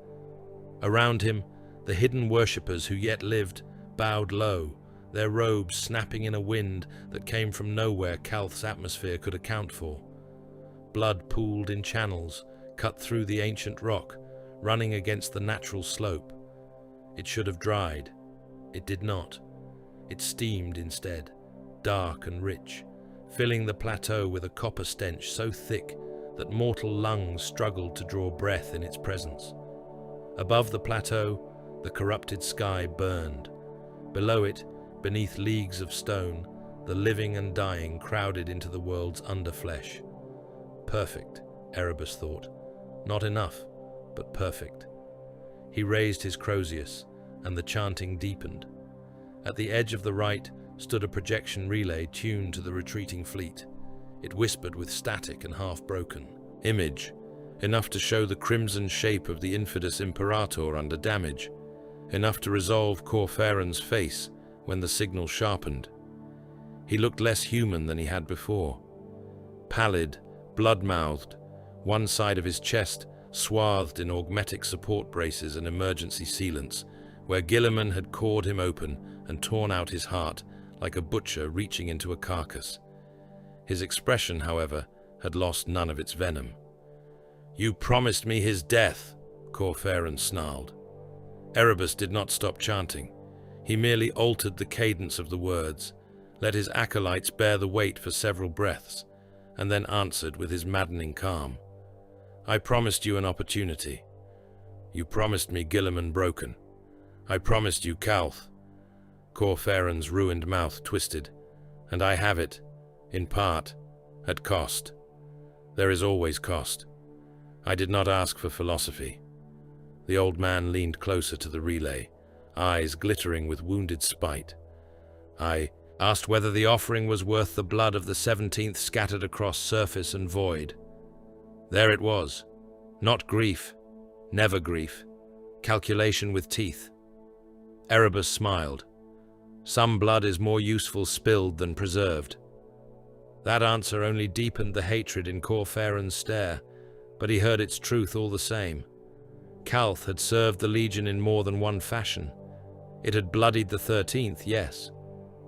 Around him, the hidden worshippers who yet lived bowed low, their robes snapping in a wind that came from nowhere Calth's atmosphere could account for. Blood pooled in channels, cut through the ancient rock, running against the natural slope. It should have dried. It did not. It steamed instead, dark and rich, filling the plateau with a copper stench so thick that mortal lungs struggled to draw breath in its presence. Above the plateau, the corrupted sky burned. Below it, beneath leagues of stone, the living and dying crowded into the world's underflesh. Perfect, Erebus thought. Not enough, but perfect. He raised his Crozius, and the chanting deepened. At the edge of the right stood a projection relay tuned to the retreating fleet. It whispered with static and half-broken image, enough to show the crimson shape of the infidus Imperator under damage, enough to resolve Corfaron's face when the signal sharpened. He looked less human than he had before. Pallid, blood-mouthed, one side of his chest swathed in augmetic support braces and emergency sealants, where Guilliman had cored him open and torn out his heart like a butcher reaching into a carcass. His expression, however, had lost none of its venom. "You promised me his death," Corferan snarled. Erebus did not stop chanting. He merely altered the cadence of the words, let his acolytes bear the weight for several breaths, and then answered with his maddening calm. "I promised you an opportunity. You promised me Guilliman broken. I promised you Calth." Corferan's ruined mouth twisted. "And I have it, in part, at cost. There is always cost. I did not ask for philosophy." The old man leaned closer to the relay, eyes glittering with wounded spite. "I asked whether the offering was worth the blood of the 17th scattered across surface and void. There it was. Not grief, never grief. Calculation with teeth." Erebus smiled. "Some blood is more useful spilled than preserved." That answer only deepened the hatred in Corferan's stare, but he heard its truth all the same. Calth had served the Legion in more than one fashion. It had bloodied the 13th, yes.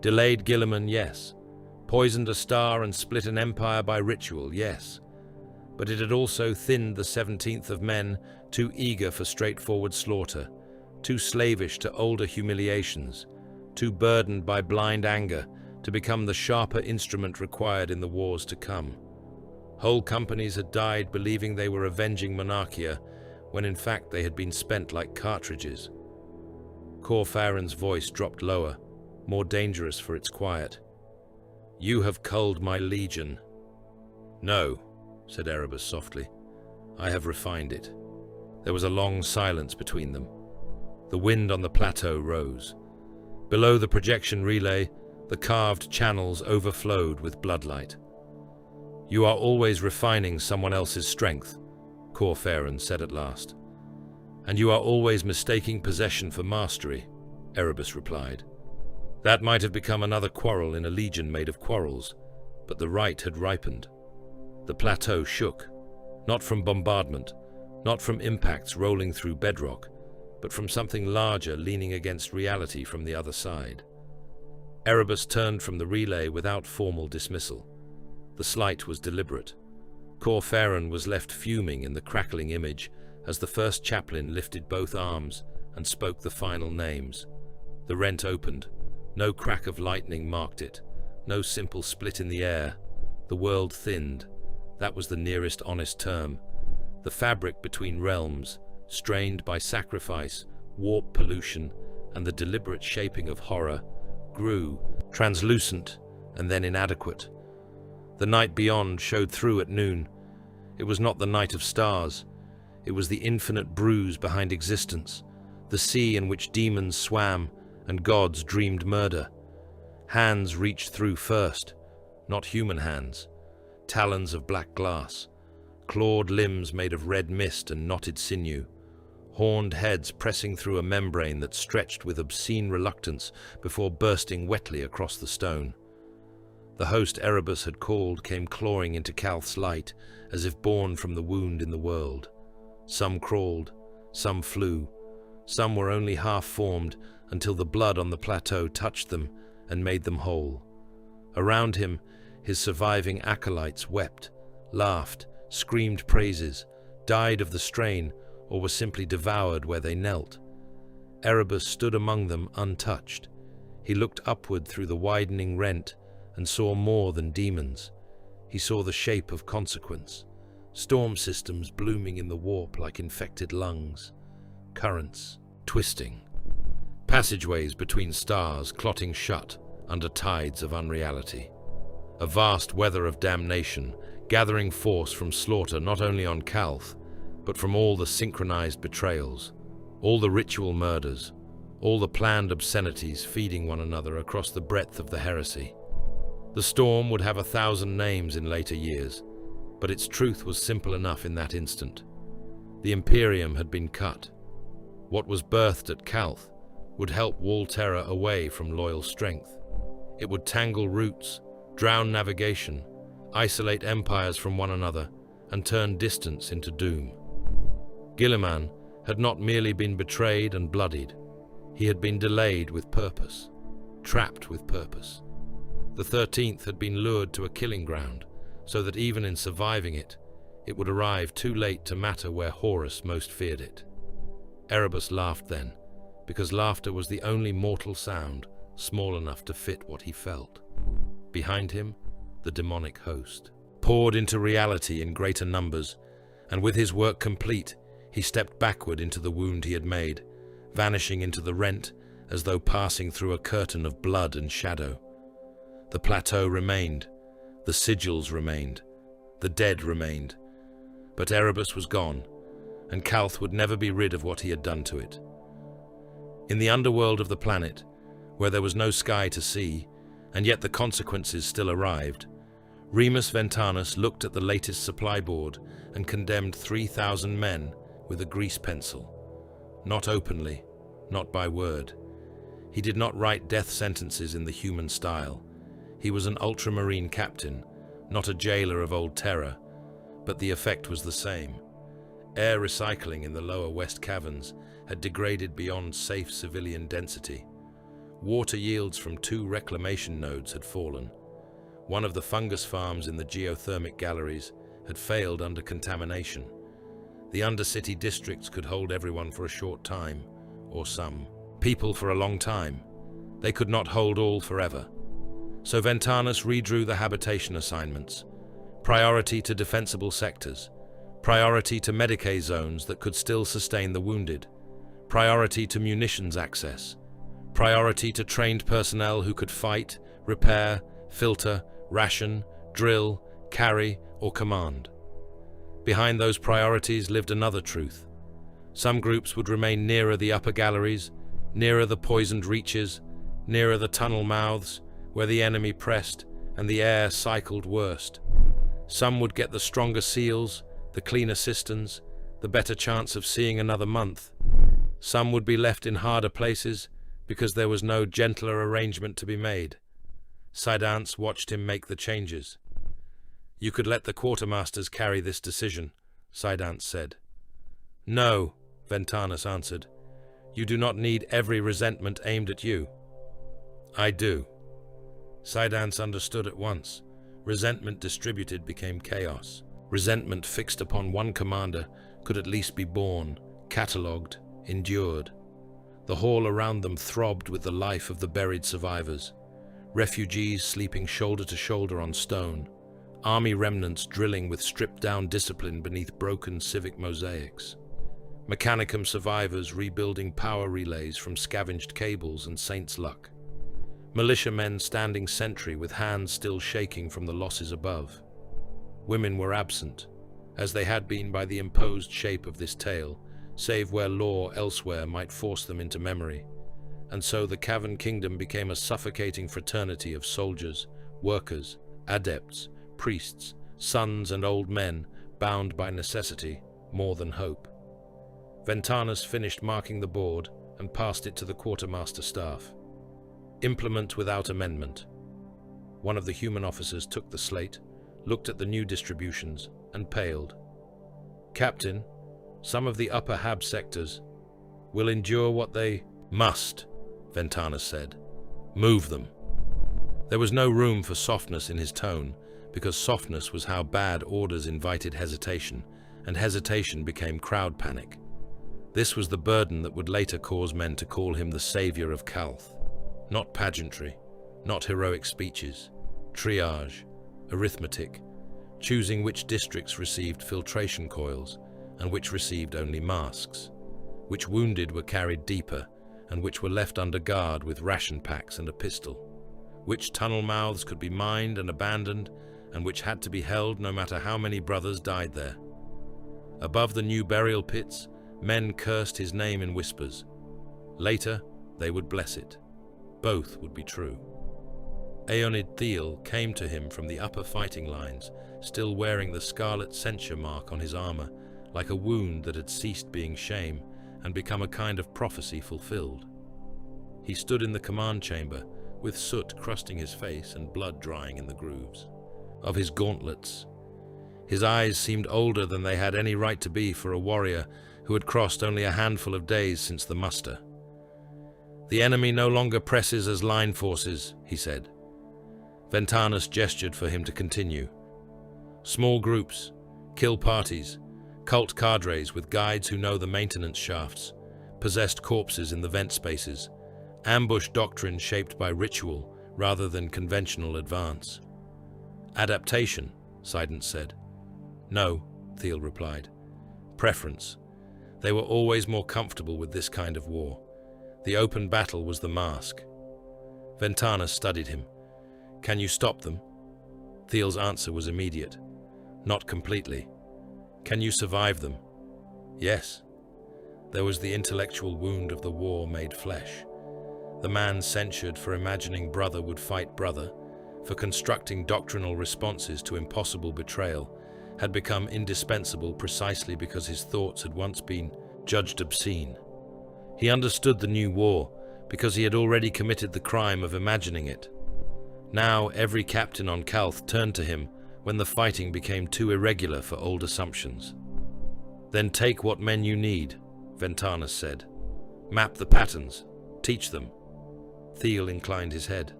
Delayed Guilliman, yes. Poisoned a star and split an empire by ritual, yes. But it had also thinned the 17th of men too eager for straightforward slaughter, too slavish to older humiliations, too burdened by blind anger to become the sharper instrument required in the wars to come. Whole companies had died believing they were avenging Monarchia, when in fact they had been spent like cartridges. Corferan's voice dropped lower, more dangerous for its quiet. "You have culled my legion." "No," said Erebus softly. "I have refined it." There was a long silence between them. The wind on the plateau rose. Below the projection relay, the carved channels overflowed with bloodlight. "You are always refining someone else's strength," Corferan said at last. "And you are always mistaking possession for mastery," Erebus replied. That might have become another quarrel in a legion made of quarrels, but the right had ripened. The plateau shook, not from bombardment, not from impacts rolling through bedrock, but from something larger leaning against reality from the other side. Erebus turned from the relay without formal dismissal. The slight was deliberate. Corferan was left fuming in the crackling image as the first chaplain lifted both arms and spoke the final names. The rent opened. No crack of lightning marked it. No simple split in the air. The world thinned. That was the nearest honest term. The fabric between realms, strained by sacrifice, warp pollution, and the deliberate shaping of horror, grew, translucent and then inadequate. The night beyond showed through at noon. It was not the night of stars. It was the infinite bruise behind existence, the sea in which demons swam and gods dreamed murder. Hands reached through first, not human hands. Talons of black glass, clawed limbs made of red mist and knotted sinew, horned heads pressing through a membrane that stretched with obscene reluctance before bursting wetly across the stone. The host Erebus had called came clawing into Calth's light, as if born from the wound in the world. Some crawled, some flew, some were only half-formed until the blood on the plateau touched them and made them whole. Around him, his surviving acolytes wept, laughed, screamed praises, died of the strain, or were simply devoured where they knelt. Erebus stood among them untouched. He looked upward through the widening rent and saw more than demons. He saw the shape of consequence, storm systems blooming in the warp like infected lungs, currents twisting, passageways between stars clotting shut under tides of unreality. A vast weather of damnation, gathering force from slaughter not only on Calth, but from all the synchronized betrayals, all the ritual murders, all the planned obscenities feeding one another across the breadth of the heresy. The storm would have 1,000 names in later years, but its truth was simple enough in that instant. The Imperium had been cut. What was birthed at Calth would help wall terror away from loyal strength. It would tangle routes, drown navigation, isolate empires from one another, and turn distance into doom. Guilliman had not merely been betrayed and bloodied. He had been delayed with purpose, trapped with purpose. The 13th had been lured to a killing ground, so that even in surviving it, it would arrive too late to matter where Horus most feared it. Erebus laughed then, because laughter was the only mortal sound small enough to fit what he felt. Behind him, the demonic host poured into reality in greater numbers, and with his work complete, he stepped backward into the wound he had made, vanishing into the rent as though passing through a curtain of blood and shadow. The plateau remained, the sigils remained, the dead remained, but Erebus was gone, and Calth would never be rid of what he had done to it. In the underworld of the planet, where there was no sky to see, and yet the consequences still arrived, Remus Ventanus looked at the latest supply board and condemned 3,000 men with a grease pencil. Not openly, not by word. He did not write death sentences in the human style. He was an ultramarine captain, not a jailer of old terror, but the effect was the same. Air recycling in the lower west caverns had degraded beyond safe civilian density. Water yields from 2 reclamation nodes had fallen. One of the fungus farms in the geothermic galleries had failed under contamination. The undercity districts could hold everyone for a short time, or some people for a long time. They could not hold all forever. So Ventanus redrew the habitation assignments. Priority to defensible sectors. Priority to Medicaid zones that could still sustain the wounded. Priority to munitions access. Priority to trained personnel who could fight, repair, filter, ration, drill, carry, or command. Behind those priorities lived another truth. Some groups would remain nearer the upper galleries, nearer the poisoned reaches, nearer the tunnel mouths, where the enemy pressed and the air cycled worst. Some would get the stronger seals, the cleaner cisterns, the better chance of seeing another month. Some would be left in harder places because there was no gentler arrangement to be made. Sidance watched him make the changes. "You could let the quartermasters carry this decision," Sidance said. "No," Ventanus answered. "You do not need every resentment aimed at you." "I do." Sidance understood at once. Resentment distributed became chaos. Resentment fixed upon one commander could at least be borne, catalogued, endured. The hall around them throbbed with the life of the buried survivors. Refugees sleeping shoulder to shoulder on stone. Army remnants drilling with stripped-down discipline beneath broken civic mosaics. Mechanicum survivors rebuilding power relays from scavenged cables and saint's luck. Militiamen standing sentry with hands still shaking from the losses above. Women were absent, as they had been by the imposed shape of this tale, save where law elsewhere might force them into memory. And so the Cavern Kingdom became a suffocating fraternity of soldiers, workers, adepts, priests, sons and old men, bound by necessity more than hope. Ventanus finished marking the board and passed it to the quartermaster staff. Implement without amendment. One of the human officers took the slate, looked at the new distributions, and paled. "Captain, some of the upper Hab sectors will endure what they must," Ventanus said. "Move them." There was no room for softness in his tone, because softness was how bad orders invited hesitation, and hesitation became crowd panic. This was the burden that would later cause men to call him the savior of Calth. Not pageantry, not heroic speeches, triage, arithmetic, choosing which districts received filtration coils and which received only masks, which wounded were carried deeper and which were left under guard with ration packs and a pistol, which tunnel mouths could be mined and abandoned and which had to be held no matter how many brothers died there. Above the new burial pits, men cursed his name in whispers. Later, they would bless it. Both would be true. Aeonid Thiel came to him from the upper fighting lines, still wearing the scarlet censure mark on his armor, like a wound that had ceased being shame and become a kind of prophecy fulfilled. He stood in the command chamber, with soot crusting his face and blood drying in the grooves of his gauntlets. His eyes seemed older than they had any right to be for a warrior who had crossed only a handful of days since the muster. "The enemy no longer presses as line forces," he said. Ventanus gestured for him to continue. "Small groups, kill parties, cult cadres with guides who know the maintenance shafts, possessed corpses in the vent spaces, ambush doctrine shaped by ritual rather than conventional advance." "Adaptation," Sidon said. "No," Thiel replied. "Preference. They were always more comfortable with this kind of war. The open battle was the mask." Ventanus studied him. "Can you stop them?" Thiel's answer was immediate. "Not completely." "Can you survive them?" "Yes." There was the intellectual wound of the war made flesh. The man censured for imagining brother would fight brother, for constructing doctrinal responses to impossible betrayal, had become indispensable precisely because his thoughts had once been judged obscene. He understood the new war because he had already committed the crime of imagining it. Now every captain on Calth turned to him when the fighting became too irregular for old assumptions. "Then take what men you need," Ventanus said. "Map the patterns. Teach them." Thiel inclined his head.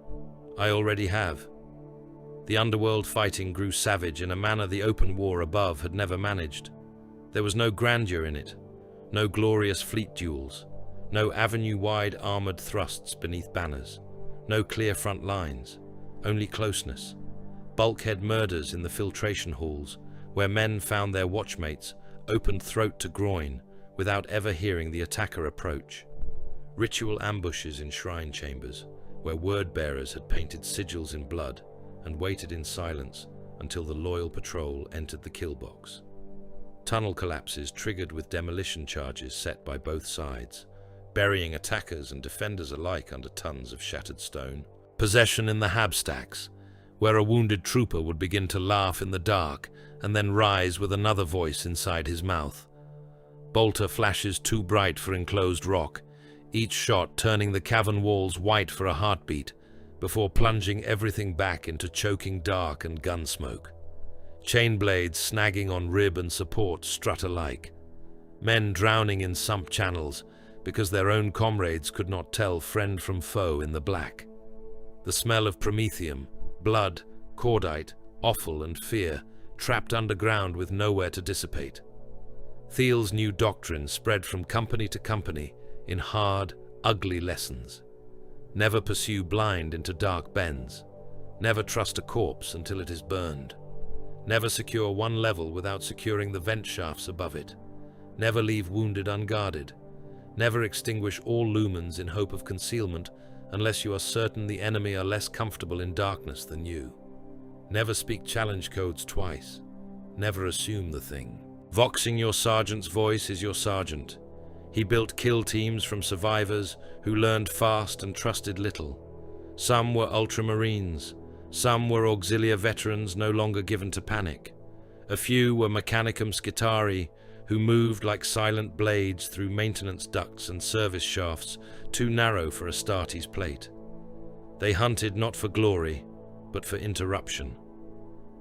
"I already have." The underworld fighting grew savage in a manner the open war above had never managed. There was no grandeur in it, no glorious fleet duels, no avenue-wide armored thrusts beneath banners, no clear front lines, only closeness, bulkhead murders in the filtration halls, where men found their watchmates opened throat to groin without ever hearing the attacker approach, ritual ambushes in shrine chambers, where word-bearers had painted sigils in blood and waited in silence until the loyal patrol entered the kill box. Tunnel collapses triggered with demolition charges set by both sides, burying attackers and defenders alike under tons of shattered stone. Possession in the habstacks, where a wounded trooper would begin to laugh in the dark and then rise with another voice inside his mouth. Bolter flashes too bright for enclosed rock, each shot turning the cavern walls white for a heartbeat, before plunging everything back into choking dark and gun smoke. Chain blades snagging on rib and support strut alike. Men drowning in sump channels because their own comrades could not tell friend from foe in the black. The smell of promethium, blood, cordite, offal and fear trapped underground with nowhere to dissipate. Thiel's new doctrine spread from company to company in hard, ugly lessons. Never pursue blind into dark bends. Never trust a corpse until it is burned. Never secure one level without securing the vent shafts above it. Never leave wounded unguarded. Never extinguish all lumens in hope of concealment unless you are certain the enemy are less comfortable in darkness than you. Never speak challenge codes twice. Never assume the thing. Voxing your sergeant's voice is your sergeant. He built kill teams from survivors who learned fast and trusted little. Some were Ultramarines. Some were auxilia veterans no longer given to panic. A few were Mechanicum Scitari, who moved like silent blades through maintenance ducts and service shafts too narrow for Astartes' plate. They hunted not for glory, but for interruption.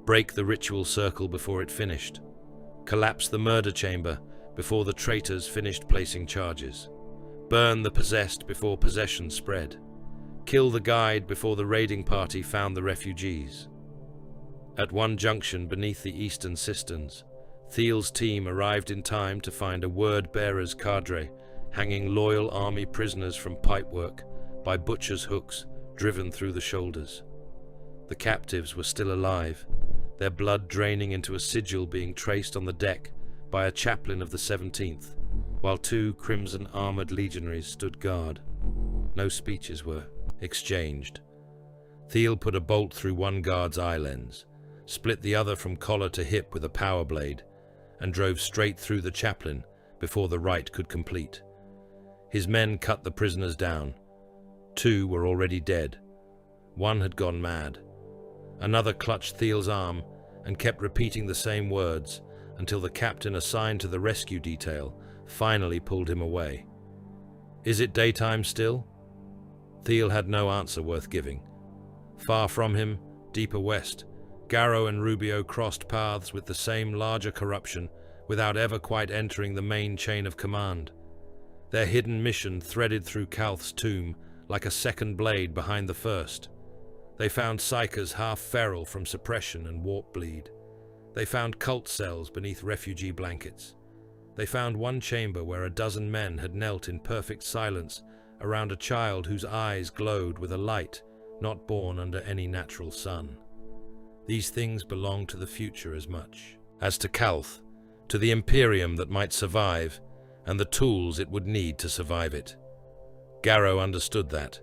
Break the ritual circle before it finished. Collapse the murder chamber before the traitors finished placing charges. Burn the possessed before possession spread. Kill the guide before the raiding party found the refugees. At one junction beneath the eastern cisterns, Thiel's team arrived in time to find a word-bearer's cadre hanging loyal army prisoners from pipework by butcher's hooks driven through the shoulders. The captives were still alive, their blood draining into a sigil being traced on the deck by a chaplain of the 17th, while two crimson-armored legionaries stood guard. No speeches were exchanged. Thiel put a bolt through one guard's eye lens, split the other from collar to hip with a power blade, and drove straight through the chaplain before the rite could complete. His men cut the prisoners down. Two were already dead. One had gone mad. Another clutched Thiel's arm and kept repeating the same words until the captain assigned to the rescue detail finally pulled him away. "Is it daytime still?" Thiel had no answer worth giving. Far from him, deeper west, Garrow and Rubio crossed paths with the same larger corruption without ever quite entering the main chain of command. Their hidden mission threaded through Calth's tomb like a second blade behind the first. They found psychers half feral from suppression and warp bleed. They found cult cells beneath refugee blankets. They found one chamber where a dozen men had knelt in perfect silence around a child whose eyes glowed with a light not born under any natural sun. These things belonged to the future as much as to Calth, to the Imperium that might survive, and the tools it would need to survive it. Garrow understood that.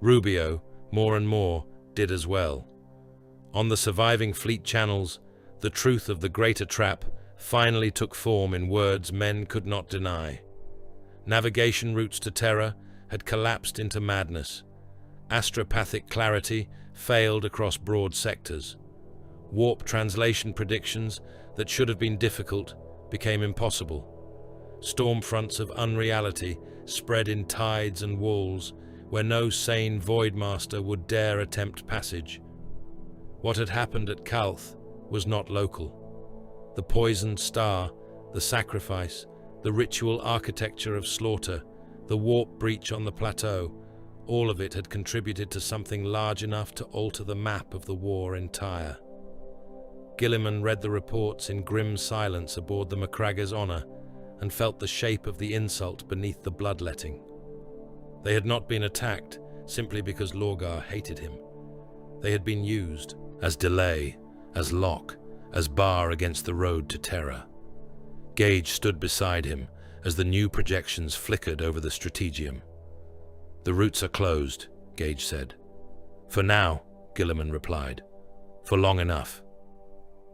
Rubio, more and more, did as well. On the surviving fleet channels, the truth of the greater trap finally took form in words men could not deny. Navigation routes to Terra had collapsed into madness. Astropathic clarity failed across broad sectors. Warp translation predictions that should have been difficult became impossible. Storm fronts of unreality spread in tides and walls where no sane Voidmaster would dare attempt passage. What had happened at Calth was not local. The poisoned star, the sacrifice, the ritual architecture of slaughter, the warp breach on the plateau, all of it had contributed to something large enough to alter the map of the war entire. Gilliman read the reports in grim silence aboard the Macragger's Honor and felt the shape of the insult beneath the bloodletting. They had not been attacked simply because Lorgar hated him. They had been used as delay, as lock, as bar against the road to Terra. Gage stood beside him as the new projections flickered over the strategium. "The routes are closed," Gage said. "For now," Gilliman replied. "For long enough."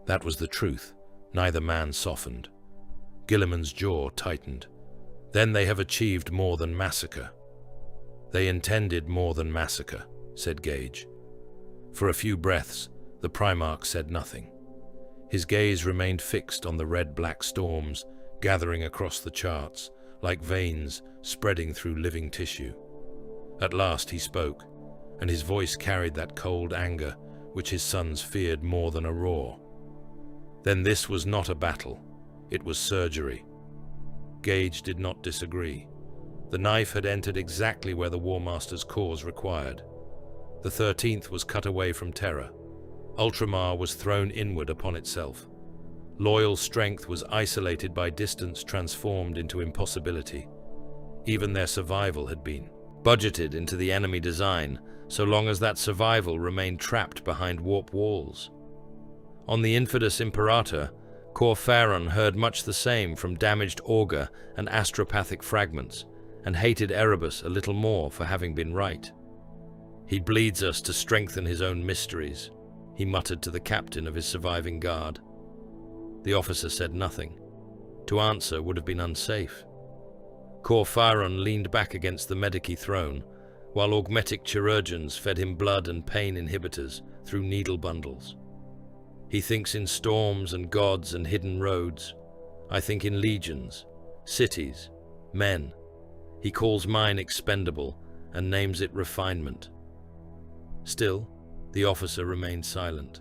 That was the truth. Neither man softened. Gilliman's jaw tightened. "Then they have achieved more than massacre." "They intended more than massacre," said Gage. For a few breaths, the Primarch said nothing. His gaze remained fixed on the red-black storms gathering across the charts, like veins spreading through living tissue. At last he spoke, and his voice carried that cold anger which his sons feared more than a roar. "Then this was not a battle, it was surgery." Gage did not disagree. The knife had entered exactly where the War Master's cause required. The 13th was cut away from Terra. Ultramar was thrown inward upon itself. Loyal strength was isolated by distance transformed into impossibility. Even their survival had been budgeted into the enemy design, so long as that survival remained trapped behind warp walls. On the Infidus Imperator, Cor Pharon heard much the same from damaged auger and astropathic fragments, and hated Erebus a little more for having been right. "He bleeds us to strengthen his own mysteries," he muttered to the captain of his surviving guard. The officer said nothing. To answer would have been unsafe. Cor Pharon leaned back against the Medici throne, while augmetic chirurgeons fed him blood and pain inhibitors through needle bundles. "He thinks in storms and gods and hidden roads. I think in legions, cities, men. He calls mine expendable and names it refinement." Still, the officer remained silent.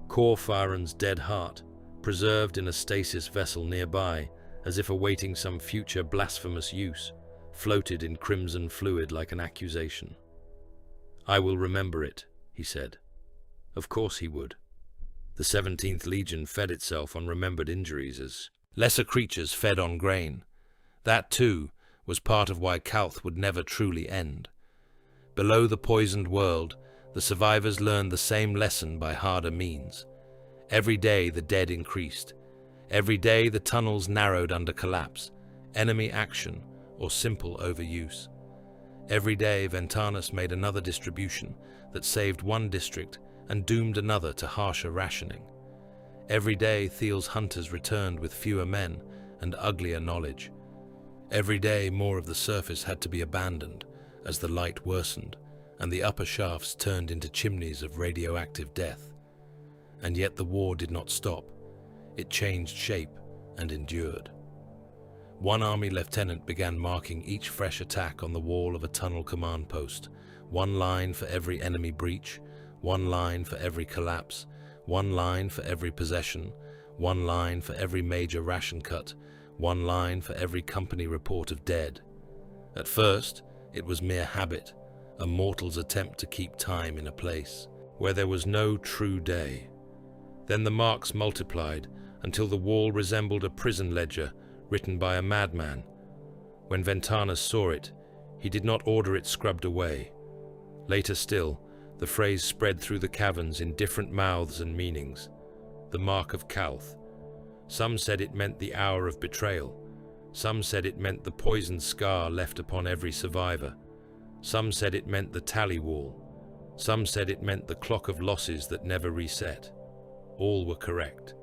Cor Pharon's dead heart, preserved in a stasis vessel nearby, as if awaiting some future blasphemous use, floated in crimson fluid like an accusation. "I will remember it," he said. Of course he would. The 17th Legion fed itself on remembered injuries as lesser creatures fed on grain. That, too, was part of why Calth would never truly end. Below the poisoned world, the survivors learned the same lesson by harder means. Every day the dead increased. Every day the tunnels narrowed under collapse, enemy action, or simple overuse. Every day Ventanus made another distribution that saved one district and doomed another to harsher rationing. Every day Thiel's hunters returned with fewer men and uglier knowledge. Every day more of the surface had to be abandoned as the light worsened and the upper shafts turned into chimneys of radioactive death. And yet the war did not stop. It changed shape and endured. One army lieutenant began marking each fresh attack on the wall of a tunnel command post. One line for every enemy breach, one line for every collapse, one line for every possession, one line for every major ration cut, one line for every company report of dead. At first, it was mere habit, a mortal's attempt to keep time in a place where there was no true day. Then the marks multiplied until the wall resembled a prison ledger written by a madman. When Ventanus saw it, he did not order it scrubbed away. Later still, the phrase spread through the caverns in different mouths and meanings. The mark of Calth. Some said it meant the hour of betrayal. Some said it meant the poisoned scar left upon every survivor. Some said it meant the tally wall. Some said it meant the clock of losses that never reset. All were correct.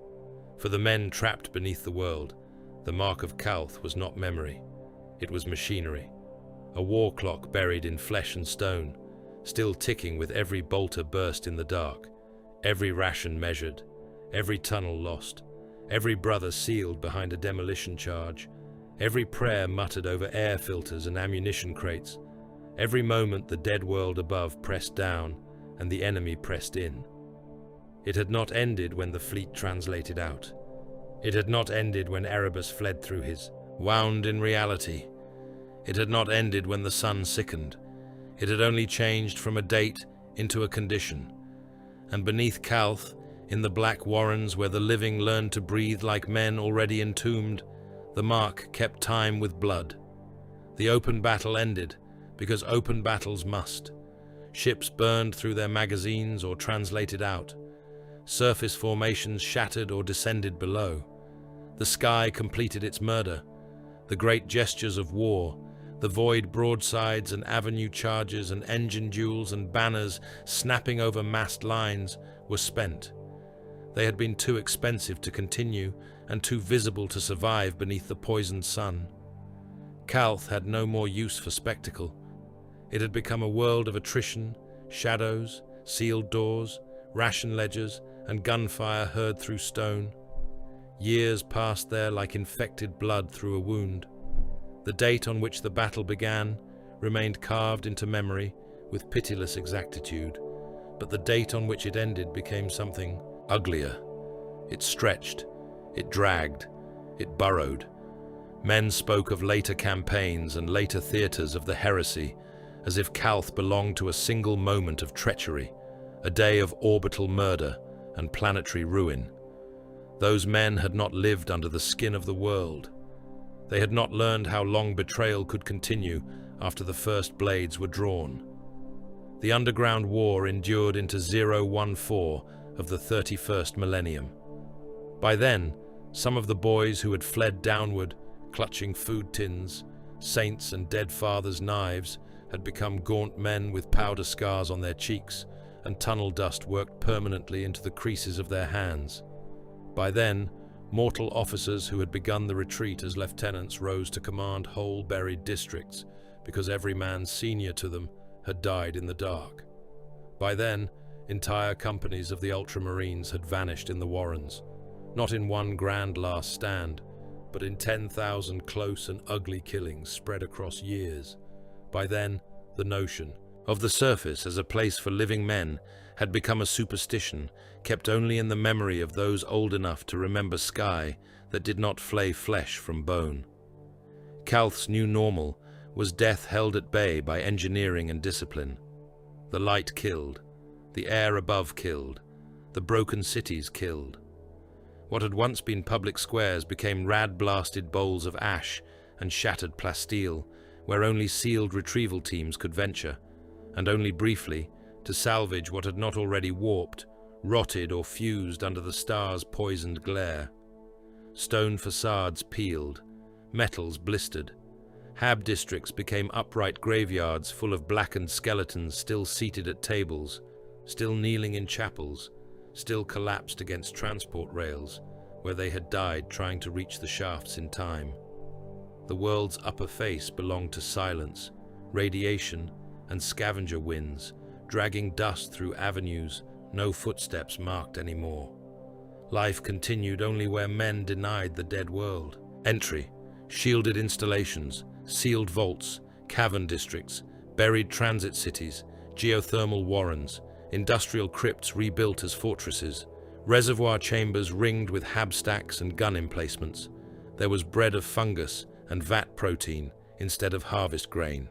For the men trapped beneath the world, the mark of Calth was not memory. It was machinery. A war clock buried in flesh and stone, still ticking with every bolter burst in the dark, every ration measured, every tunnel lost, every brother sealed behind a demolition charge, every prayer muttered over air filters and ammunition crates, every moment the dead world above pressed down and the enemy pressed in. It had not ended when the fleet translated out. It had not ended when Erebus fled through his wound in reality. It had not ended when the sun sickened. It had only changed from a date into a condition. And beneath Calth, in the black warrens where the living learned to breathe like men already entombed, the mark kept time with blood. The open battle ended, because open battles must. Ships burned through their magazines or translated out. Surface formations shattered or descended below. The sky completed its murder. The great gestures of war, the void broadsides and avenue charges and engine duels and banners snapping over massed lines, were spent. They had been too expensive to continue and too visible to survive beneath the poisoned sun. Calth had no more use for spectacle. It had become a world of attrition, shadows, sealed doors, ration ledgers, and gunfire heard through stone. Years passed there like infected blood through a wound. The date on which the battle began remained carved into memory with pitiless exactitude, but the date on which it ended became something uglier. It stretched, it dragged, it burrowed. Men spoke of later campaigns and later theatres of the heresy, as if Calth belonged to a single moment of treachery, a day of orbital murder and planetary ruin. Those men had not lived under the skin of the world. They had not learned how long betrayal could continue after the first blades were drawn. The underground war endured into 014 of the 31st millennium. By then, some of the boys who had fled downward, clutching food tins, saints and dead fathers' knives, had become gaunt men with powder scars on their cheeks, and tunnel dust worked permanently into the creases of their hands. By then, mortal officers who had begun the retreat as lieutenants rose to command whole buried districts, because every man senior to them had died in the dark. By then, entire companies of the Ultramarines had vanished in the Warrens, not in one grand last stand, but in 10,000 close and ugly killings spread across years. By then, the notion of the surface as a place for living men had become a superstition kept only in the memory of those old enough to remember sky that did not flay flesh from bone. Calth's new normal was death held at bay by engineering and discipline. The light killed, the air above killed, the broken cities killed. What had once been public squares became rad-blasted bowls of ash and shattered plasteel, where only sealed retrieval teams could venture, and only briefly, to salvage what had not already warped, rotted or fused under the stars' poisoned glare. Stone facades peeled, metals blistered. Hab districts became upright graveyards full of blackened skeletons still seated at tables, still kneeling in chapels, still collapsed against transport rails, where they had died trying to reach the shafts in time. The world's upper face belonged to silence, radiation, and scavenger winds, dragging dust through avenues no footsteps marked anymore. Life continued only where men denied the dead world. Entry, shielded installations, sealed vaults, cavern districts, buried transit cities, geothermal warrens, industrial crypts rebuilt as fortresses, reservoir chambers ringed with hab stacks and gun emplacements. There was bread of fungus and vat protein instead of harvest grain.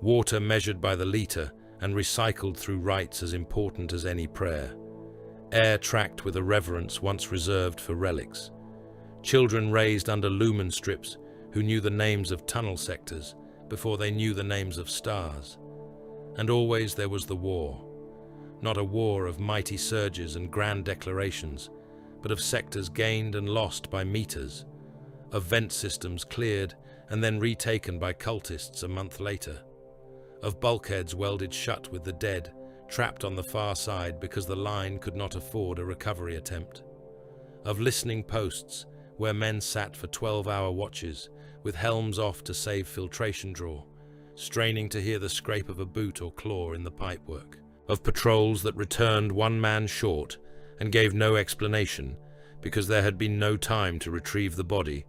Water measured by the litre and recycled through rites as important as any prayer. Air tracked with a reverence once reserved for relics. Children raised under lumen strips who knew the names of tunnel sectors before they knew the names of stars. And always there was the war. Not a war of mighty surges and grand declarations, but of sectors gained and lost by meters, of vent systems cleared and then retaken by cultists a month later, of bulkheads welded shut with the dead, trapped on the far side because the line could not afford a recovery attempt, of listening posts where men sat for 12-hour watches with helms off to save filtration draw, straining to hear the scrape of a boot or claw in the pipework, of patrols that returned one man short and gave no explanation because there had been no time to retrieve the body,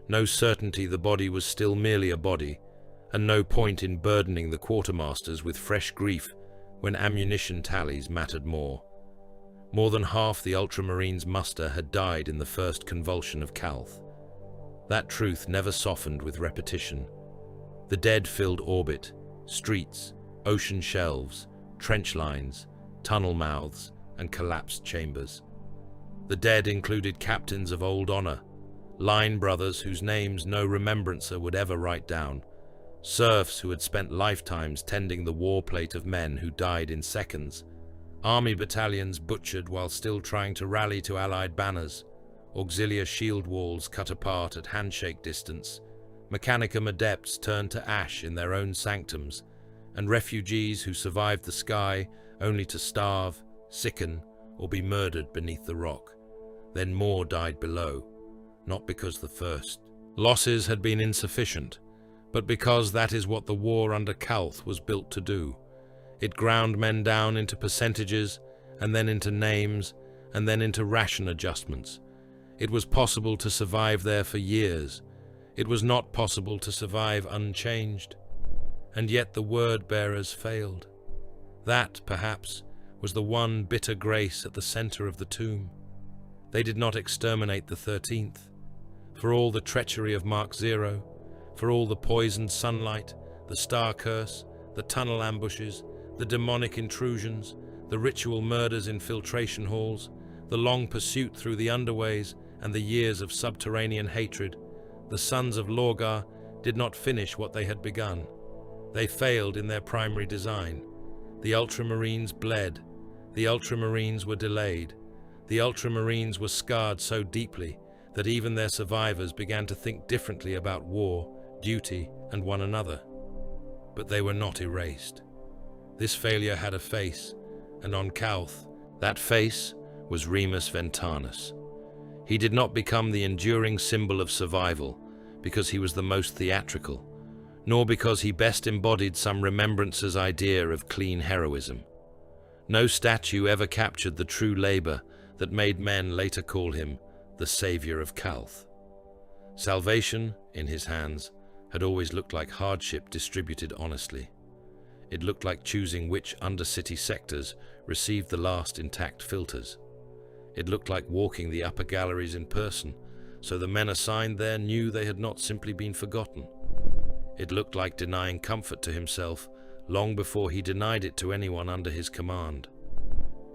no certainty the body was still merely a body, and no point in burdening the quartermasters with fresh grief when ammunition tallies mattered more. More than half the Ultramarines' muster had died in the first convulsion of Calth. That truth never softened with repetition. The dead filled orbit, streets, ocean shelves, trench lines, tunnel mouths, and collapsed chambers. The dead included captains of old honor, line brothers whose names no remembrancer would ever write down, serfs who had spent lifetimes tending the war plate of men who died in seconds, army battalions butchered while still trying to rally to Allied banners, auxiliar shield walls cut apart at handshake distance, Mechanicum adepts turned to ash in their own sanctums, and refugees who survived the sky only to starve, sicken, or be murdered beneath the rock. Then more died below, not because the first losses had been insufficient, but because that is what the war under Calth was built to do. It ground men down into percentages, and then into names, and then into ration adjustments. It was possible to survive there for years. It was not possible to survive unchanged. And yet the word-bearers failed. That, perhaps, was the one bitter grace at the center of the tomb. They did not exterminate the 13th. For all the treachery of Mark Zero, for all the poisoned sunlight, the star curse, the tunnel ambushes, the demonic intrusions, the ritual murders in filtration halls, the long pursuit through the underways, and the years of subterranean hatred, the sons of Lorgar did not finish what they had begun. They failed in their primary design. The Ultramarines bled. The Ultramarines were delayed. The Ultramarines were scarred so deeply that even their survivors began to think differently about war, duty, and one another. But they were not erased. This failure had a face, and on Calth, that face was Remus Ventanus. He did not become the enduring symbol of survival because he was the most theatrical, nor because he best embodied some remembrancer's idea of clean heroism. No statue ever captured the true labor that made men later call him the savior of Calth. Salvation, in his hands, had always looked like hardship distributed honestly. It looked like choosing which undercity sectors received the last intact filters. It looked like walking the upper galleries in person, so the men assigned there knew they had not simply been forgotten. It looked like denying comfort to himself long before he denied it to anyone under his command.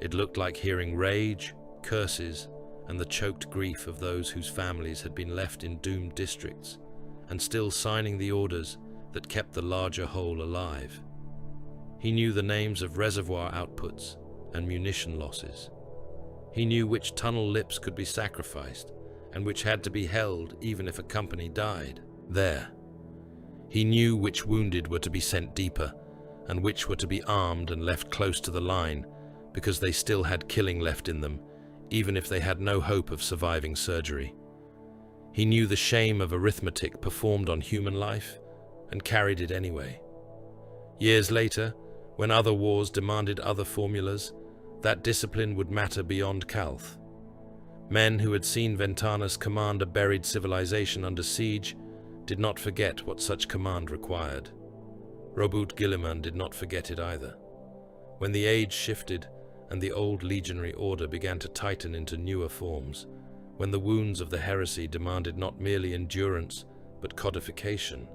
It looked like hearing rage, curses, and the choked grief of those whose families had been left in doomed districts, and still signing the orders that kept the larger whole alive. He knew the names of reservoir outputs and munition losses. He knew which tunnel lips could be sacrificed and which had to be held even if a company died there. He knew which wounded were to be sent deeper and which were to be armed and left close to the line because they still had killing left in them, even if they had no hope of surviving surgery. He knew the shame of arithmetic performed on human life and carried it anyway. Years later, when other wars demanded other formulas, that discipline would matter beyond Calth. Men who had seen Ventanus command a buried civilization under siege did not forget what such command required. Robert Guilliman did not forget it either. When the age shifted and the old legionary order began to tighten into newer forms, when the wounds of the heresy demanded not merely endurance but codification,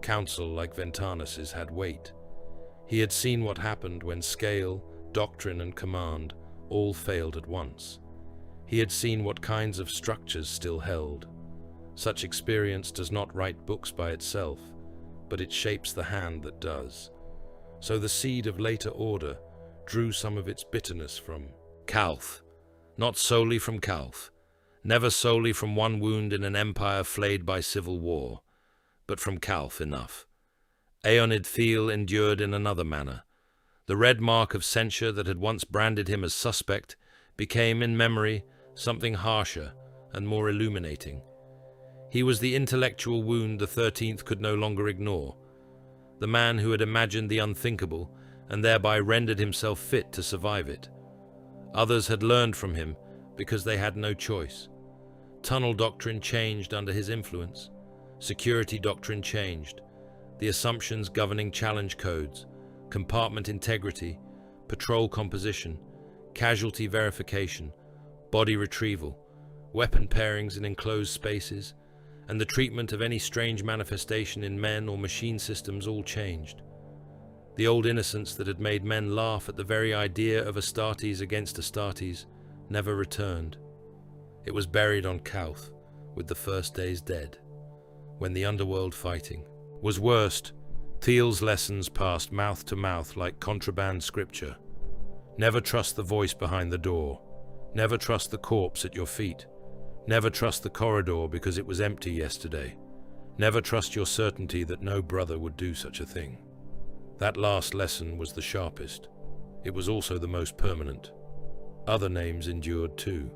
counsel like Ventanus's had weight. He had seen what happened when scale, doctrine, and command all failed at once. He had seen what kinds of structures still held. Such experience does not write books by itself, but it shapes the hand that does. So the seed of later order drew some of its bitterness from Calth, not solely from Calth, never solely from one wound in an empire flayed by civil war, but from Calth enough. Aeonid Thiel endured in another manner. The red mark of censure that had once branded him as suspect became, in memory, something harsher and more illuminating. He was the intellectual wound the 13th could no longer ignore, the man who had imagined the unthinkable and thereby rendered himself fit to survive it. Others had learned from him because they had no choice. Tunnel doctrine changed under his influence. Security doctrine changed. The assumptions governing challenge codes, compartment integrity, patrol composition, casualty verification, body retrieval, weapon pairings in enclosed spaces, and the treatment of any strange manifestation in men or machine systems all changed. The old innocence that had made men laugh at the very idea of Astartes against Astartes never returned. It was buried on Calth with the first day's dead. When the underworld fighting was worst, Thiel's lessons passed mouth to mouth like contraband scripture. Never trust the voice behind the door. Never trust the corpse at your feet. Never trust the corridor because it was empty yesterday. Never trust your certainty that no brother would do such a thing. That last lesson was the sharpest. It was also the most permanent. Other names endured too.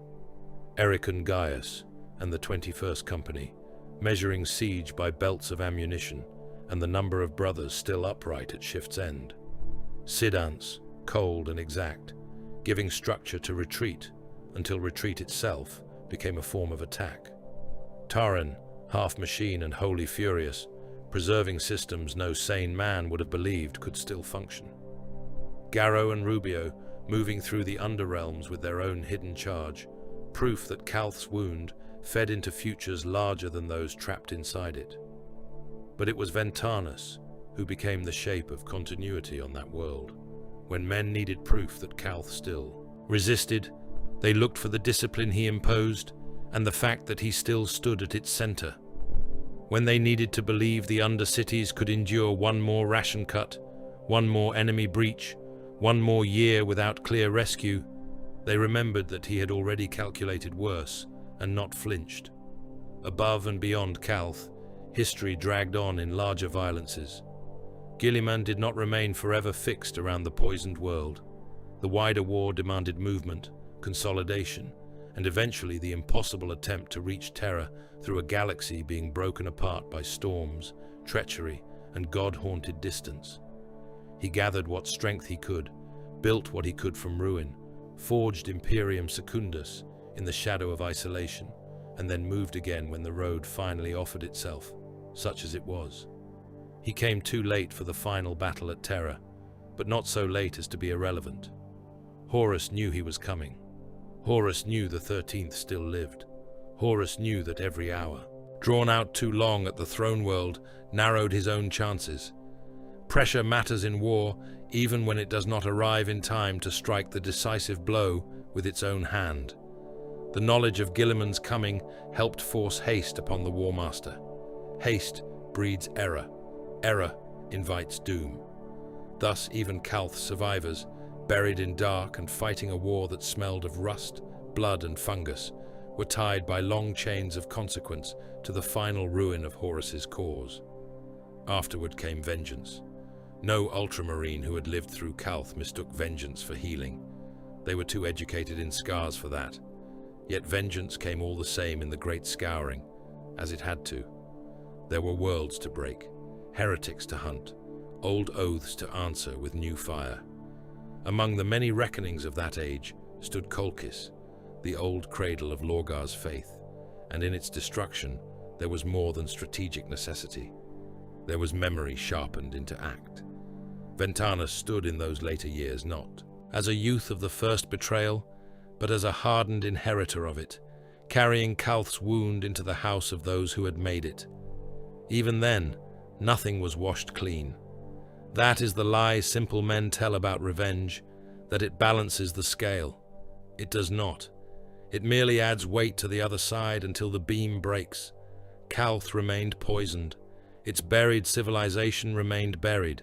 Ericon Gaius and the 21st Company, measuring siege by belts of ammunition and the number of brothers still upright at shift's end. Sidance, cold and exact, giving structure to retreat until retreat itself became a form of attack. Taran, half machine and wholly furious, preserving systems no sane man would have believed could still function. Garrow and Rubio, moving through the underrealms with their own hidden charge, proof that Calth's wound fed into futures larger than those trapped inside it. But it was Ventanus who became the shape of continuity on that world. When men needed proof that Calth still resisted, they looked for the discipline he imposed and the fact that he still stood at its center. When they needed to believe the Undercities could endure one more ration cut, one more enemy breach, one more year without clear rescue, they remembered that he had already calculated worse and not flinched. Above and beyond Calth, history dragged on in larger violences. Guilliman did not remain forever fixed around the poisoned world. The wider war demanded movement, consolidation, and eventually the impossible attempt to reach Terra through a galaxy being broken apart by storms, treachery, and god-haunted distance. He gathered what strength he could, built what he could from ruin, forged Imperium Secundus in the shadow of isolation, and then moved again when the road finally offered itself, such as it was. He came too late for the final battle at Terra, but not so late as to be irrelevant. Horus knew he was coming. Horus knew the 13th still lived. Horus knew that every hour, drawn out too long at the throne world, narrowed his own chances. Pressure matters in war, even when it does not arrive in time to strike the decisive blow with its own hand. The knowledge of Guilliman's coming helped force haste upon the War Master. Haste breeds error. Error invites doom. Thus, even Calth survivors, buried in dark and fighting a war that smelled of rust, blood, and fungus, were tied by long chains of consequence to the final ruin of Horus's cause. Afterward came vengeance. No Ultramarine who had lived through Calth mistook vengeance for healing. They were too educated in scars for that. Yet vengeance came all the same in the Great Scouring, as it had to. There were worlds to break, heretics to hunt, old oaths to answer with new fire. Among the many reckonings of that age stood Colchis, the old cradle of Lorgar's faith, and in its destruction, there was more than strategic necessity. There was memory sharpened into act. Ventana stood in those later years not as a youth of the first betrayal, but as a hardened inheritor of it, carrying Calth's wound into the house of those who had made it. Even then, nothing was washed clean. That is the lie simple men tell about revenge, that it balances the scale. It does not. It merely adds weight to the other side until the beam breaks. Calth remained poisoned. Its buried civilization remained buried.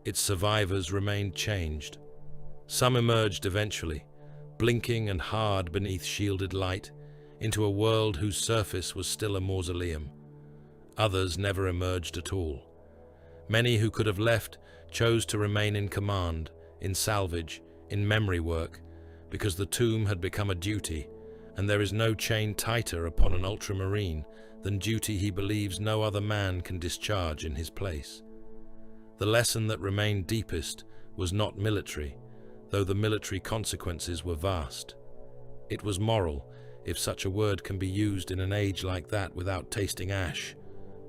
Its survivors remained changed. Some emerged eventually, blinking and hard beneath shielded light, into a world whose surface was still a mausoleum. Others never emerged at all. Many who could have left chose to remain in command, in salvage, in memory work, because the tomb had become a duty, and there is no chain tighter upon an ultramarine than duty he believes no other man can discharge in his place. The lesson that remained deepest was not military, though the military consequences were vast. It was moral, if such a word can be used in an age like that without tasting ash.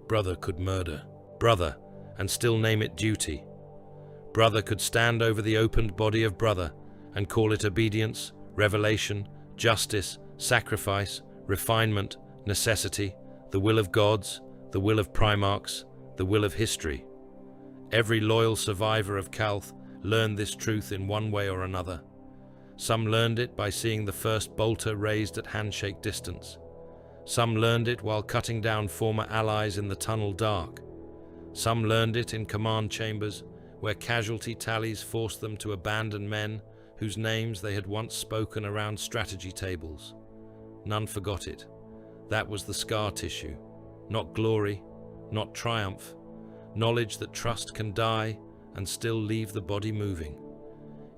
Brother could murder. Brother, and still name it duty. Brother could stand over the opened body of brother and call it obedience, revelation, justice, sacrifice, refinement, necessity, the will of gods, the will of Primarchs, the will of history. Every loyal survivor of Calth learned this truth in one way or another. Some learned it by seeing the first bolter raised at handshake distance. Some learned it while cutting down former allies in the tunnel dark. Some learned it in command chambers, where casualty tallies forced them to abandon men whose names they had once spoken around strategy tables. None forgot it. That was the scar tissue, not glory, not triumph, knowledge that trust can die and still leave the body moving.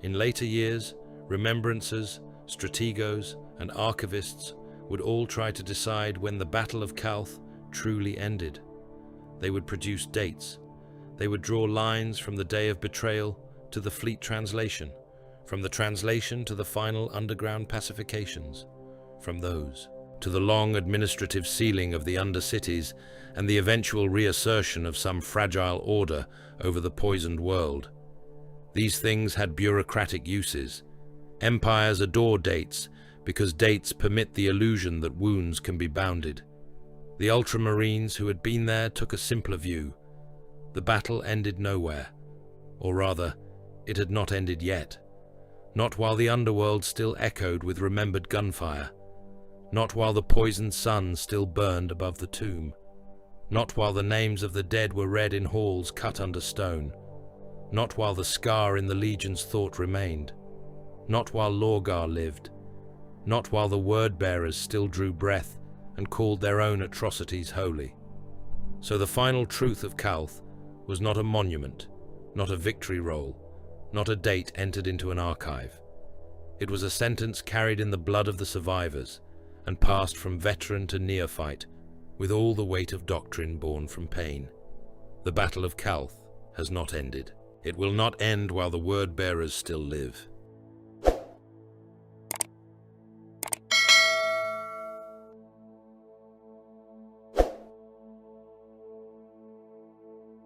In later years, remembrancers, strategos, and archivists would all try to decide when the Battle of Calth truly ended. They would produce dates. They would draw lines from the day of betrayal to the fleet translation, from the translation to the final underground pacifications, from those to the long administrative sealing of the undercities and the eventual reassertion of some fragile order over the poisoned world. These things had bureaucratic uses. Empires adore dates because dates permit the illusion that wounds can be bounded. The Ultramarines who had been there took a simpler view. The battle ended nowhere, or rather, it had not ended yet. Not while the underworld still echoed with remembered gunfire. Not while the poisoned sun still burned above the tomb. Not while the names of the dead were read in halls cut under stone. Not while the scar in the Legion's thought remained. Not while Lorgar lived. Not while the word-bearers still drew breath and called their own atrocities holy. So the final truth of Calth was not a monument, not a victory roll, not a date entered into an archive. It was a sentence carried in the blood of the survivors and passed from veteran to neophyte with all the weight of doctrine born from pain. The Battle of Calth has not ended. It will not end while the word-bearers still live.